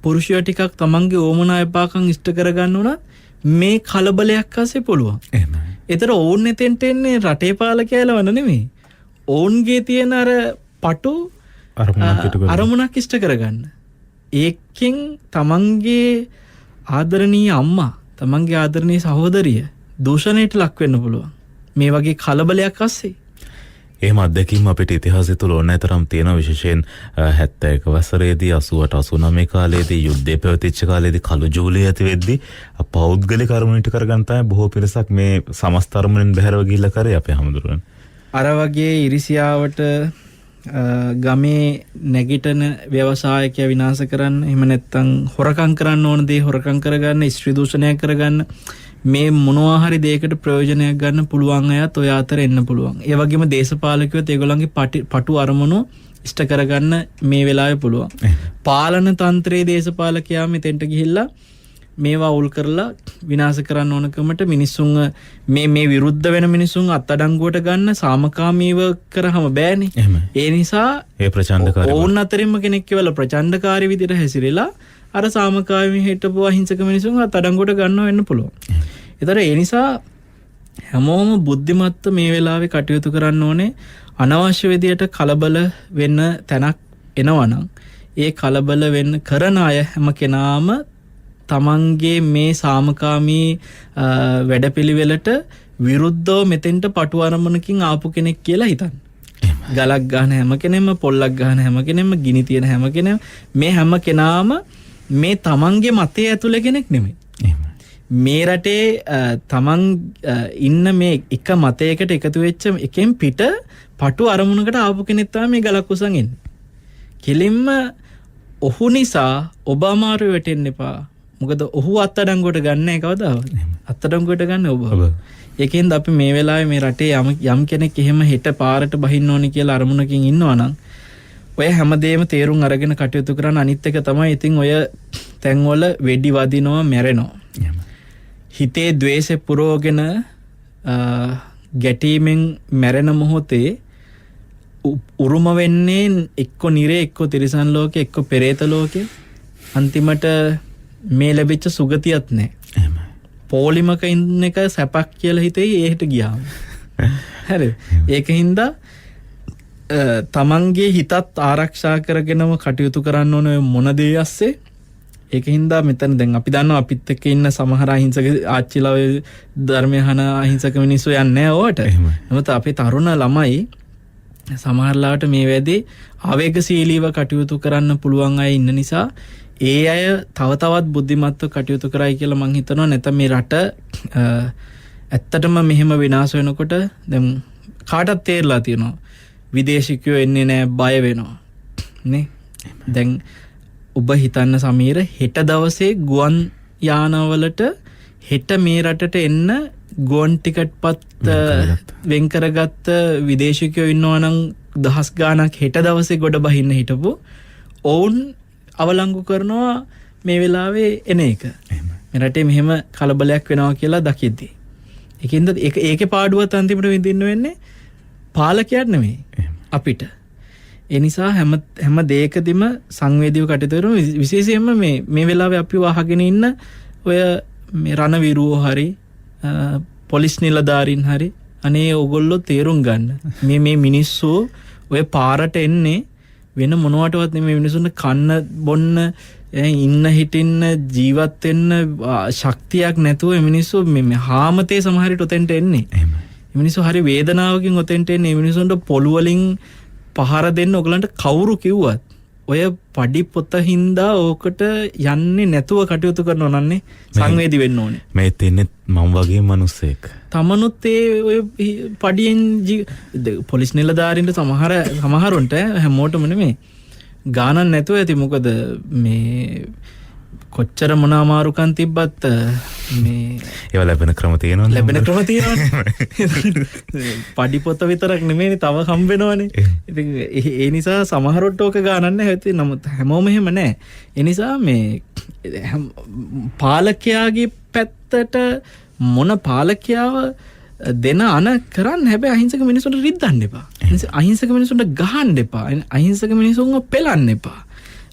පුරුෂයෝ ටිකක් තමන්ගේ ඕමනා එපාකම් ඉෂ්ට කරගන්න උනත් මේ කලබලයක් ආසේ පුළුවන්. එහෙමයි. ඒතර ඕන් එතෙන්ට එන්නේ රටේ පාලකයා එලවන්න නෙමෙයි. ඕන්ගේ තියෙන අර පටු අරමුණක් ඉෂ්ට කරගන්න. ඒකෙන් තමන්ගේ ආදරණීය අම්මා, තමන්ගේ ආදරණීය සහෝදරිය දූෂණයට ලක් වෙන්න පුළුවන්. මේ වගේ කලබලයක් ASCII. එහෙම අත්දැකීම් අපිට ඉතිහාසය තුළ ඕනෑ තරම් තියෙනවා. විශේෂයෙන් 71 වසරේදී 88 89 කාලේදී යුද්ධය පැවතිච්ච කාලේදී කළු ජූලිය ඇති වෙද්දී පෞද්ගලික අරමුණට කරගන්න තමයි බොහෝ පිරිසක් මේ සමස්ත අරමුණෙන් බැහැරව ගිහිල්ලා කරේ අපේ හැමදෙරුවන්. අර වගේ ඉරිසියාවට ගමේ නැගිටන ව්‍යවසායකයා විනාශ කරන්න, එහෙම නැත්නම් හොරකම් කරන්න ඕන දේ හොරකම් කරගන්න, ස්ත්‍රී දූෂණයක් කරගන්න, මේ මොනවා හරි දෙයකට ප්‍රයෝජනයක් ගන්න පුළුවන් අයත් ඔය අතර එන්න පුළුවන්. ඒ වගේම දේශපාලකයෝත් ඒගොල්ලන්ගේ පටු අරමුණු ඉෂ්ට කරගන්න මේ වෙලාවේ පුළුවන්. පාලන තන්ත්‍රයේ දේශපාලකයා මෙතෙන්ට ගිහිල්ලා මේවා උල් කරලා විනාශ කරන්න ඕනකමට මිනිස්සුන් මේ විරුද්ධ වෙන මිනිස්සුන් අත්අඩංගුවට ගන්න සාමකාමීව කරාම බෑනේ. ඒ නිසා ඒ ප්‍රචණ්ඩකාරී ඕන් අතරින්ම කෙනෙක් කියලා ප්‍රචණ්ඩකාරී විදිහට හැසිරෙලා අර සාමකාමී හිටපු අහිංසක මිනිසුන් අත්අඩංගුවට ගන්නව වෙන්න පුළුවන්. ඒතර ඒ නිසා හැමෝම බුද්ධිමත්ව මේ වෙලාවේ කටයුතු කරන්න ඕනේ. අනවශ්‍ය විදියට කලබල වෙන්න තැනක් එනවනම් ඒ කලබල වෙන්න කරන අය හැම කෙනාම තමන්ගේ මේ සාමකාමී වැඩපිළිවෙලට විරුද්ධව මෙතෙන්ට පටු අරමුණකින් ආපු කෙනෙක් කියලා හිතන්න. ගලක් ගන්න හැම කෙනෙම, පොල්ලක් ගන්න හැම කෙනෙම, ගිනි තියන හැම කෙනෙම මේ හැම කෙනාම මේ තමන්ගේ මතය ඇතුළේ කෙනෙක් නෙමෙයි. මේ රටේ තමන් ඉන්න මේ එක මතයකට එකතු වෙච්ච එකෙන් පිට පටු අරමුණකට ආපු කෙනෙක් තමයි මේ ගලක් උසන් එන්නේ. කෙලින්ම ඔහු නිසා ඔබ අමාරු වෙටෙන්න එපා. මොකද ඔහු අත්අඩංගුවට ගන්නෑ කවදාවත්. අත්අඩංගුවට ගන්න ඔබ. ඒකෙන්ද අපි මේ වෙලාවේ මේ රටේ යම් කෙනෙක් එහෙම හෙට පාරට බහින්න ඕනි කියලා අරමුණකින් ඉන්නවා නම් ඔය හැමදේම තේරුම් අරගෙන කටයුතු කරන. අනිත් එක තමයි ඉතින් ඔය තැන්වල වෙඩි වදිනවා, මැරෙනවා. හිතේ ද්වේෂය පුරවගෙන ගැටීමෙන් මැරෙන මොහොතේ උරුම වෙන්නේ එක්ක නිරේ, එක්ක තිරිසන් ලෝකේ, එක්ක පෙරේත ලෝකේ. අන්තිමට මේ ලැබිච්ච සුගතියක් නැහැ. පොලිමක ඉන්න එක සැපක් කියලා හිතේ ඒහෙට ගියාම. හරි. ඒකින්ද තමන්ගේ හිතත් ආරක්ෂා කරගෙනම කටයුතු කරන්න ඕන මොන දේ ඇස්සේ. ඒකින්ද මෙතන දැන් අපි දන්නවා අපිත් එක්ක ඉන්න සමහර අහිංසක ආච්චිලා ඔය ධර්මය අහන අහිංසක මිනිස්සු යන්නේ නැහැ ඕවට. නමුත් අපේ තරුණ ළමයි සමහරලාට මේ වෙද්දී ආවේගශීලීව කටයුතු කරන්න පුළුවන් අය ඉන්න නිසා ඒ අය තව තවත් බුද්ධිමත්ව කටයුතු කරයි කියලා මං හිතනවා. නැත්නම් මේ රට ඇත්තටම මෙහෙම විනාශ වෙනකොට දැන් කාටත් තේරලා තියෙනවා විදේශිකයෝ එන්නේ නැහැ බය වෙනවා නේ. දැන් ඔබ හිතන්න සමීර හෙට දවසේ ගුවන් යානවලට හෙට මේ රටට එන්න ගුවන් ටිකට්පත් වෙන් කරගත්ත විදේශිකයෝ ඉන්නවා නම් දහස් ගාණක් හෙට දවසේ ගොඩ බහින්න හිටපු ඔවුන් අවලංගු කරනවා මේ වෙලාවේ එන එක. මේ රටේ මෙහෙම කලබලයක් වෙනවා කියලා දකිද්දි. ඒකින්ද ඒකේ පාඩුවත් අන්තිමට විඳින්න වෙන්නේ පාලකයන් නෙමෙයි අපිට. ඒ නිසා හැම දෙයකදීම සංවේදීව කටයුතු කරන විශේෂයෙන්ම මේ වෙලාවේ අපි වහගෙන ඉන්න ඔය මේ රණවිරුවෝ හරි පොලිස් නිලධාරීන් හරි අනේ ඕගොල්ලෝ තේරුම් ගන්න මේ මිනිස්සු ඔය පාරට එන්නේ වෙන මොනවටවත් නෙමෙයි මිනිසුන්ට කන්න බොන්න ඉන්න හිටින්න ජීවත් වෙන්න ශක්තියක් නැතුව මිනිස්සු මේ හාමතේ සමහර විට ඔතෙන්ට එන්නේ. මිනිස්සු හරි වේදනාවකින් ඔතෙන්ට එන්නේ. මිනිසුන්ට පොළු වලින් පහර දෙන්න ඔයගලන්ට කවුරු කිව්වත් ඔය පඩි පොත හින්දා ඕකට යන්නේ නැතුව කටයුතු කරනවා නන්නේ සංවේදී වෙන්න ඕනේ. මේ තින්නේ මම වගේ මිනිස්සෙක්. තමනුත් ඔය පඩියෙන් පොලිස් නිලධාරීන්ට සමහරුන්ට හැමෝටම නෙමෙයි ගානක් නැතුව ඇති. මොකද මේ කොච්චර මොන අමාරුකම් තිබ්බත් මේ ඒවා ලැබෙන ක්‍රම තියෙනවා. ලැබෙන ක්‍රම තියෙනවා. පඩි පොත විතරක් නෙමෙයි තව හම්බ වෙනවනේ. ඉතින් ඒ නිසා සමහරොට ඕක ගානක් නැහැ. නමුත් හැමෝම එහෙම නැහැ. ඒ නිසා මේ පාලකයාගේ පැත්තට මොන පාලකයාව දෙන අන කරන්න හැබැයි අහිංසක මිනිසුන්ට රිද්දන්න එපා. අහිංසක මිනිසුන්ට ගහන්න එපා. අහිංසක මිනිසුන්ව පෙලන්න එපා.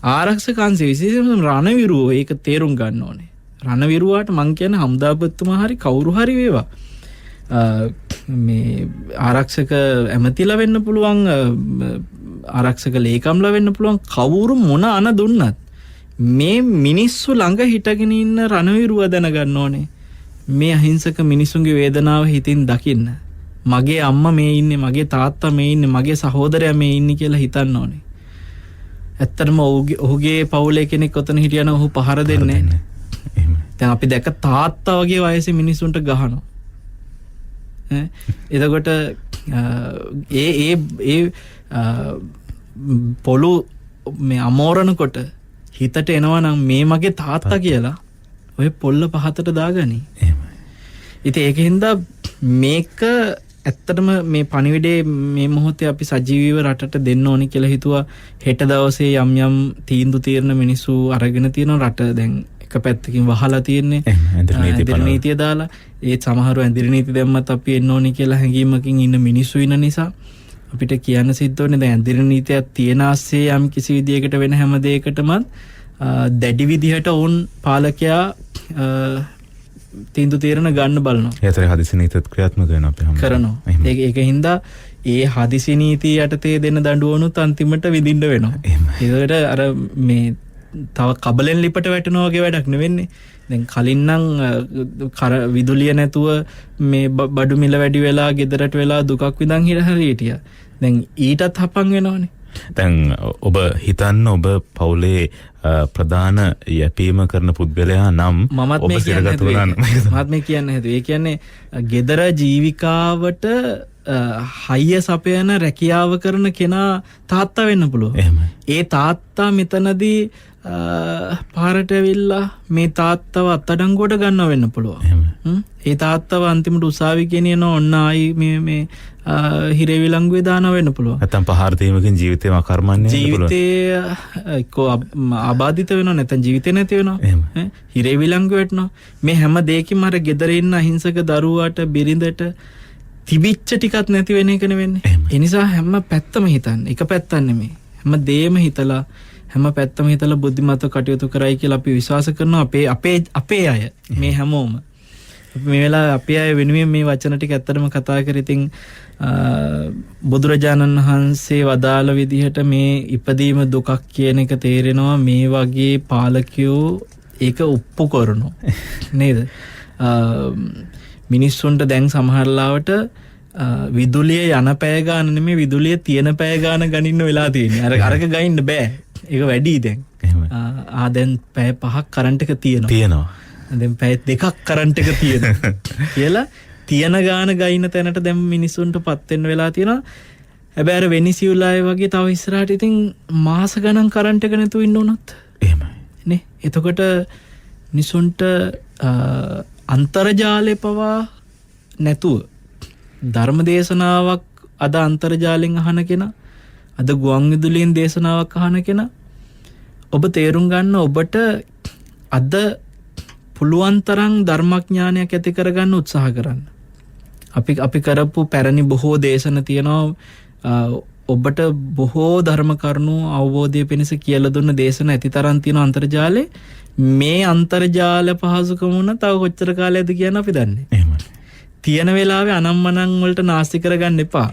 ආරක්ෂක අංශය විශේෂයෙන්ම රණවිරුවෝ ඒක තේරුම් ගන්න ඕනේ. රණවිරුවාට මං කියන්නේ හම්දාපතිතුමා හරි කවුරු හරි වේවා මේ ආරක්ෂක ඇමතිලා වෙන්න පුළුවන් ආරක්ෂක ලේකම්ලා වෙන්න පුළුවන් කවුරු මොන අන දුන්නත් මේ මිනිස්සු ළඟ හිටගෙන ඉන්න රණවිරුවා දැනගන්න ඕනේ මේ අහිංසක මිනිසුන්ගේ වේදනාව හිතින් දකින්න. මගේ අම්මා මේ ඉන්නේ, මගේ තාත්තා මේ ඉන්නේ, මගේ සහෝදරයා මේ ඉන්නේ කියලා හිතන්න ඕනේ. ඇත්තටම ඔහුගේ පවුලේ කෙනෙක් ඔතන හිටියන ඔහු පහර දෙන්නේ නැහැ. දැන් අපි දැක්ක තාත්තා වගේ වයසේ මිනිස්සුන්ට ගහනවා. එතකොට ඒ පොළු මේ අමෝරනකොට හිතට එනවා නම් මේ මගේ තාත්තා කියලා ඔය පොල්ල පහතට දාගනි. ඉතින් ඒකින්ද මේක ඇත්තටම මේ පණිවිඩේ මේ මොහොතේ අපි සජීවීව රටට දෙන්න ඕනි කියලා හිතුවා. හෙට දවසේ යම් තීන්දුව తీරන මිනිස්සු අරගෙන තියෙන රට දැන් එක පැත්තකින් වහලා තියෙන්නේ. ඇඳිරි නීතිය දාලා ඒත් සමහරව ඇඳිරි නීති දැම්මත් අපි එන්න ඕනි කියලා හැඟීමකින් ඉන්න මිනිස්සු ඉන්න නිසා අපිට කියන්න සිද්ධ වෙන්නේ දැන් ඇඳිරි නීතියක් තියෙන ASCII යම් කිසි විදියකට වෙන හැම දෙයකටම දැඩි විදිහට වුන් පාලකයා තීන්දුව తీරන ගන්න බලනවා. ඒතර හදිසි නීතිත් ක්‍රියාත්මක වෙනවා අපි හැම කරනවා. ඒක හින්දා ඒ හදිසි නීතිය යටතේ දෙන දඬුවනුත් අන්තිමට විඳින්න වෙනවා. ඒකට අර මේ තව කබලෙන් ලිපට වැටෙනවා වගේ වැඩක් නෙවෙන්නේ. දැන් කලින් නම් විදුලිය නැතුව මේ බඩු මිල වැඩි වෙලා ගෙදරට වෙලා දුකක් විඳන් හිටියා. දැන් ඊටත් හපන් වෙනවනේ. දැන් ඔබ හිතන්න ඔබ පවුලේ ප්‍රධාන යැපීම කරන පුද්ගලයා නම් මමත් මේ කියන්න හැදුවේ. ඒ කියන්නේ ගෙදර ජීවිකාවට හයිය සපයන රැකියාව කරන කෙනා තාත්තා වෙන්න පුළුවන්. ඒ තාත්තා මෙතනදී පාරට ඇවිල්ලා මේ තාත්තව අත්අඩංගුවට ගන්නව වෙන්න පුළුවන්. ඒ තාත්තව අන්තිමට උසාවි ගෙනියන ඔන්න ආයි මේ හිරේවිලංගුවේ දානව වෙන්න පුළුවන්. නැත්නම් පහර දීමකින් ජීවිතේම අකර්මණ්‍ය වෙන්න පුළුවන්. ජීවිතේ එක්කෝ ආබාධිත වෙනවා නැත්නම් ජීවිතේ නැති වෙනවා. හිරේවිලංගුව වැටෙනවා. මේ හැම දෙයකින්ම අර ගෙදර ඉන්න අහිංසක දරුවාට බිරිඳට තිබිච්ච ටිකක් නැති වෙන එක නෙවෙන්නේ. ඒ නිසා හැම පැත්තම හිතන්න. එක පැත්තක් නෙමෙයි. හැම දෙයක්ම හිතලා හැම පැත්තම හිතලා බුද්ධිමත්ව කටයුතු කරයි කියලා අපි විශ්වාස කරනවා. අපේ අය මේ හැමෝම මේ වෙලාවේ අපේ අය වෙනුවෙන් මේ වචන ටික ඇත්තටම කතා කර ඉතින් බුදුරජාණන් වහන්සේ වදාළ විදිහට මේ ඉපදීම දුකක් කියන එක තේරෙනවා. මේ වගේ පාලකයෝ ඒක උප්පු කරනවා නේද? මිනිස්සුන්ට දැන් සමහරලාවට විදුලිය යන පැය ගාන නෙමෙයි විදුලිය තියෙන පැය ගාන ගනින්න වෙලා තියෙන්නේ. අරක ගයින්න බෑ. ඒක වැඩි දැන්. දැන් පැය 5ක් කරන්ට් එක තියෙනවා. දැන් පැය 2ක් කරන්ට් එක තියෙනවා කියලා තියන ගාන ගයින තැනට දැන් මිනිසුන්ට පත් වෙන්න වෙලා තියෙනවා. හැබැයි අර වෙනිසියුලාය වගේ තව ඉස්සරහට ඉතින් මාස ගණන් කරන්ට් එක නැතුව ඉන්න උනත් එහෙමයි නේ. එතකොට මිනිසුන්ට අන්තර්ජාලය පවා නැතුව ධර්ම දේශනාවක් අද අන්තර්ජාලයෙන් අහන කෙනා, අද ගුවන් විදුලියෙන් දේශනාවක් අහන කෙනා, ඔබ තේරුම් ගන්න ඔබට අද පුළුවන් තරම් ධර්මඥානයක් ඇති කරගන්න උත්සාහ කරන්න. අපි කරපු පැරණි බොහෝ දේශන තියෙනවා. ඔබට බොහෝ ධර්ම කරුණු අවබෝධය පිණිස කියලා දුන්න දේශන ඇති තරම් තියෙන අන්තර්ජාලේ. මේ අන්තර්ජාල පහසුකම උන තව කොච්චර කාලයක්ද කියන අපි දන්නේ. එහෙමයි. තියෙන වෙලාවේ අනම්මනම් වලට නාස්ති කරගන්න එපා.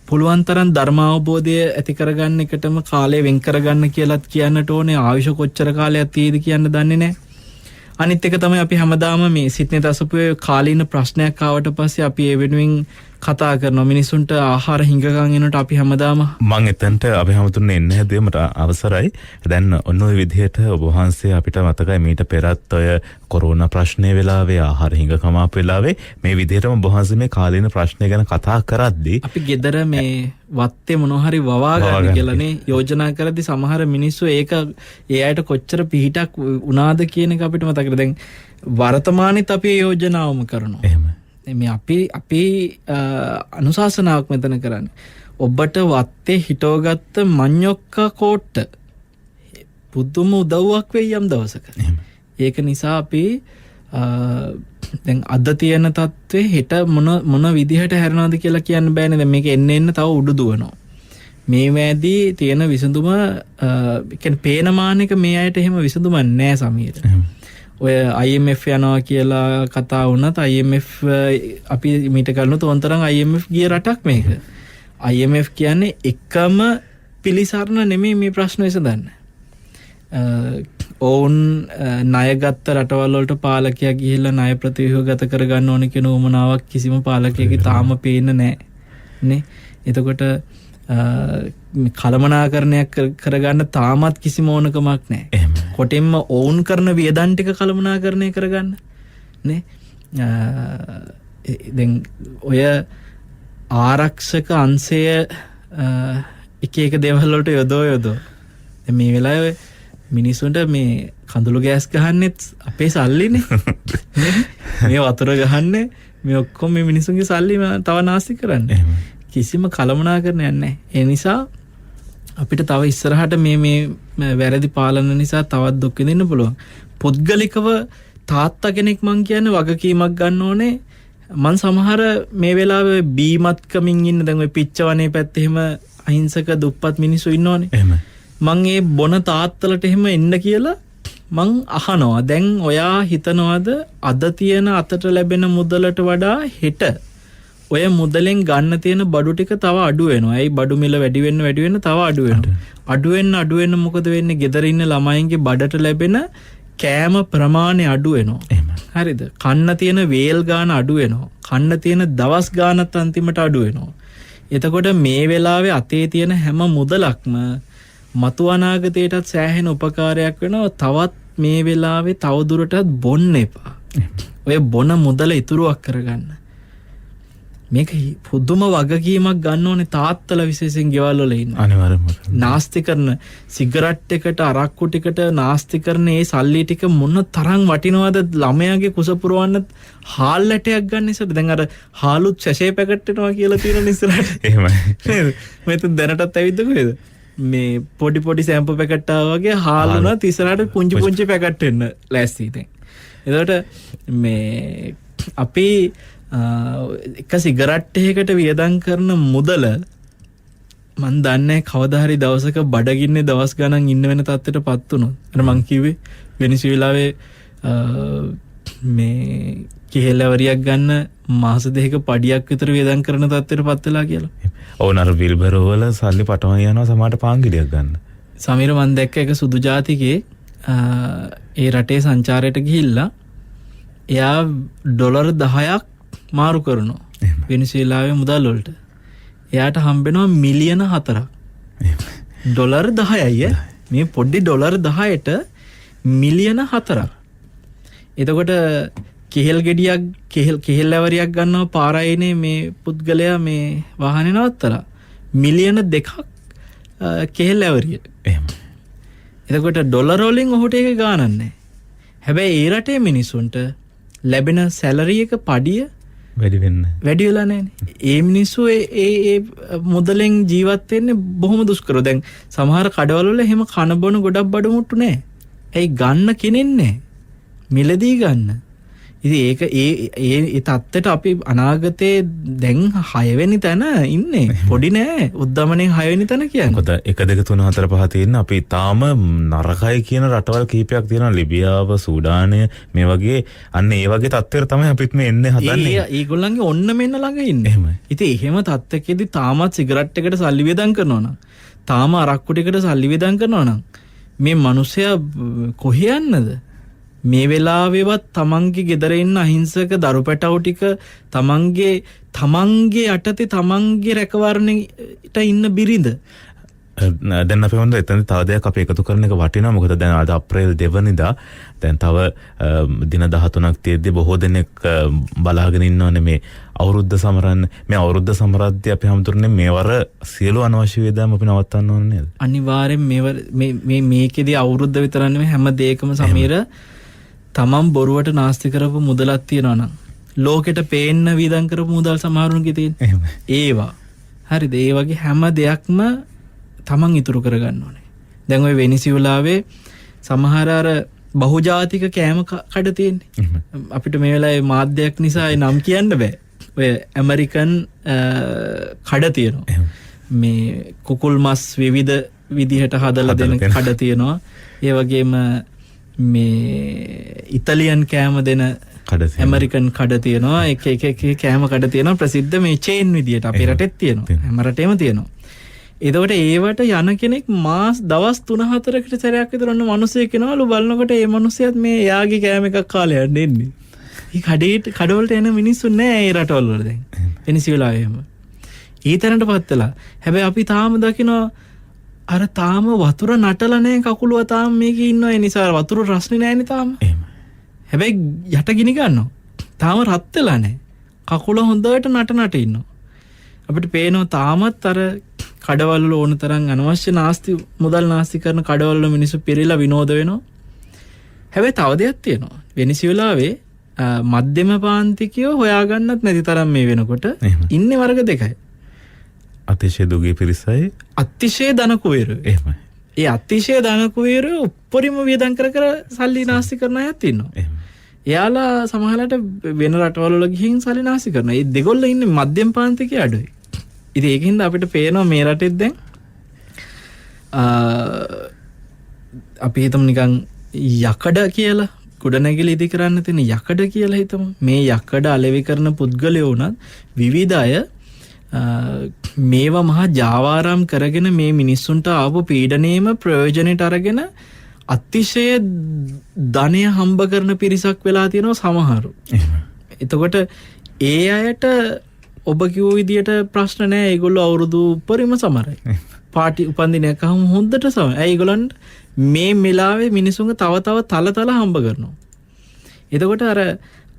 පුළුවන් තරම් ධර්ම අවබෝධය ඇති කරගන්න එකටම කාලය වෙන් කරගන්න කියලාත් කියන්නට ඕනේ. ආයුෂ කොච්චර කාලයක් තියෙද කියන්න දන්නේ නැහැ. අනිත් එක තමයි අපි හැමදාම මේ සිත්නේ දසපුවේ කාලීන ප්‍රශ්නයක් ආවට පස්සේ අපි ඒ වෙනුවෙන් කතා කරනවා. මිනිසුන්ට ආහාර හිඟකම් එනකොට අපි හැමදාම මම එතනට අපි හැමතුන්නේ එන්නේ හැදුවේ මට අවසරයි. දැන් ඔන්න ඔය විදිහට ඔබ වහන්සේ අපිට මතකයි මීට පෙරත් ඔය කොරෝනා ප්‍රශ්නේ වෙලාවේ ආහාර හිඟකම ආපු වෙලාවේ මේ විදිහටම ඔබ වහන්සේ මේ කාලීන ප්‍රශ්නේ ගැන කතා කරද්දී අපි ගෙදර මේ වත්තේ මොනවා හරි වවා ගන්න කියලානේ යෝජනා කරද්දී සමහර මිනිස්සු ඒක ඒ අයට කොච්චර පිහිටක් වුණාද කියන එක අපිට මතකද. දැන් වර්තමානෙත් අපි යෝජනාවම කරනවා. එහෙමයි. මේ අපි අනුශාසනාවක් මෙතන කරන්නේ. ඔබට වත්තේ හිටවගත්ත මඤ්ඤොක්කා කෝට්ට පුදුම උදව්වක් වෙයි යම් දවසක. ඒක නිසා අපි දැන් අද තියෙන තත්ත්වේ හෙට මොන විදිහට හැරෙනවද කියලා කියන්න බෑනේ. දැන් මේක එන්න තව උඩු දුවනවා. මේ වැදී තියෙන විසඳුම කියන්නේ පේන මානෙක මේ අයට එහෙම විසඳුමක් නෑ සමීර. ඔය IMF යනවා කියලා කතා වුණත් IMF අපි මීට කරනු තොන්තරම් IMF ගිය රටක් මේක. IMF කියන්නේ එකම පිළිසරණ නෙමෙයි මේ ප්‍රශ්න විසඳන්න. ඔවුන් ණයගත්ත රටවල් වලට පාලකයා ගිහිල්ලා ණය ප්‍රතිව්‍යුහගත කරගන්න ඕන කියන උවමනාවක් කිසිම පාලකයෙකුගේ තාම පේන්නේ නැහැ නේ. එතකොට කළමනාකරණයක් කරගන්න තාමත් කිසිම ඕනකමක් නැහැ. කොටින්ම ඔවුන් කරන වියදම් ටික කළමනාකරණය කරගන්න නේ. දැන් ඔය ආරක්ෂක අංශය එක දේවල් වලට යොදෝ මේ වෙලාවේ මිනිස්සුන්ට මේ කඳුළු ගෑස් ගහන්නෙත් අපේ සල්ලිනේ. මේ වතුර ගහන්නේ මේ ඔක්කොම මේ මිනිස්සුන්ගේ සල්ලි තව නාස්ති කරන්නේ. කිසිම කළමනාකරණයක් නැහැ. ඒ නිසා අපිට තව ඉස්සරහට මේ වැරදි පාලන නිසා තවත් දුක් විඳින්න පුළුවන්. පුද්ගලිකව තාත්තා කෙනෙක් මං කියන්නේ වගකීමක් ගන්න ඕනේ. මං සමහර මේ වෙලාවේ බීමත්කමින් ඉන්න දැන් ඔය පිච්චවනේ පැත්තේ එහෙම අහිංසක දුප්පත් මිනිස්සු ඉන්නෝනේ. එහෙම. මං ඒ බොන තාත්තලට එහෙම එන්න කියලා මං අහනවා. දැන් ඔයා හිතනවාද අද තියෙන අතට ලැබෙන මුදලට වඩා හෙට ඔය මුදලෙන් ගන්න තියෙන බඩු ටික තව අඩු වෙනවා. ඇයි බඩු මිල වැඩි වෙන්න තව අඩු වෙනවා. අඩු වෙන්න මොකද වෙන්නේ? ගෙදර ඉන්න ළමයින්ගේ බඩට ලැබෙන කෑම ප්‍රමාණය අඩු වෙනවා. හරිද? කන්න තියෙන වේල් ගාන අඩු වෙනවා. කන්න තියෙන දවස් ගානත් අන්තිමට අඩු වෙනවා. එතකොට මේ වෙලාවේ අතේ තියෙන හැම මුදලක්ම මතු අනාගතයටත් සෑහෙන උපකාරයක් වෙනවා. තවත් මේ වෙලාවේ තව දුරටත් බොන්න එපා. ඔය බොන මුදල ඉතුරුවක් කරගන්න. මේක පුදුම වගකීමක් ගන්න ඕනේ තාත්තලා විශේෂයෙන් ගෙවල් වල ඉන්න. අනිවාර්යයෙන්ම. නාස්ති කරන සිගරට් එකට අරක්කු ටිකට නාස්ති කරන ඒ සල්ලි ටික මොන තරම් වටිනවද? ළමයාගේ කුස පුරවන්න හාල් ඇටයක් ගන්න ඉස්සර දැන් අර හාලුත් සැෂේ පැකට් වෙනවා කියලා තියෙන ඉස්සරහට. එහෙමයි. නේද? මෙතන දැනටත් ඇවිද්ද කොහෙද? මේ පොඩි සැම්පු පැකට් වගේ හාල් උනත් ඉස්සරහට පුංචි පැකට් වෙන්න ලෑස්ති ඉතින්. එතකොට මේ අපි එක සිගරට් එකකට වියදම් කරන මුදල මන් දන්නේ කවදා හරි දවසක බඩගින්නේ දවස් ගණන් ඉන්න වෙන තත්ත්වයටපත් වුණොත්. අර මං කිව්වේ වෙනිසුලාවේ මේ කිහෙලවරියක් ගන්න මාස දෙකක පඩියක් විතර වියදම් කරන තත්ත්වයටපත් වෙලා කියලා. ඕන අර විල්බරෝ වල සල්ලි පටවන යනවා සමහරට පාංගිරියක් ගන්න. සමීර මන් දැක්ක එක සුදු ජාතිකේ ඒ රටේ සංචාරයට ගිහිල්ලා එයා ඩොලර් 10ක් මාරු කරනවා වෙනිසුලාවේ මුදල් වලට. එයාට හම්බෙනවා මිලියන 4ක්. ඩොලර් 10යි මේ පොඩි ඩොලර් 10ට මිලියන 4ක්. එතකොට කෙහෙල් ගෙඩියක් කෙහෙල් ඇවරියක් ගන්නවා පාරායනේ මේ පුද්ගලයා මේ වාහනේ නවත්තලා මිලියන 2ක් කෙහෙල් ඇවරිය. එහෙම. එතකොට ඩොලර් වලින් ඔහුට ඒක ගානක් නැහැ. හැබැයි ඒ රටේ මිනිසුන්ට ලැබෙන සැලරි එක පඩිය වැඩි වෙලා නැහැනේ. ඒ මිනිස්සු ඒ මුදලෙන් ජීවත් වෙන්නේ බොහොම දුෂ්කරව. දැන් සමහර කඩවල වල එහෙම කන බොන ගොඩක් බඩු මුට්ටු නැහැ. ඇයි ගන්න කෙනෙක් නැහැ. මිලදී ගන්න. ඉතින් ඒක ඒ තත්ත්වයට අපි අනාගතේ දැන් 6 වෙනි තැන ඉන්නේ. පොඩි නෑ. උද්දමනෙන් 6 වෙනි තැන කියන්නේ. මොකද 1 2 3 4 5 තියෙන අපි තාම නරකයි කියන රටවල් කිහිපයක් තියෙනවා. ලිබියාව, සූඩානය මේ වගේ අන්න ඒ වගේ තත්ත්වයකට තමයි අපිත් මේ එන්නේ හදන්නේ. ඒගොල්ලන්ගේ ඔන්න මෙන්න ළඟ ඉන්නේ. එහෙමයි. ඉතින් එහෙම තත්ත්වකෙදී තාමත් සිගරට් එකකට සල්ලි වියදම් කරනවා නම්, තාම අරක්කු ටිකට සල්ලි වියදම් කරනවා නම් මේ මිනිස්සයා කොහේ යන්නද? මේ වෙලාවෙවත් තමන්ගේ ගෙදර ඉන්න අහිංසක දරු පැටවු ටික තමන්ගේ යටතේ තමන්ගේ රැකවරණයට ඉන්න බිරිඳ. දැන් අපි හොඳ එතන තව දෙයක් අපි එකතු කරන එක වටිනවා. මොකද දැන් අද අප්‍රේල් 2 වෙනිදා දැන් තව දින 13ක් තියෙද්දි බොහෝ දෙනෙක් බලාගෙන ඉන්නවනේ මේ අවුරුද්ද සමරන්න. මේ අවුරුද්ද සමරද්දී අපි හැමතුරනේ මේවර සියලු අනවශ්‍ය වේදම් අපි නවත්තන්න ඕනේ නේද? අනිවාර්යෙන් මේකෙදී අවුරුද්ද විතර නෙමෙයි හැම දෙයකම සමීර තමන් බොරුවට නාස්ති කරපු මුදලක් තියෙනවා නම් ලෝකෙට පේන්න වීදම් කරපු මුදල් සමහරුන්ගේ තියෙන. ඒවා. හරිද? ඒ වගේ හැම දෙයක්ම තමන් ඉතුරු කරගන්න ඕනේ. දැන් ওই වෙනිසියුලාවේ සමහර අර බහුජාතික කෑම කඩ තියෙන්නේ. අපිට මේ වෙලාවේ මාධ්‍යයක් නිසා ඒ නම් කියන්න බෑ. ඔය ඇමරිකන් කඩ තියෙනවා. මේ කුකුල් මස් විවිධ විදිහට හදලා දෙන කඩ තියෙනවා. ඒ වගේම මේ ඉතාලියන් කෑම දෙන ඇමරිකන් කඩ තියෙනවා. එක කෑම කඩ තියෙනවා. ප්‍රසිද්ධ මේ චේන් විදියට අපේ රටෙත් තියෙනවා. හැම රටේම තියෙනවා. එතකොට ඒවට යන කෙනෙක් මාස් දවස් 3-4කට සැරයක් විතර ඔන්න මිනිස්සෙක් එනවලු බලනකොට ඒ මිනිස්සයාත් මේ යාගේ කෑම එකක් කාලේ යන්න එන්නේ. මේ කඩවලට එන මිනිස්සු නෑ ඒ රටවල වල දැන්. වෙනිසියුලාවේ එහෙම. ඊතරන්ටපත් වෙලා. හැබැයි අපි තාම දකිනවා අර තාම වතුර නටලා නැහැ කකුලුව තාම මේකේ ඉන්නවා. ඒ නිසා වතුර රස්නේ නැහැනේ තාම. හැබැයි යට ගිනි ගන්නවා. තාම රත් වෙලා නැහැ. කකුල හොඳට නට ඉන්නවා. අපිට පේනවා තාමත් අර කඩවල වල ඕන තරම් අනවශ්‍ය නාස්ති මුදල් නාස්ති කරන කඩවල වල මිනිස්සු පෙරලා විනෝද වෙනවා. හැබැයි තව දෙයක් තියෙනවා. වෙනිසියුලාවේ මධ්‍යම පාන්තිකයෝ හොයාගන්නත් නැති තරම් මේ වෙනකොට ඉන්නේ වර්ග දෙකයි. අතිශය දුගී පිරිසයි අතිශය ධන කුවේරයෝ. එහෙමයි. ඒ අතිශය ධන කුවේරයෝ උප්පරිම වියදම් කර සල්ලි නාස්ති කරන අයත් ඉන්නවා. එයාලා සමහරවිට වෙන රටවල වල ගිහින් සල්ලි නාස්ති කරනවා. ඒ දෙගොල්ල ඉන්නේ මධ්‍යම පාන්තිකයේ අඩුයි. ඉතින් ඒකින්ද අපිට පේනවා මේ රටෙත් දැන් අපි හිතමු නිකන් යකඩ කියලා ගොඩනැගිලි ඉදි කරන්න තියෙන යකඩ කියලා හිතමු. මේ යකඩ අලෙවි කරන පුද්ගලයෝ උනත් විවිධ අය මේවා මහා ජාවාරම් කරගෙන මේ මිනිස්සුන්ට ආපු පීඩනයේම ප්‍රයෝජනෙට අරගෙන අතිශය ධනය හම්බ කරන පිරිසක් වෙලා තියෙනවා සමහරු. එතකොට ඒ අයට ඔබ කිව්ව විදියට ප්‍රශ්න නැහැ. ඒගොල්ලෝ අවුරුදු උපරිම සමරයි. පාටි උපන්දිනයක් අහම හොඳට සමයි. ඒගොල්ලන්ට මේ මෙලාවේ මිනිසුන්ව තව තල හම්බ කරනවා. එතකොට අර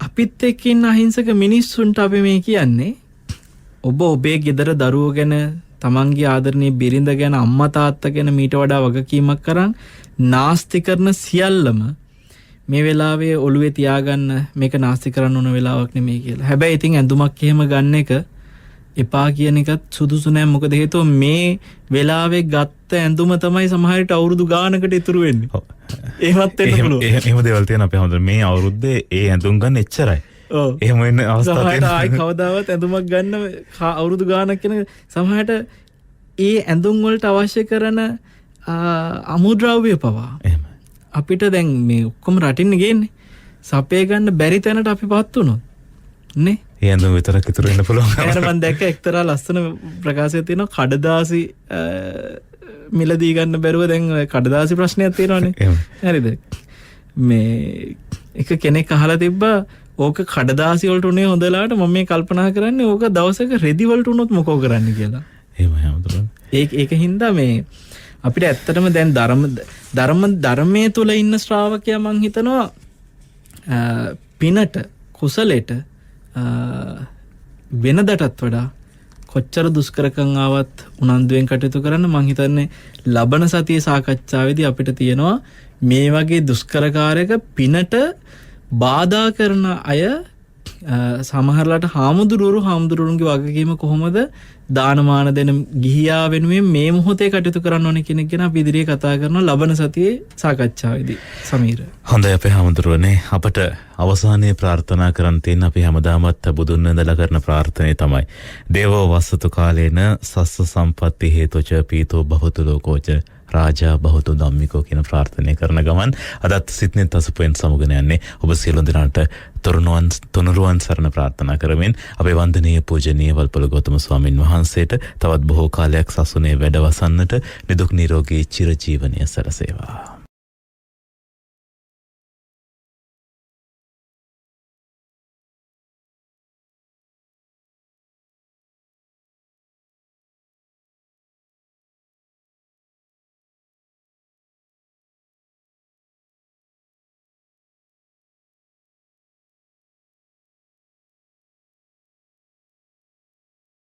අපිත් එක්ක ඉන්න අහිංසක මිනිස්සුන්ට අපි මේ කියන්නේ ඔබ ඔබේ ගෙදර දරුවෝ ගැන, තමන්ගේ ආදරණීය බිරිඳ ගැන, අම්මා තාත්තා ගැන මීට වඩා වගකීමක් කරන් නාස්ති කරන සියල්ලම මේ වෙලාවේ ඔළුවේ තියාගන්න මේක නාස්ති කරන්න ඕන වෙලාවක් නෙමෙයි කියලා. හැබැයි ඉතින් ඇඳුමක් එහෙම ගන්න එක එපා කියන එකත් සුදුසු නෑ. මොකද හේතුව මේ වෙලාවේ ගත්ත ඇඳුම තමයි සමහරට අවුරුදු ගානකට ඉතුරු වෙන්නේ. එහෙමත් වෙන්න පුළුවන්. එහෙම දේවල් තියෙන අපේ හැමෝටම මේ අවුරුද්දේ ඒ ඇඳුම් ගන්න එච්චරයි. ඔව්. එහෙම වෙන අවස්ථා තියෙනවා. ආයි කවදාවත් ඇඳුමක් ගන්න අවුරුදු ගානක් කියන සමහරට ඒ ඇඳුම් වලට අවශ්‍ය කරන අමුද්‍රව්‍ය පවා අපිට දැන් මේ ඔක්කොම රටින් ගේන්නේ. සපේ ගන්න බැරි තැනට අපි පත් වුණොත් නේ. ඒ ඇඳුම් විතරක් ඉතුරු වෙන්න පුළුවන්. එහෙනම් මම දැක්ක එක්තරා ලස්සන ප්‍රකාශයක් තියෙනවා කඩදාසි මිලදී ගන්න බැරුව දැන් කඩදාසි ප්‍රශ්නයක් තියෙනවානේ. හරිද? මේ එක කෙනෙක් අහලා තිබ්බා ඕක කඩදාසි වලට උනේ හොඳලාට මම මේ කල්පනා කරන්නේ ඕක දවසක රෙදි වලට උනොත් මොකෝ කරන්න කියලා. එහෙමයි හම්දුරන්. ඒක හින්දා මේ අපිට ඇත්තටම දැන් ධර්මයේ තුල ඉන්න ශ්‍රාවකයා මං හිතනවා පිනට කුසලයට වෙනදටත් වඩා කොච්චර දුෂ්කරකම් ආවත් උනන්දුවෙන් කටයුතු කරන්න මං හිතන්නේ ලබන සතියේ සාකච්ඡාවේදී අපිට තියෙනවා මේ වගේ දුෂ්කරකාරයක පිනට බාධා කරන අය සමහරලාට හාමුදුරුවන්ගේ වගකීම කොහොමද දානමාන දෙන ගිහියා වෙනුවෙන් මේ මොහොතේ කටයුතු කරන්න ඕනේ කියන එක ගැන අපි ඉදිරියේ කතා කරනවා ලබන සතියේ සාකච්ඡාවේදී. සමීර. හොඳයි අපේ හාමුදුරුවනේ අපට අවසානයේ ප්‍රාර්ථනා කරන් තියෙන අපි හැමදාමත් බුදුන් වහන්සේලා කරන ප්‍රාර්ථනාව තමයි දේවෝ වස්සතු කාලේන සස්ස සම්පatti හේතුච පීතෝ බහුතු ලෝකෝච රාජා බහුතු ධම්මිකෝ කියන ප්‍රාර්ථනාව කරන ගමන් අදත් සිත්නෙත් අසුපෙන් සමුගෙන යන්නේ ඔබ සියලු දෙනාට තුනුරුවන් සරණ ප්‍රාර්ථනා කරමින් අපේ වන්දනීය පූජනීය වල්පොළ ගෞතම ස්වාමින් වහන්සේට තවත් බොහෝ කාලයක් සසුනේ වැඩවසන්නට නිදුක් නිරෝගී චිරජීවනය සැලසේවා.